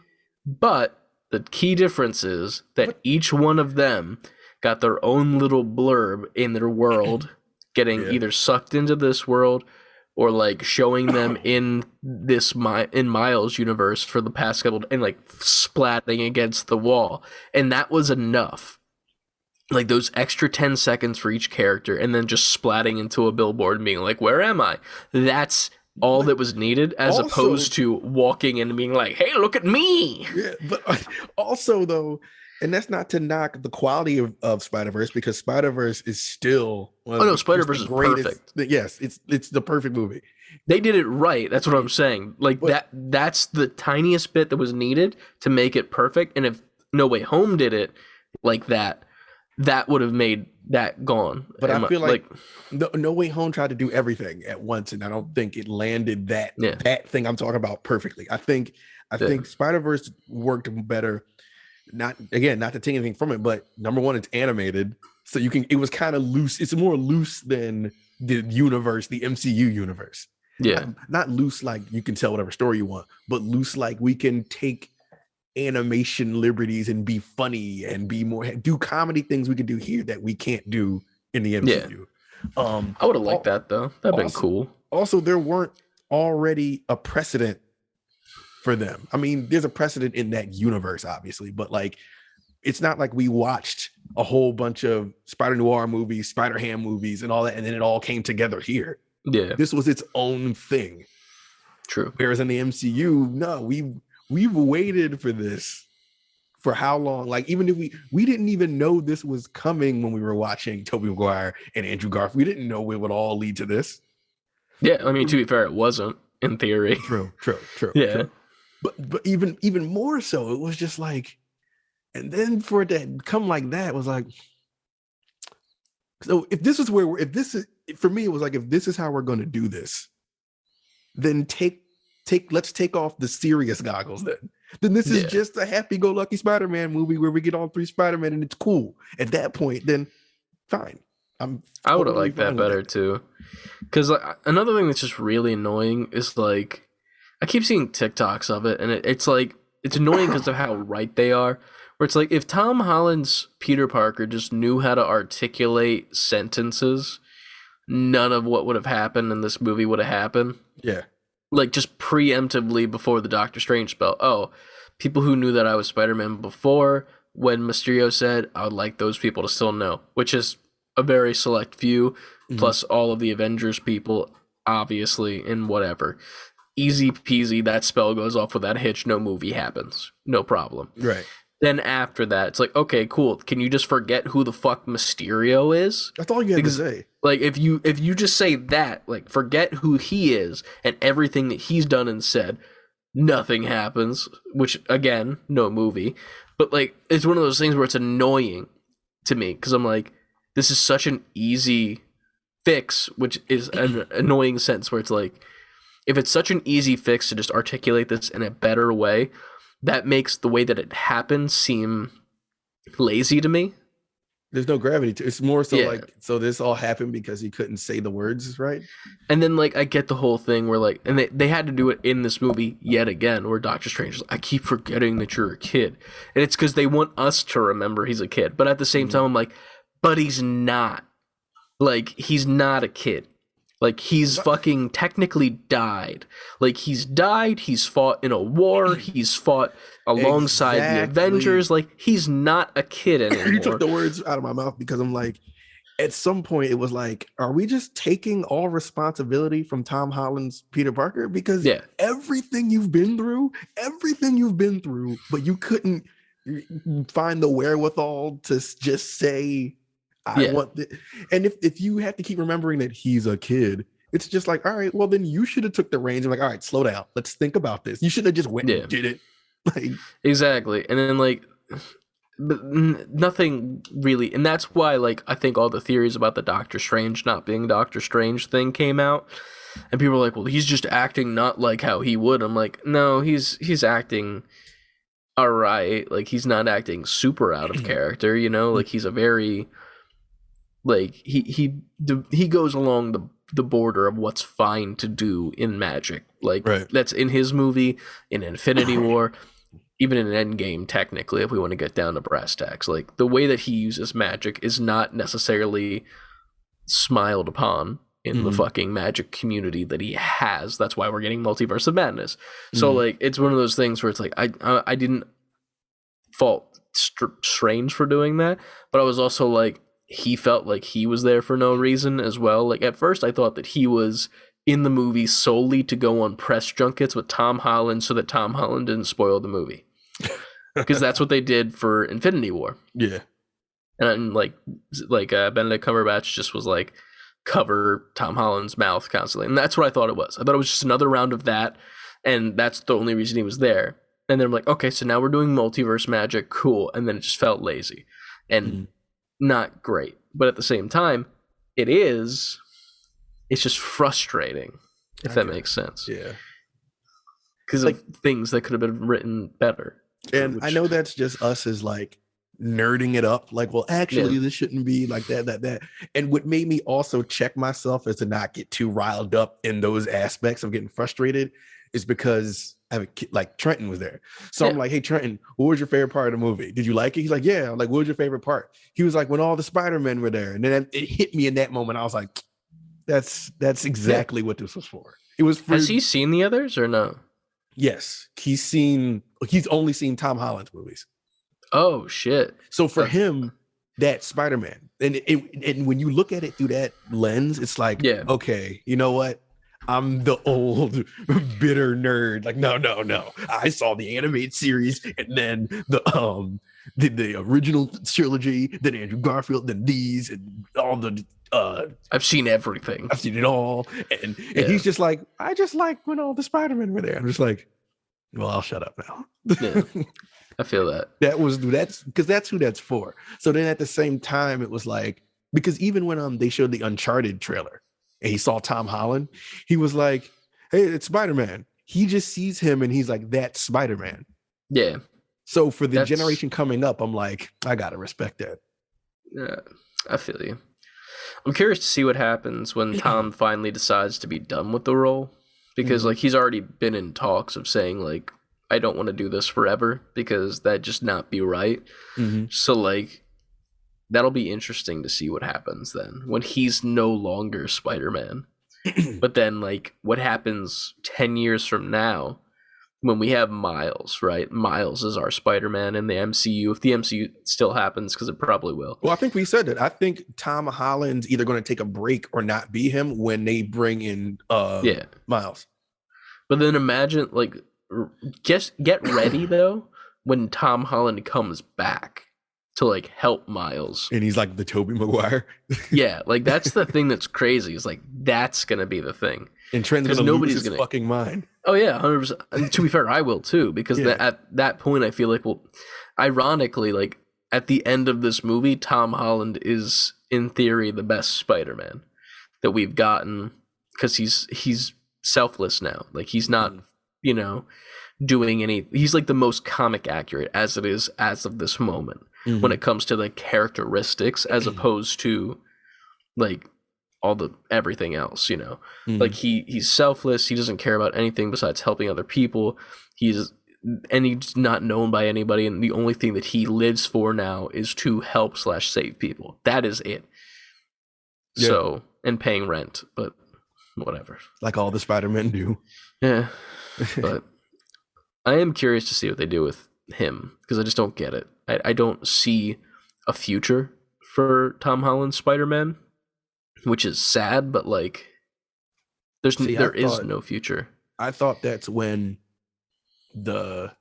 But the key difference is that each one of them got their own little blurb in their world, getting either sucked into this world or like showing them in this in Miles' universe for the past couple and like splatting against the wall. And that was enough. Like those extra 10 seconds for each character and then just splatting into a billboard and being like, where am I? That's all that was needed, as opposed to walking in and being like, hey, look at me. Yeah, but also though, and that's not to knock the quality of Spider-Verse, because Spider-Verse is still Spider-Verse is perfect. Yes, it's the perfect movie. They did it right. That's what I'm saying. Like, that's the tiniest bit that was needed to make it perfect. And if No Way Home did it like that, that would have made that gone. But I feel like No Way Home tried to do everything at once, and I don't think it landed that thing I'm talking about perfectly. I think Spider-Verse worked better. Not to take anything from it, but number one, it's animated, so it was kind of loose. It's more loose than the universe, the MCU universe. Yeah, not loose like you can tell whatever story you want, but loose like we can take animation liberties and be funny and do comedy things we can do here that we can't do in the MCU. I would have liked that though. That'd been cool. Also, there weren't already a precedent for them. I mean, there's a precedent in that universe, obviously, but like, it's not like we watched a whole bunch of Spider-Noir movies, Spider-Ham movies, and all that, and then it all came together here. Yeah, this was its own thing. True. Whereas in the MCU, no, we've waited for this for how long? Like, even if we didn't even know this was coming when we were watching Tobey Maguire and Andrew Garfield. We didn't know it would all lead to this. Yeah, I mean, to be fair, it wasn't in theory. True. Yeah. True. But even more so, it was just like, and then for it to come like that was like, so if this is for me, it was like, if this is how we're going to do this, then let's take off the serious goggles then this is just a happy-go-lucky Spider-Man movie where we get all 3 Spider-Man and it's cool. At that point, then fine. I would have liked that better too. Because another thing that's just really annoying is like, I keep seeing TikToks of it, and it's like, it's annoying because of how right they are. Where it's like, if Tom Holland's Peter Parker just knew how to articulate sentences, none of what would have happened in this movie would have happened. Yeah. Like, just preemptively before the Doctor Strange spell. Oh, people who knew that I was Spider-Man before, when Mysterio said, I would like those people to still know, which is a very select few, plus all of the Avengers people, obviously, and whatever. Easy peasy, that spell goes off without a hitch, no movie happens. No problem. Right. Then after that, it's like, okay, cool. Can you just forget who the fuck Mysterio is? That's all you have to say. Like, if you just say that, like, forget who he is and everything that he's done and said, nothing happens, which, again, no movie. But, like, it's one of those things where it's annoying to me, because I'm like, this is such an easy fix, which is an annoying sense where it's like, if it's such an easy fix to just articulate this in a better way, that makes the way that it happens seem lazy to me. There's no gravity to it. It's more so like, so this all happened because he couldn't say the words right. And then, like, I get the whole thing where, like, and they had to do it in this movie yet again, where Doctor Strange is like, I keep forgetting that you're a kid. And it's because they want us to remember he's a kid. But at the same time, I'm like, but he's not. Like, he's not a kid. Like, he's fucking technically died. Like, he's died, he's fought in a war, he's fought alongside the Avengers. Like, he's not a kid anymore. You took the words out of my mouth, because I'm like, at some point, it was like, are we just taking all responsibility from Tom Holland's Peter Parker? Because everything you've been through, but you couldn't find the wherewithal to just say, I want this. And if you have to keep remembering that he's a kid, it's just like, all right, well, then you should have took the reins and like, all right, slow down. Let's think about this. You should have just went and did it. Like, exactly. And then, like, but nothing really. And that's why, like, I think all the theories about the Doctor Strange not being Doctor Strange thing came out. And people were like, well, he's just acting not like how he would. I'm like, no, he's acting all right. Like, he's not acting super out of character, you know? Like, he's a very... Like, he goes along the border of what's fine to do in magic. Like, that's in his movie, in Infinity War, even in Endgame, technically, if we want to get down to brass tacks. Like, the way that he uses magic is not necessarily smiled upon in the fucking magic community that he has. That's why we're getting Multiverse of Madness. So, like, it's one of those things where it's like, I didn't fault Strange for doing that, but I was also like, he felt like he was there for no reason as well. Like, at first I thought that he was in the movie solely to go on press junkets with Tom Holland so that Tom Holland didn't spoil the movie. Because that's what they did for Infinity War. Yeah. And like Benedict Cumberbatch just was like, cover Tom Holland's mouth constantly. And that's what I thought it was. I thought it was just another round of that. And that's the only reason he was there. And then I'm like, okay, so now we're doing multiverse magic. Cool. And then it just felt lazy. And not great, but at the same time, it's just frustrating, if that makes sense. Yeah. Because of things that could have been written better. And I know that's just us as like nerding it up. Like, well, actually, this shouldn't be like that. And what made me also check myself is to not get too riled up in those aspects of getting frustrated is because I have a kid, like Trenton was there. So I'm like, hey, Trenton, what was your favorite part of the movie? Did you like it? He's like, yeah. I'm like, what was your favorite part? He was like, when all the Spider-Men were there. And then it hit me in that moment. I was like, that's exactly what this was for. It was for... Has he seen the others or no? Yes. He's only seen Tom Holland's movies. Oh, shit. So for him, that's Spider-Man. And when you look at it through that lens, it's like, okay, you know what? I'm the old bitter nerd. Like, no. I saw the animated series and then the original trilogy, then Andrew Garfield, then these and all the I've seen everything. I've seen it all. And he's just like, I just like when all the Spider-Men were there. I'm just like, well, I'll shut up now. Yeah. I feel that. That's because that's who that's for. So then at the same time, it was like, because even when they showed the Uncharted trailer and he saw Tom Holland, he was like, hey, it's Spider-Man. He just sees him and he's like, that's Spider-Man. Yeah. So for the generation coming up, I'm like, I gotta respect that. Yeah, I feel you. I'm curious to see what happens when Tom finally decides to be done with the role. Because like he's already been in talks of saying like, I don't want to do this forever because that'd just not be right. So like that'll be interesting to see what happens then when he's no longer Spider-Man. But then like what happens 10 years from now when we have Miles, right? Miles is our Spider-Man in the MCU. If the MCU still happens, because it probably will. Well, I think we said that. I think Tom Holland's either going to take a break or not be him when they bring in Miles. But then imagine like just get ready though when Tom Holland comes back to like help Miles and he's like the Tobey Maguire. Yeah, like that's the thing that's crazy. Is like that's gonna be the thing. And Trent's gonna lose his fucking mind. Oh yeah, 100%. And to be fair, I will too, because at that point I feel like, well, ironically, like at the end of this movie, Tom Holland is in theory the best Spider-Man that we've gotten, because he's selfless now. Like he's not, doing any. He's like the most comic accurate as it is as of this moment when it comes to the characteristics, as opposed to like all the everything else. Like he's selfless. He doesn't care about anything besides helping other people. He's not known by anybody, and the only thing that he lives for now is to help / save people. That is it. Yeah. So, and paying rent, but whatever. Like all the Spider-Men do. Yeah, but I am curious to see what they do with him, because I just don't get it. I don't see a future for Tom Holland's Spider-Man, which is sad, but like there is no future. I thought that's when the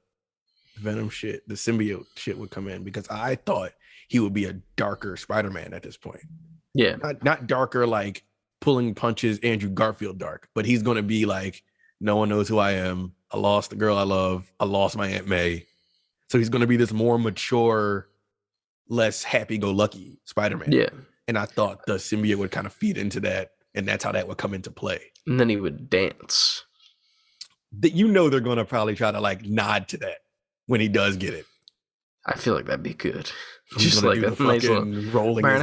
Venom shit, the symbiote shit would come in, because I thought he would be a darker Spider-Man at this point. Yeah. Not darker like pulling punches Andrew Garfield dark, but he's going to be like, no one knows who I am. I lost the girl I love. I lost my Aunt May. So he's going to be this more mature, less happy-go-lucky Spider-Man. Yeah. And I thought the symbiote would kind of feed into that, and that's how that would come into play. And then he would dance. They're going to probably try to like nod to that when he does get it. I feel like that'd be good. He's just like a nice little rolling. Just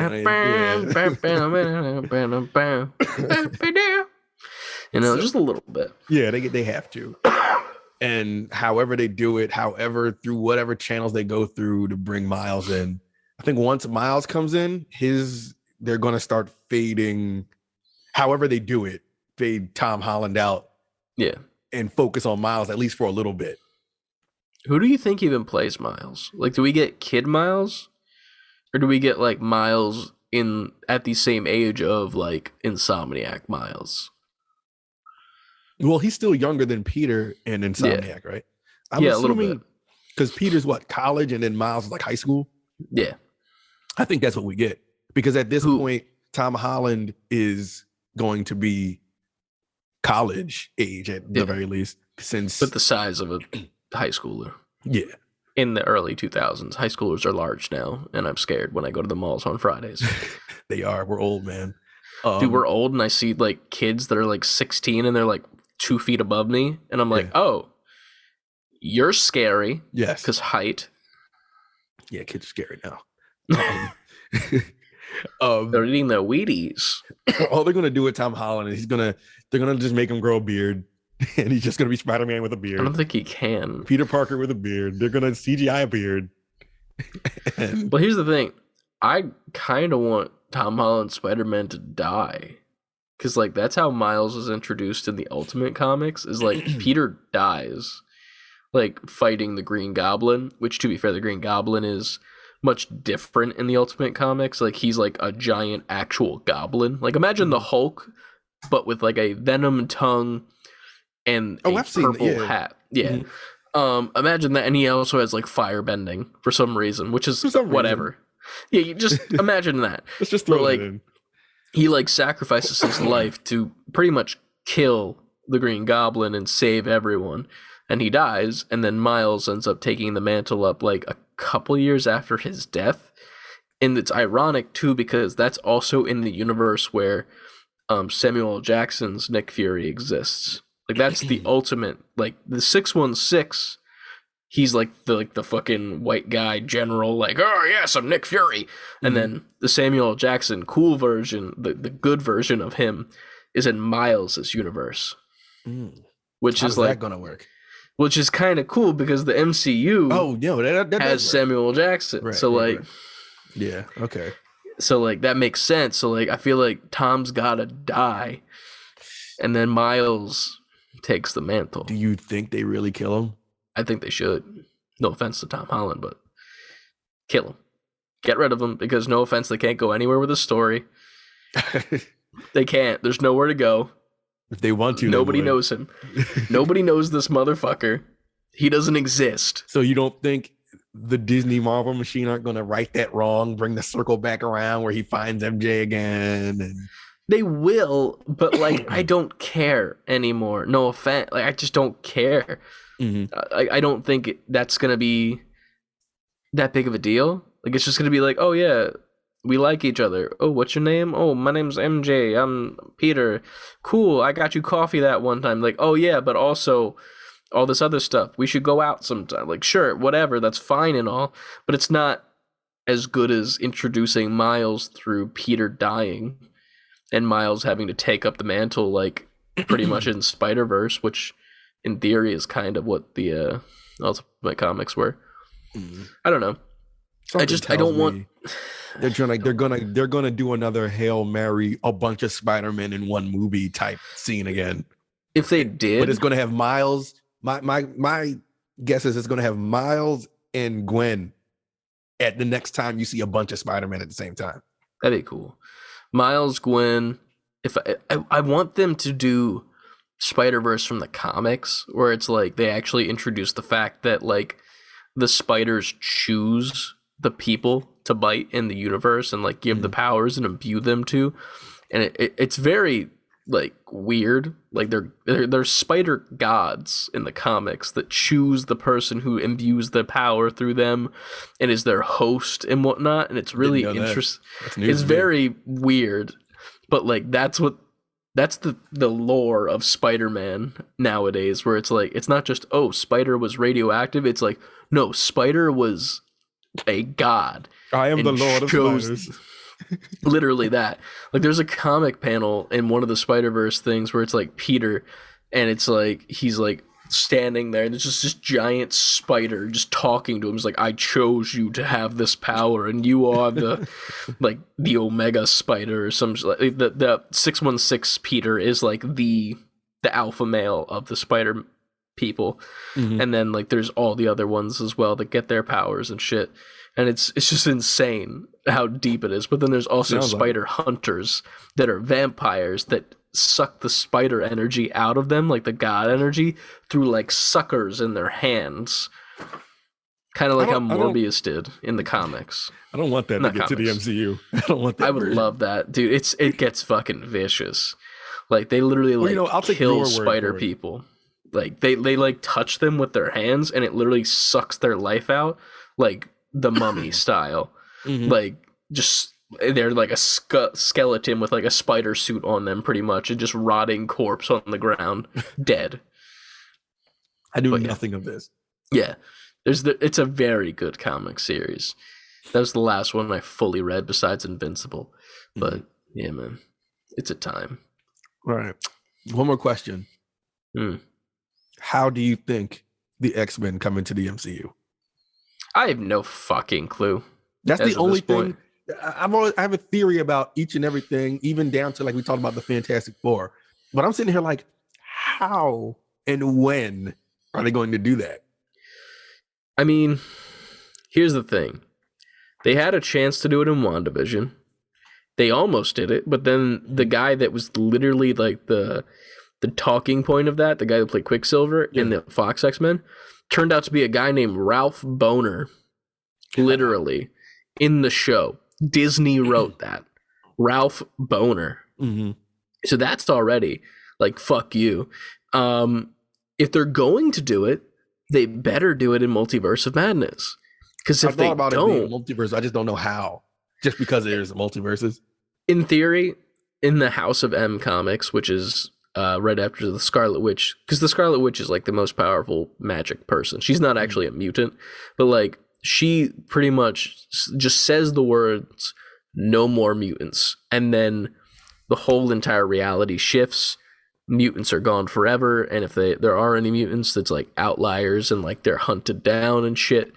a little bit. Yeah, they have to. And however they do it, through whatever channels they go through to bring Miles in, I think once Miles comes in, they're going to start fading. However they do it, fade Tom Holland out. Yeah. And focus on Miles, at least for a little bit. Who do you think even plays Miles? Like, do we get kid Miles? Or do we get, like, Miles at the same age of, like, Insomniac Miles? Well, he's still younger than Peter and Insomniac, right? I'm assuming, a little bit. Because Peter's, college, and then Miles is, high school? Yeah. I think that's what we get. Because at this point, Tom Holland is going to be college age at the very least. But the size of a high schooler. Yeah. In the early 2000s, high schoolers are large now, and I'm scared when I go to the malls on Fridays. They are. We're old, man. Dude, we're old, and I see kids that are 16 and they're 2 feet above me, and I'm like, oh, you're scary. Yes. Because height. Yeah, kids are scary now. They're eating their Wheaties. All they're gonna do with Tom Holland is they're gonna just make him grow a beard, and he's just gonna be Spider-Man with a beard. I don't think he can. Peter Parker with a beard. They're gonna CGI a beard. Well, here's the thing. I kind of want Tom Holland's Spider-Man to die, because that's how Miles is introduced in the Ultimate Comics. Is Peter dies, fighting the Green Goblin. Which, to be fair, the Green Goblin is much different in the Ultimate Comics. He's a giant actual goblin. Imagine the Hulk but with like a venom tongue and a purple hat. Yeah. Mm-hmm. Imagine that, and he also has like fire bending for some reason, which is whatever. Yeah, you just imagine that. Let's just throw it in. He like sacrifices his life to pretty much kill the Green Goblin and save everyone, and he dies, and then Miles ends up taking the mantle up like a couple years after his death. And it's ironic too, because that's also in the universe where Samuel L. Jackson's Nick Fury exists. Like that's the ultimate, like the 616. He's like the fucking white guy general, like, oh yes, I'm Nick Fury. And then the Samuel L. Jackson cool version, the good version of him, is in Miles' universe. Which How is is like that gonna work? Which is kind of cool because the MCU that has Samuel L. Jackson. Right, so like yeah, okay. So like that makes sense. So like I feel like Tom's gotta die. And then Miles takes the mantle. Do you think they really kill him? I think they should. No offense to Tom Holland, but kill him. Get rid of him, because no offense, they can't go anywhere with the story. They can't. There's nowhere to go. If they want to, nobody knows him. Nobody knows this motherfucker. He doesn't exist. So you don't think the Disney Marvel machine aren't going to right that wrong, bring the circle back around where he finds MJ again? And... They will, but like I don't care anymore. No offense. Like I just don't care. I don't think that's going to be that big of a deal. Like it's just going to be like, oh yeah, we like each other. Oh, what's your name? Oh, my name's MJ. I'm Peter. Cool. I got you coffee that one time. Like, oh yeah, but also all this other stuff. We should go out sometime. Like, sure, whatever. That's fine and all, but it's not as good as introducing Miles through Peter dying and Miles having to take up the mantle, like pretty much in Spider-Verse, which in theory is kind of what the Ultimate Comics were. I don't know. I don't want. They're gonna do another Hail Mary, a bunch of Spider-Man in one movie type scene again. If they did, but it's gonna have Miles. My guess is it's gonna have Miles and Gwen at the next time you see a bunch of Spider-Man at the same time. That'd be cool. Miles, Gwen. If I want them to do Spider-Verse from the comics, where it's like they actually introduce the fact that like the spiders choose the people to bite in the universe and like give the powers and imbue them to, and it's very like weird. Like they're spider gods in the comics that choose the person who imbues the power through them and is their host and whatnot, and it's really interesting. It's very weird, but like that's the lore of Spider-Man nowadays, where it's like it's not just Spider was radioactive. It's like no, Spider was a god. I am the Lord of Spiders. Literally that. Like there's a comic panel in one of the Spider-Verse things where it's like Peter, and it's like he's like standing there and there's just this giant spider just talking to him. It's like, I chose you to have this power and you are the like the Omega Spider or some like the 616 Peter is like the alpha male of the spider people. And then like there's all the other ones as well that get their powers and shit, and it's just insane how deep it is. But then there's also spider hunters that are vampires that suck the spider energy out of them, like the god energy, through like suckers in their hands, kind of like how Morbius did in the comics. I don't want that to get to the MCU. I don't want that. I would love that, dude. It gets fucking vicious. Like they literally I'll kill spider people. Like they like touch them with their hands and it literally sucks their life out, like the Mummy style. Like just they're like a skeleton with like a spider suit on them, pretty much, and just rotting corpse on the ground, dead. I knew nothing of this. Yeah, it's a very good comic series. That was the last one I fully read besides Invincible. But yeah, man, it's a time. All right, one more question. How do you think the X-Men come into the MCU? I have no fucking clue. That's the only thing. I have a theory about each and everything, even down to like we talked about the Fantastic Four. But I'm sitting here like, how and when are they going to do that? I mean, here's the thing. They had a chance to do it in WandaVision. They almost did it, but then the guy that was literally like the talking point of that, the guy that played Quicksilver in the Fox X-Men, turned out to be a guy named Ralph Boner, literally, in the show. Disney wrote that. Ralph Boner. Mm-hmm. So that's already, like, fuck you. If they're going to do it, they better do it in Multiverse of Madness. Because if they don't... it being multiverse, I just don't know how. Just because there's multiverses. In theory, in the House of M comics, which is right after the Scarlet Witch, because the Scarlet Witch is like the most powerful magic person. She's not actually a mutant, but like she pretty much just says the words, no more mutants. And then the whole entire reality shifts. Mutants are gone forever. And if there are any mutants, that's like outliers and like they're hunted down and shit.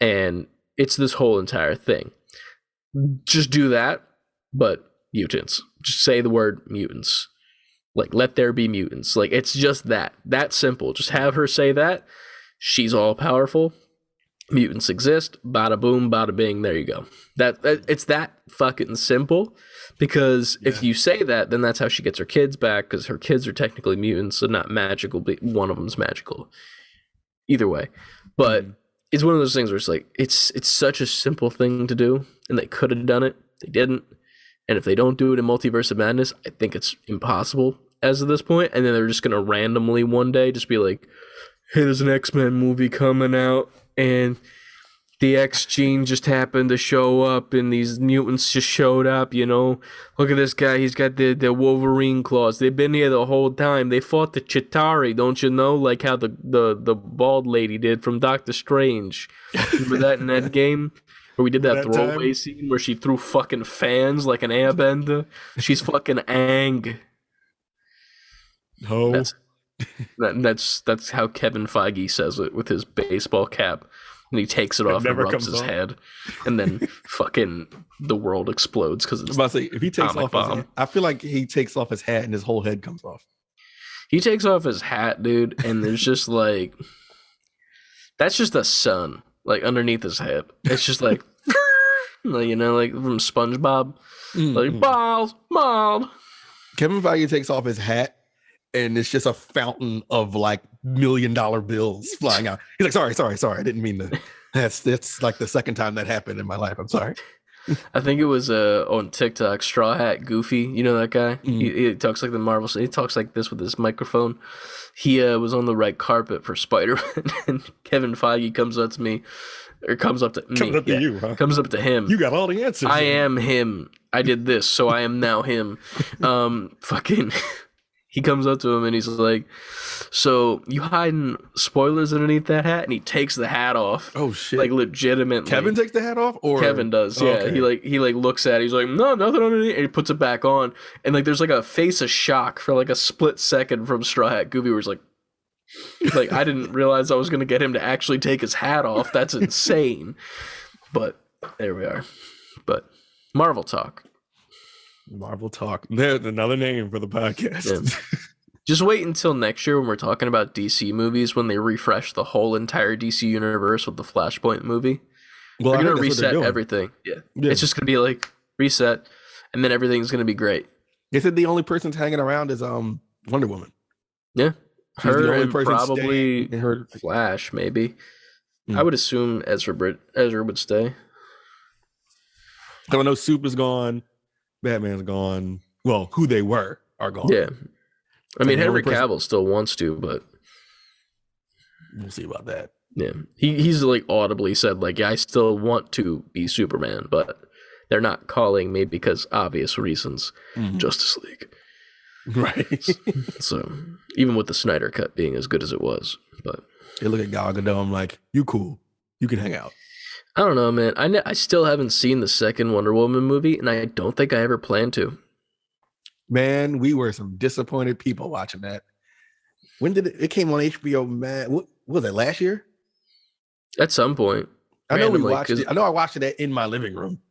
And it's this whole entire thing. Just do that, but mutants. Just say the word mutants. Like, let there be mutants. Like, it's just that simple. Just have her say that. She's all powerful. Mutants exist. Bada boom, bada bing. There you go. It's that fucking simple. Because if you say that, then that's how she gets her kids back. Because her kids are technically mutants, so not magical, but one of them's magical. Either way, but it's one of those things where it's like it's such a simple thing to do, and they could have done it. They didn't. And if they don't do it in Multiverse of Madness, I think it's impossible as of this point. And then they're just going to randomly one day just be like, hey, there's an X-Men movie coming out, and the X gene just happened to show up, and these mutants just showed up, you know? Look at this guy, he's got the Wolverine claws. They've been here the whole time. They fought the Chitauri, don't you know? Like how the bald lady did from Doctor Strange. Remember that in that game? Where we did that throwaway scene where she threw fucking fans like an airbender. She's fucking Aang. No. That's how Kevin Feige says it with his baseball cap. And he takes it off and rubs his head. And then fucking the world explodes because it's about to say, if he takes off his head, I feel like he takes off his hat and his whole head comes off. He takes off his hat, dude, and there's just like... That's just a sun. Like, underneath his head. It's just like, you know, like from SpongeBob. Like, bald. Kevin Feige takes off his hat, and it's just a fountain of, like, $1 million bills flying out. He's like, sorry. I didn't mean to. That's like the second time that happened in my life. I'm sorry. I think it was on TikTok, Straw Hat Goofy. You know that guy? He talks like the Marvel. He talks like this with his microphone. He was on the red carpet for Spider-Man, and Kevin Feige comes up to me. Comes up to you, huh? Comes up to him. You got all the answers. I am him. I did this, so I am now him. He comes up to him and he's like, so you hiding spoilers underneath that hat? And he takes the hat off. Oh shit. Like legitimately. Kevin takes the hat off? Or Kevin does, yeah. Okay. He looks at it, he's like, no, nothing underneath, and he puts it back on. And like there's like a face of shock for like a split second from Straw Hat Goofy where he's like I didn't realize I was gonna get him to actually take his hat off. That's insane. But there we are. But Marvel Talk. There's another name for the podcast. Yeah. Just wait until next year when we're talking about DC movies, when they refresh the whole entire DC universe with the Flashpoint movie. Well, they're going to reset everything. Yeah. It's just going to be like reset, and then everything's going to be great. They said the only person's hanging around is Wonder Woman. Yeah. She's her the only person probably her Flash, maybe. I would assume Ezra would stay. Because I know Super's gone. Batman's gone. Well, who they were are gone. Yeah. I mean, Henry Cavill still wants to, but we'll see about that. Yeah. He's like audibly said, like, yeah, I still want to be Superman, but they're not calling me because obvious reasons. Justice League. Right. So even with the Snyder Cut being as good as it was, but they look at Gal Gadot, I'm like, you cool. You can hang out. I don't know, man. I still haven't seen the second Wonder Woman movie, and I don't think I ever plan to. Man, we were some disappointed people watching that. When did it came on HBO? Man, what was it, last year? At some point. I know we watched it. I know I watched it in my living room.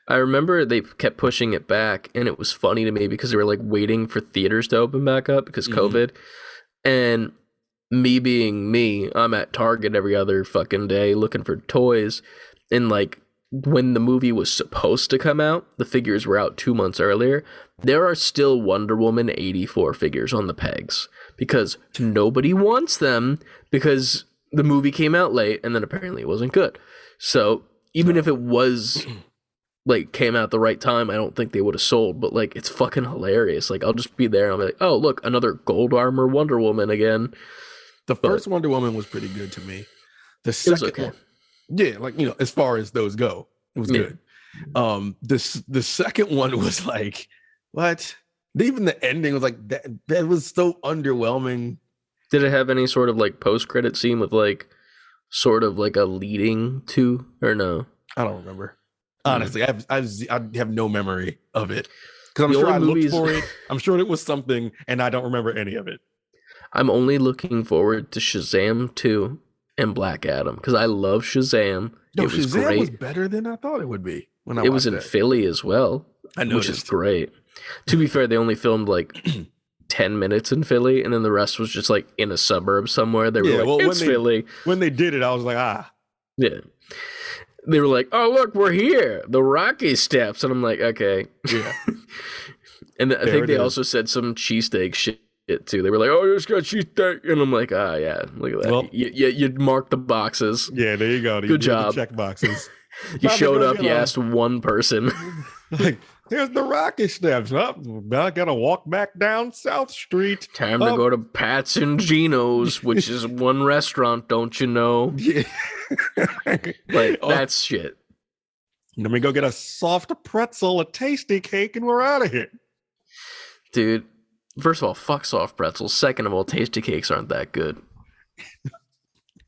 I remember they kept pushing it back, and it was funny to me because they were like waiting for theaters to open back up because COVID. And me being me, I'm at Target every other fucking day looking for toys, and like when the movie was supposed to come out, the figures were out 2 months earlier. There are still Wonder Woman 84 figures on the pegs because nobody wants them because the movie came out late and then apparently it wasn't good. So even if it was like came out the right time, I don't think they would have sold, but like it's fucking hilarious. Like I'll just be there and I'll be like, oh look, another gold armor Wonder Woman again. The first Wonder Woman was pretty good to me. The second one, yeah, like, you know, as far as those go, it was good. The second one was like, what? Even the ending was like that was so underwhelming. Did it have any sort of like post-credit scene with like sort of like a leading to, or no? I don't remember. Honestly, I have no memory of it because I'm sure I looked for it. I'm sure it was something, and I don't remember any of it. I'm only looking forward to Shazam 2 and Black Adam because I love Shazam. No, it was Shazam great. Was better than I thought it would be. When it was in Philly as well, which is great. To be fair, they only filmed like 10 minutes in Philly, and then the rest was just like in a suburb somewhere. They were like, it's Philly. When they did it, I was like, yeah. They were like, oh, look, we're here. The Rocky Steps. And I'm like, okay. Yeah. And I think they also said some cheesesteak shit too. They were like, oh, you just got cheesesteak. And I'm like, yeah, look at that. Well, you marked the boxes. Yeah, there you go. Good job. Check boxes. You showed up, you asked one person. Like, here's the Rocky Steps. I gotta walk back down South Street. Time to go to Pat's and Gino's, which is one restaurant, don't you know? Yeah. Like, that's shit. Let me go get a soft pretzel, a tasty cake, and we're out of here. Dude, first of all, fuck soft pretzels. Second of all, tasty cakes aren't that good.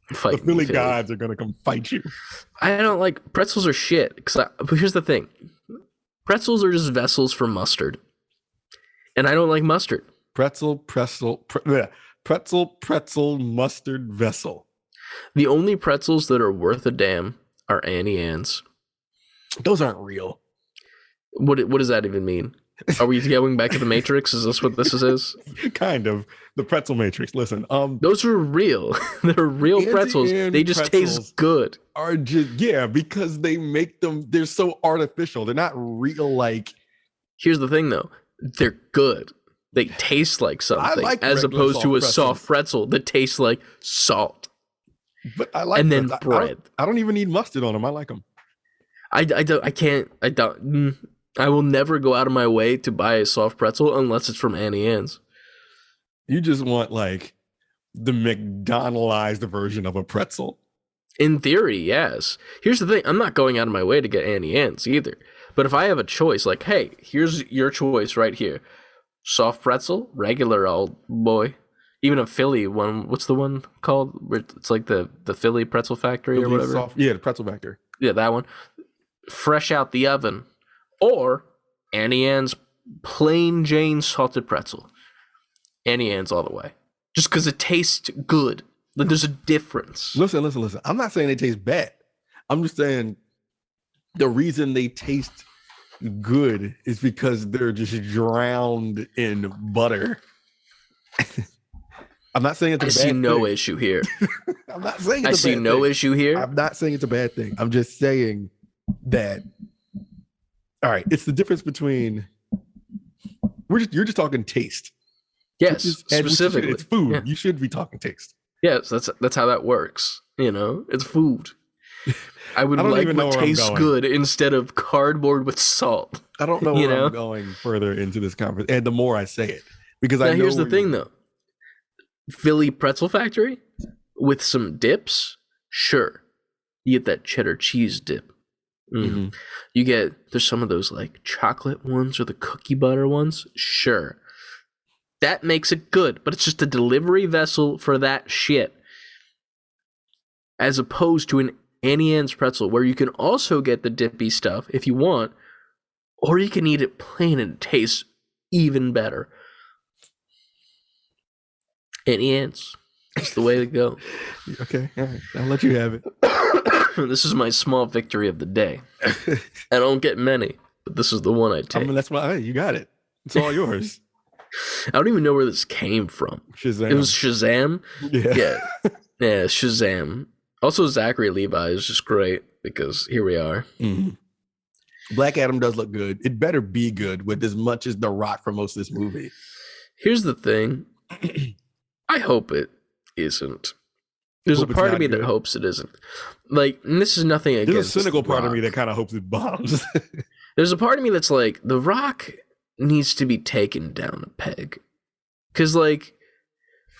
The Philly gods are gonna come fight you. I don't like pretzels are shit. But here's the thing: pretzels are just vessels for mustard, and I don't like mustard. Pretzel, mustard vessel. The only pretzels that are worth a damn are Annie Ann's. Those aren't real. What does that even mean? Are we going back to the Matrix? Is this what this is? Kind of. The pretzel Matrix. Listen, those are real. They're real pretzels. They just taste good. Are just because they make them. They're so artificial. They're not real. Like, here's the thing, though. They're good. They taste like something, as opposed to a soft pretzel that tastes like salt. But I like. And then bread. I don't even need mustard on them. I like them. I will never go out of my way to buy a soft pretzel unless it's from Annie Ann's. You just want like the McDonaldized version of a pretzel. In theory, yes. Here's the thing. I'm not going out of my way to get Annie Ann's either. But if I have a choice, like, hey, here's your choice right here. Soft pretzel, regular old boy. Even a Philly one. What's the one called? It's like the Philly Pretzel Factory or whatever. The Pretzel Factory. Yeah, that one. Fresh out the oven. Or Annie Ann's plain Jane salted pretzel. Annie Ann's all the way. Just because it tastes good. Like, there's a difference. Listen. I'm not saying they taste bad. I'm just saying the reason they taste good is because they're just drowned in butter. I'm not saying it's a bad thing. I see no issue here. I'm not saying I see no issue here. I'm not saying it's a bad thing. I'm just saying that. All right, it's the difference between you're just talking taste. Yes, specifically. It's food. Yeah. You should be talking taste. Yes, that's how that works. You know, it's food. I would like what tastes good instead of cardboard with salt. I don't know where I'm going further into this conversation. And the more I say it, because I know here's the thing though. Philly Pretzel Factory with some dips, sure. You get that cheddar cheese dip. Mm-hmm. There's some of those like chocolate ones or the cookie butter ones, sure. That makes it good, but it's just a delivery vessel for that shit. As opposed to an Annie Ann's pretzel, where you can also get the dippy stuff if you want, or you can eat it plain and it tastes even better. Annie Ann's. That's the way to go. Okay, all right. I'll let you have it. This is my small victory of the day. I don't get many, but this is the one I take. I mean, that's why you got it. It's all yours. I don't even know where this came from. Shazam. It was Shazam? Yeah. Yeah, Shazam. Also, Zachary Levi is just great because here we are. Mm-hmm. Black Adam does look good. It better be good with as much as The Rock promotes this movie. Here's the thing. I hope it isn't. There's a part of me that hopes it isn't. Like, and this is nothing against There's a cynical part of me that kind of hopes it bombs. There's a part of me that's like, The Rock needs to be taken down a peg. Because, like,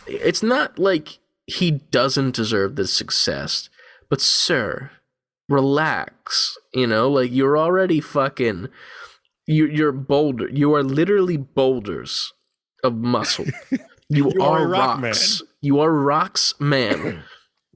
it's not like he doesn't deserve this success. But, sir, relax. You know, like, you're already fucking... You're boulder. You are literally boulders of muscle. You are rocks. You are rocks, man.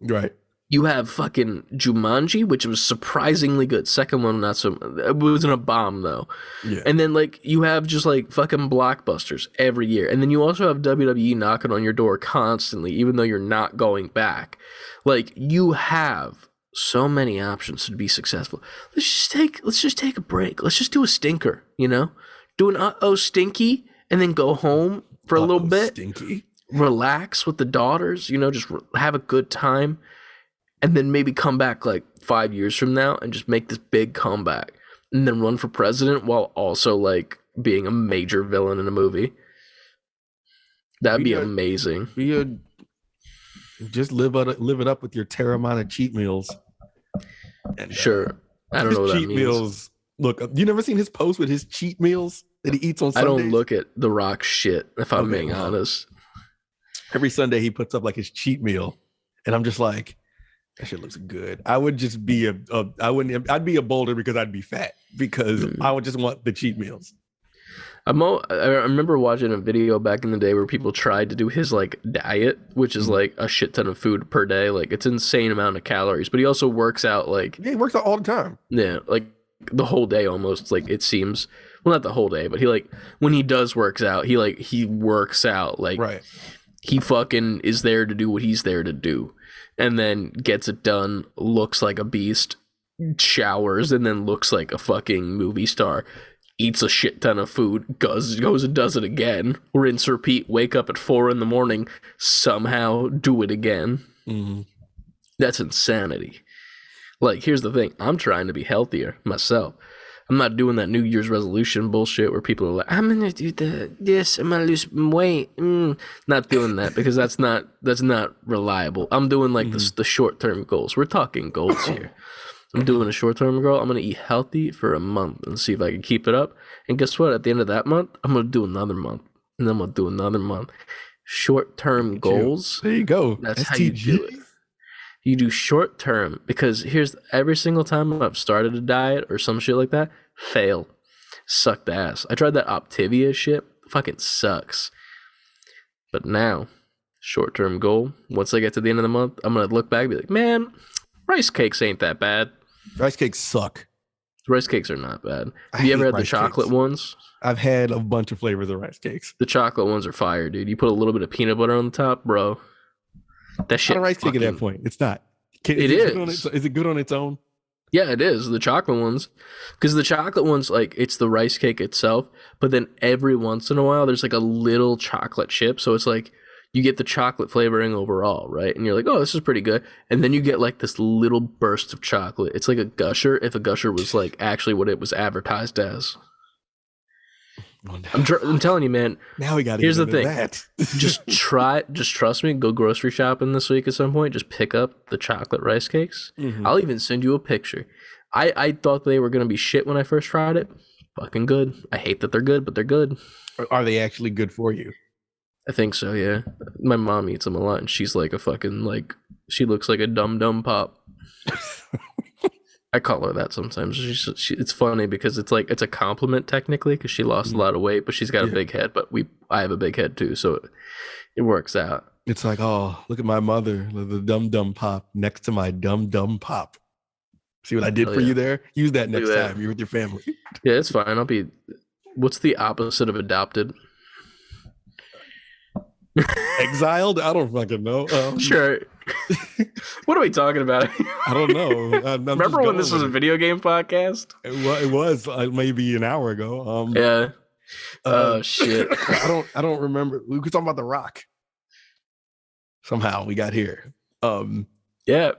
Right. You have fucking Jumanji, which was surprisingly good. Second one, not so. It wasn't a bomb though. Yeah. And then like you have just like fucking blockbusters every year, and then you also have WWE knocking on your door constantly, even though you're not going back. Like you have so many options to be successful. Let's just take a break. Let's just do a stinker. You know, do an stinky, and then go home for a little bit. Stinky. Relax with the daughters, you know, just have a good time, and then maybe come back like 5 years from now and just make this big comeback, and then run for president while also like being a major villain in a movie. That'd be amazing. Just live it up with your Terramana cheat meals. And, sure, I don't know what that means. Meals. Look, you never seen his post with his cheat meals that he eats on Sundays? I don't look at The Rock shit, if I'm being honest. Every Sunday he puts up like his cheat meal, and I'm just like, that shit looks good. I would just be I'd be a boulder because I'd be fat because I would just want the cheat meals. I remember watching a video back in the day where people tried to do his like diet, which is like a shit ton of food per day. Like it's insane amount of calories, but he also works out like he works out all the time. Yeah, like the whole day almost. Like it seems. Well, not the whole day, but he like when he does works out, he works out like right. He fucking is there to do what he's there to do, and then gets it done. Looks like a beast, showers, and then looks like a fucking movie star. Eats a shit ton of food, goes and does it again. Rinse, repeat. Wake up at 4 a.m. Somehow do it again. Mm-hmm. That's insanity. Like, here's the thing: I'm trying to be healthier myself. I'm not doing that New Year's resolution bullshit where people are like, I'm gonna do this, I'm gonna lose some weight. Not doing that because that's not reliable. I'm doing like the short-term goals. We're talking goals here. I'm doing a short-term goal. I'm gonna eat healthy for a month and see if I can keep it up. And guess what? At the end of that month, I'm gonna do another month, and then I'm gonna do another month. Short-term goals. There you go. That's how you do it. You do short term because here's every single time I've started a diet or some shit like that, fail. Sucked ass. I tried that Optivia shit. Fucking sucks. But now, short term goal, once I get to the end of the month, I'm going to look back and be like, man, rice cakes ain't that bad. Rice cakes suck. Rice cakes are not bad. Have you ever had the chocolate ones? I've had a bunch of flavors of rice cakes. The chocolate ones are fire, dude. You put a little bit of peanut butter on the top, bro. That shit. Not a rice cake at that point. It's not. It is. Is it good on its own? Yeah, it is. The chocolate ones. Because the chocolate ones, like, it's the rice cake itself, but then every once in a while, there's like a little chocolate chip. So it's like you get the chocolate flavoring overall, right? And you're like, oh, this is pretty good. And then you get like this little burst of chocolate. It's like a gusher if a gusher was like actually what it was advertised as. Oh, no. I'm telling you, man. Now we got to. Here's the thing. That. Just trust me. Go grocery shopping this week at some point. Just pick up the chocolate rice cakes. Mm-hmm. I'll even send you a picture. I thought they were gonna be shit when I first tried it. Fucking good. I hate that they're good, but they're good. Are they actually good for you? I think so. Yeah. My mom eats them a lot, and she's like a fucking like. She looks like a dumb pop. I call her that sometimes. It's funny because it's like it's a compliment technically because she lost a lot of weight, but she's got a big head. But I have a big head too, so it works out. It's like, oh, look at my mother, the dumb pop next to my dumb pop. See what I did for you there? Use that next time you're with your family. Yeah, it's fine. I'll be. What's the opposite of adopted? Exiled? I don't fucking know. Sure. What are we talking about? I don't know. Remember when this was a video game podcast? It was maybe an hour ago. Yeah. Shit. I don't remember. We were talking about The Rock. Somehow we got here. Yeah.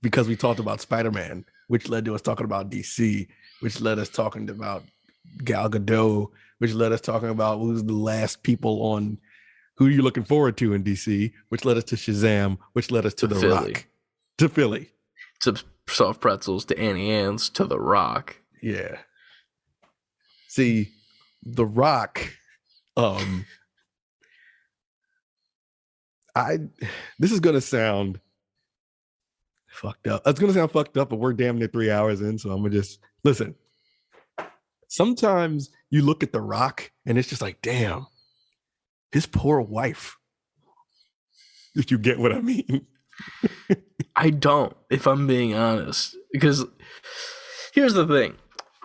because we talked about Spider-Man, which led to us talking about DC, which led us talking about Gal Gadot, which led us talking about who's the last people on who you're looking forward to in DC, which led us to Shazam, which led us to The Philly. Rock. To Philly. To soft pretzels, to Annie Ann's, to The Rock. Yeah. See, The Rock, this is gonna sound fucked up. It's gonna sound fucked up, but we're damn near 3 hours in, so I'm gonna just listen. Sometimes you look at The Rock and it's just like, damn, his poor wife. If you get what I mean. I don't, if I'm being honest. Because here's the thing.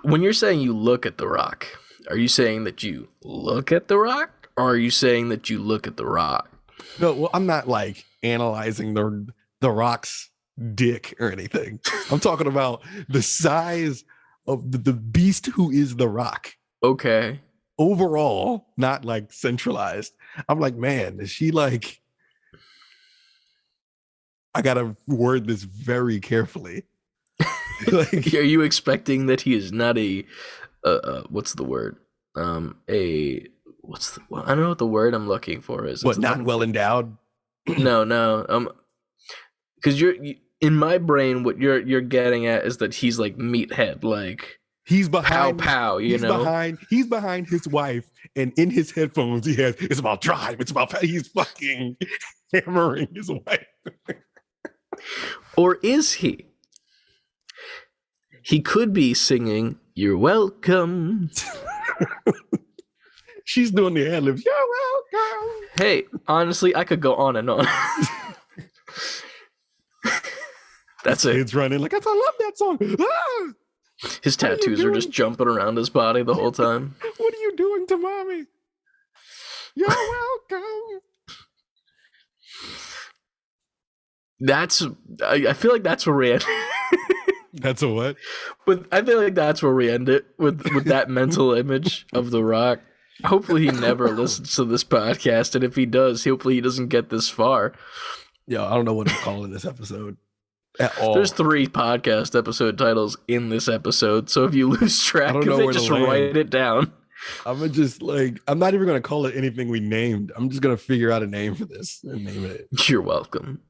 When you're saying you look at The Rock, are you saying that you look at The Rock? Or are you saying that you look at The Rock? No, well, I'm not like analyzing the Rock's dick or anything. I'm talking about the size of the beast who is The Rock. Okay. Overall, not like centralized. I'm like, man, is she like... I gotta word this very carefully. Like, are you expecting that he is not a what's the word? I don't know what the word I'm looking for is. What, not well endowed? No. Because in my brain, what you're getting at is that he's like meathead, like he's behind pow, you know. He's behind his wife, and in his headphones he has it's about drive, it's about he's fucking hammering his wife. Or is he? He could be singing "You're Welcome." She's doing the ad-libs. You're welcome. Hey, honestly, I could go on and on. That's it. Kids running like, I love that song. Ah! His tattoos are just jumping around his body the whole time. What are you doing to mommy? You're welcome. I feel like that's where we end. That's a what? But I feel like that's where we end it with that mental image of The Rock. Hopefully he never listens to this podcast, and if he does, hopefully he doesn't get this far. Yo, I don't know what I'm calling this episode at all. There's 3 podcast episode titles in this episode, so if you lose track of it, just write it down. I'm not even gonna call it anything we named. I'm just gonna figure out a name for this and name it. You're welcome.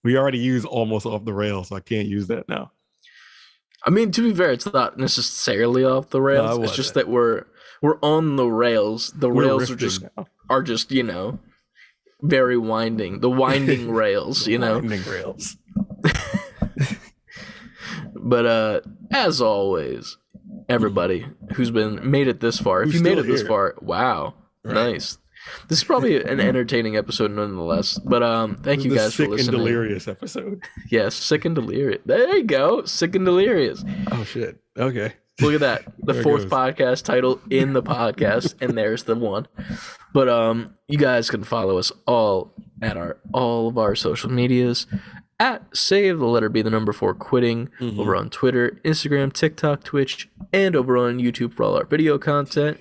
We already use almost off the rails, so I can't use that now. I mean, to be fair, it's not necessarily off the rails. It's just that we're on the rails. The rails are just, you know, very winding. The winding rails, you know. Winding rails. But as always, everybody who's made it this far, if you made it this far, wow, nice. This is probably an entertaining episode nonetheless. But thank you guys for listening. Sick and Delirious episode. Yes, Sick and Delirious. There you go. Sick and Delirious. Oh shit. Okay. Look at that. The 4th podcast title in the podcast, and there's the one. But you guys can follow us all at all of our social medias at savebeforequitting over on Twitter, Instagram, TikTok, Twitch, and over on YouTube for all our video content.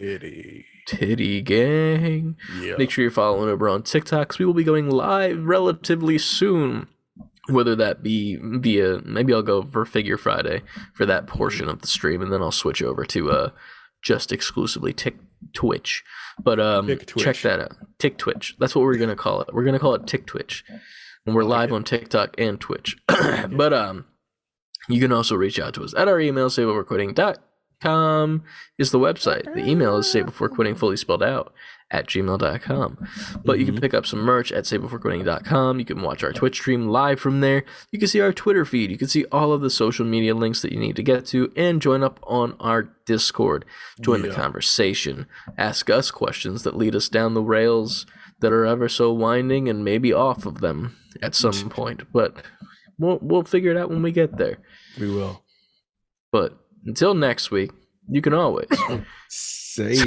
Titty gang. Yeah. Make sure you're following over on TikTok, because we will be going live relatively soon. Whether that be via, maybe I'll go for Figure Friday for that portion of the stream, and then I'll switch over to just exclusively Twitch. But check that out. Tick Twitch. That's what we're gonna call it. We're gonna call it Tick Twitch. And we're live on TikTok and Twitch. But you can also reach out to us at our email, savebeforequitting.com is the website. The email is savebeforequitting, fully spelled out, at gmail.com. But you can pick up some merch at savebeforequitting.com. You can watch our Twitch stream live from there. You can see our Twitter feed. You can see all of the social media links that you need to get to, and join up on our Discord. Join the conversation. Ask us questions that lead us down the rails that are ever so winding, and maybe off of them at some point. But we'll figure it out when we get there. We will. But until next week, you can always save.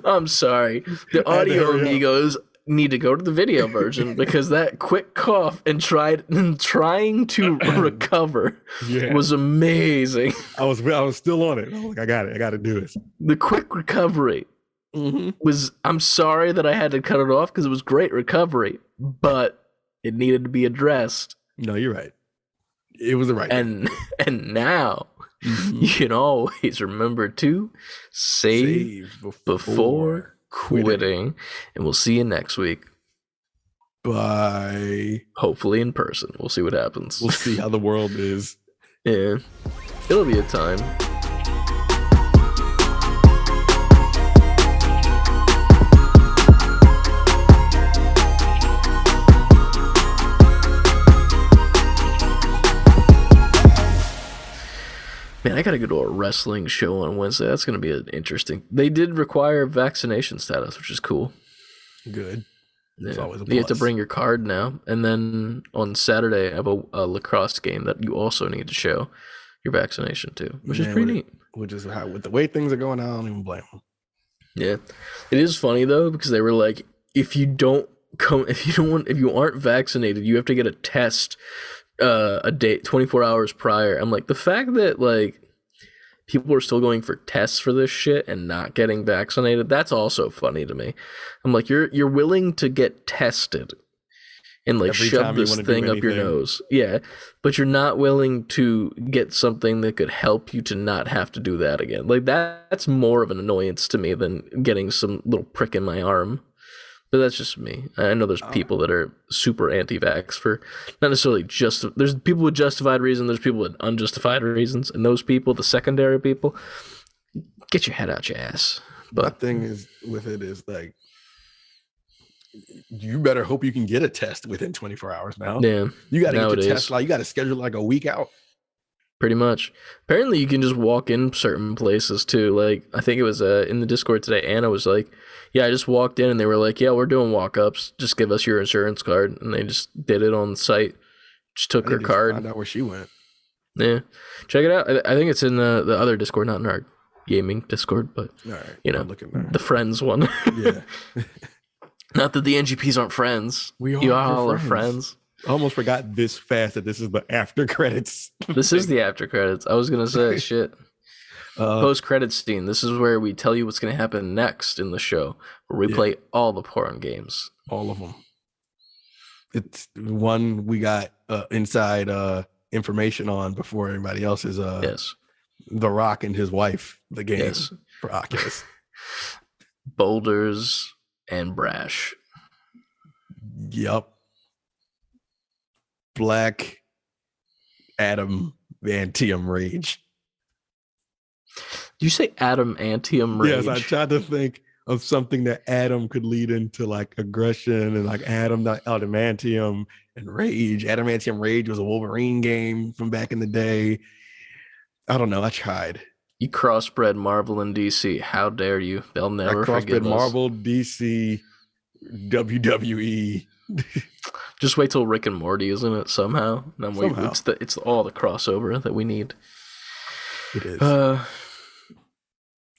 I'm sorry. The audio amigos need to go to the video version, because that quick cough and trying to recover was amazing. I was still on it. I was like, I got to do this. The quick recovery was. I'm sorry that I had to cut it off, because it was great recovery, but It needed to be addressed. No, you're right. It was the right thing. And now you can always remember to save before quitting. And we'll see you next week. Bye. Hopefully in person. We'll see what happens. We'll see how the world is. Yeah. It'll be a time. Man, I gotta go to a wrestling show on Wednesday. That's gonna be interesting. They did require vaccination status, which is cool. Good. Yeah. Always a plus. You have to bring your card now. And then on Saturday, I have a lacrosse game that you also need to show your vaccination to, which is pretty neat. Which is how, with the way things are going, I don't even blame them. Yeah. It is funny, though, because they were like, if you aren't vaccinated, you have to get a test a day 24 hours prior. I'm like, the fact that like people are still going for tests for this shit and not getting vaccinated, that's also funny to me. I'm like, you're willing to get tested and like shove this thing up your nose. Yeah, but you're not willing to get something that could help you to not have to do that again. Like that's more of an annoyance to me than getting some little prick in my arm. But that's just me. I know there's people that are super anti-vax for not necessarily there's people with justified reasons, there's people with unjustified reasons, and those people, the secondary people, get your head out your ass. But my thing is with it is like, you better hope you can get a test within 24 hours now. Yeah. You got to get the test, like you got to schedule like a week out. Pretty much. Apparently you can just walk in certain places too. Like I think it was in the Discord today, Anna was like, yeah, I just walked in and they were like, yeah, we're doing walk-ups. Just give us your insurance card. And they just did it on the site. Just took her card. Find out where she went. Yeah. Check it out. I think it's in the other Discord, not in our gaming Discord, but all right, you know, the friends one. Yeah. Not that the NGPs aren't friends. You are all our friends. I almost forgot this fast that this is the after credits. This is the after credits. I was going to say, shit. Post-credits scene. This is where we tell you what's going to happen next in the show. Where we play all the porn games. All of them. It's one we got inside information on before everybody else is yes. The Rock and his wife, the game for Oculus. Boulders and Brash. Yup. Black Adam Antium Rage. Did you say Adamantium Rage? Yes, I tried to think of something that Adam could lead into like aggression and like Adamantium and Rage. Adamantium Rage was a Wolverine game from back in the day. I don't know. I tried. You crossbred Marvel and DC. How dare you? They'll never forgive us. Marvel, DC, WWE. Just wait till Rick and Morty is in it somehow. It's all the crossover that we need. It is.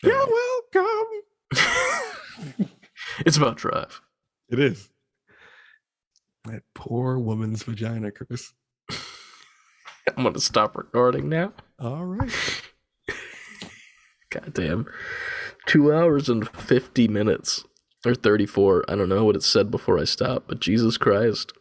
You're welcome. It's about drive. It is. That poor woman's vagina, Chris. I'm going to stop recording now. All right. Goddamn. 2 hours and 50 minutes. Or 34. I don't know what it said before I stopped, but Jesus Christ.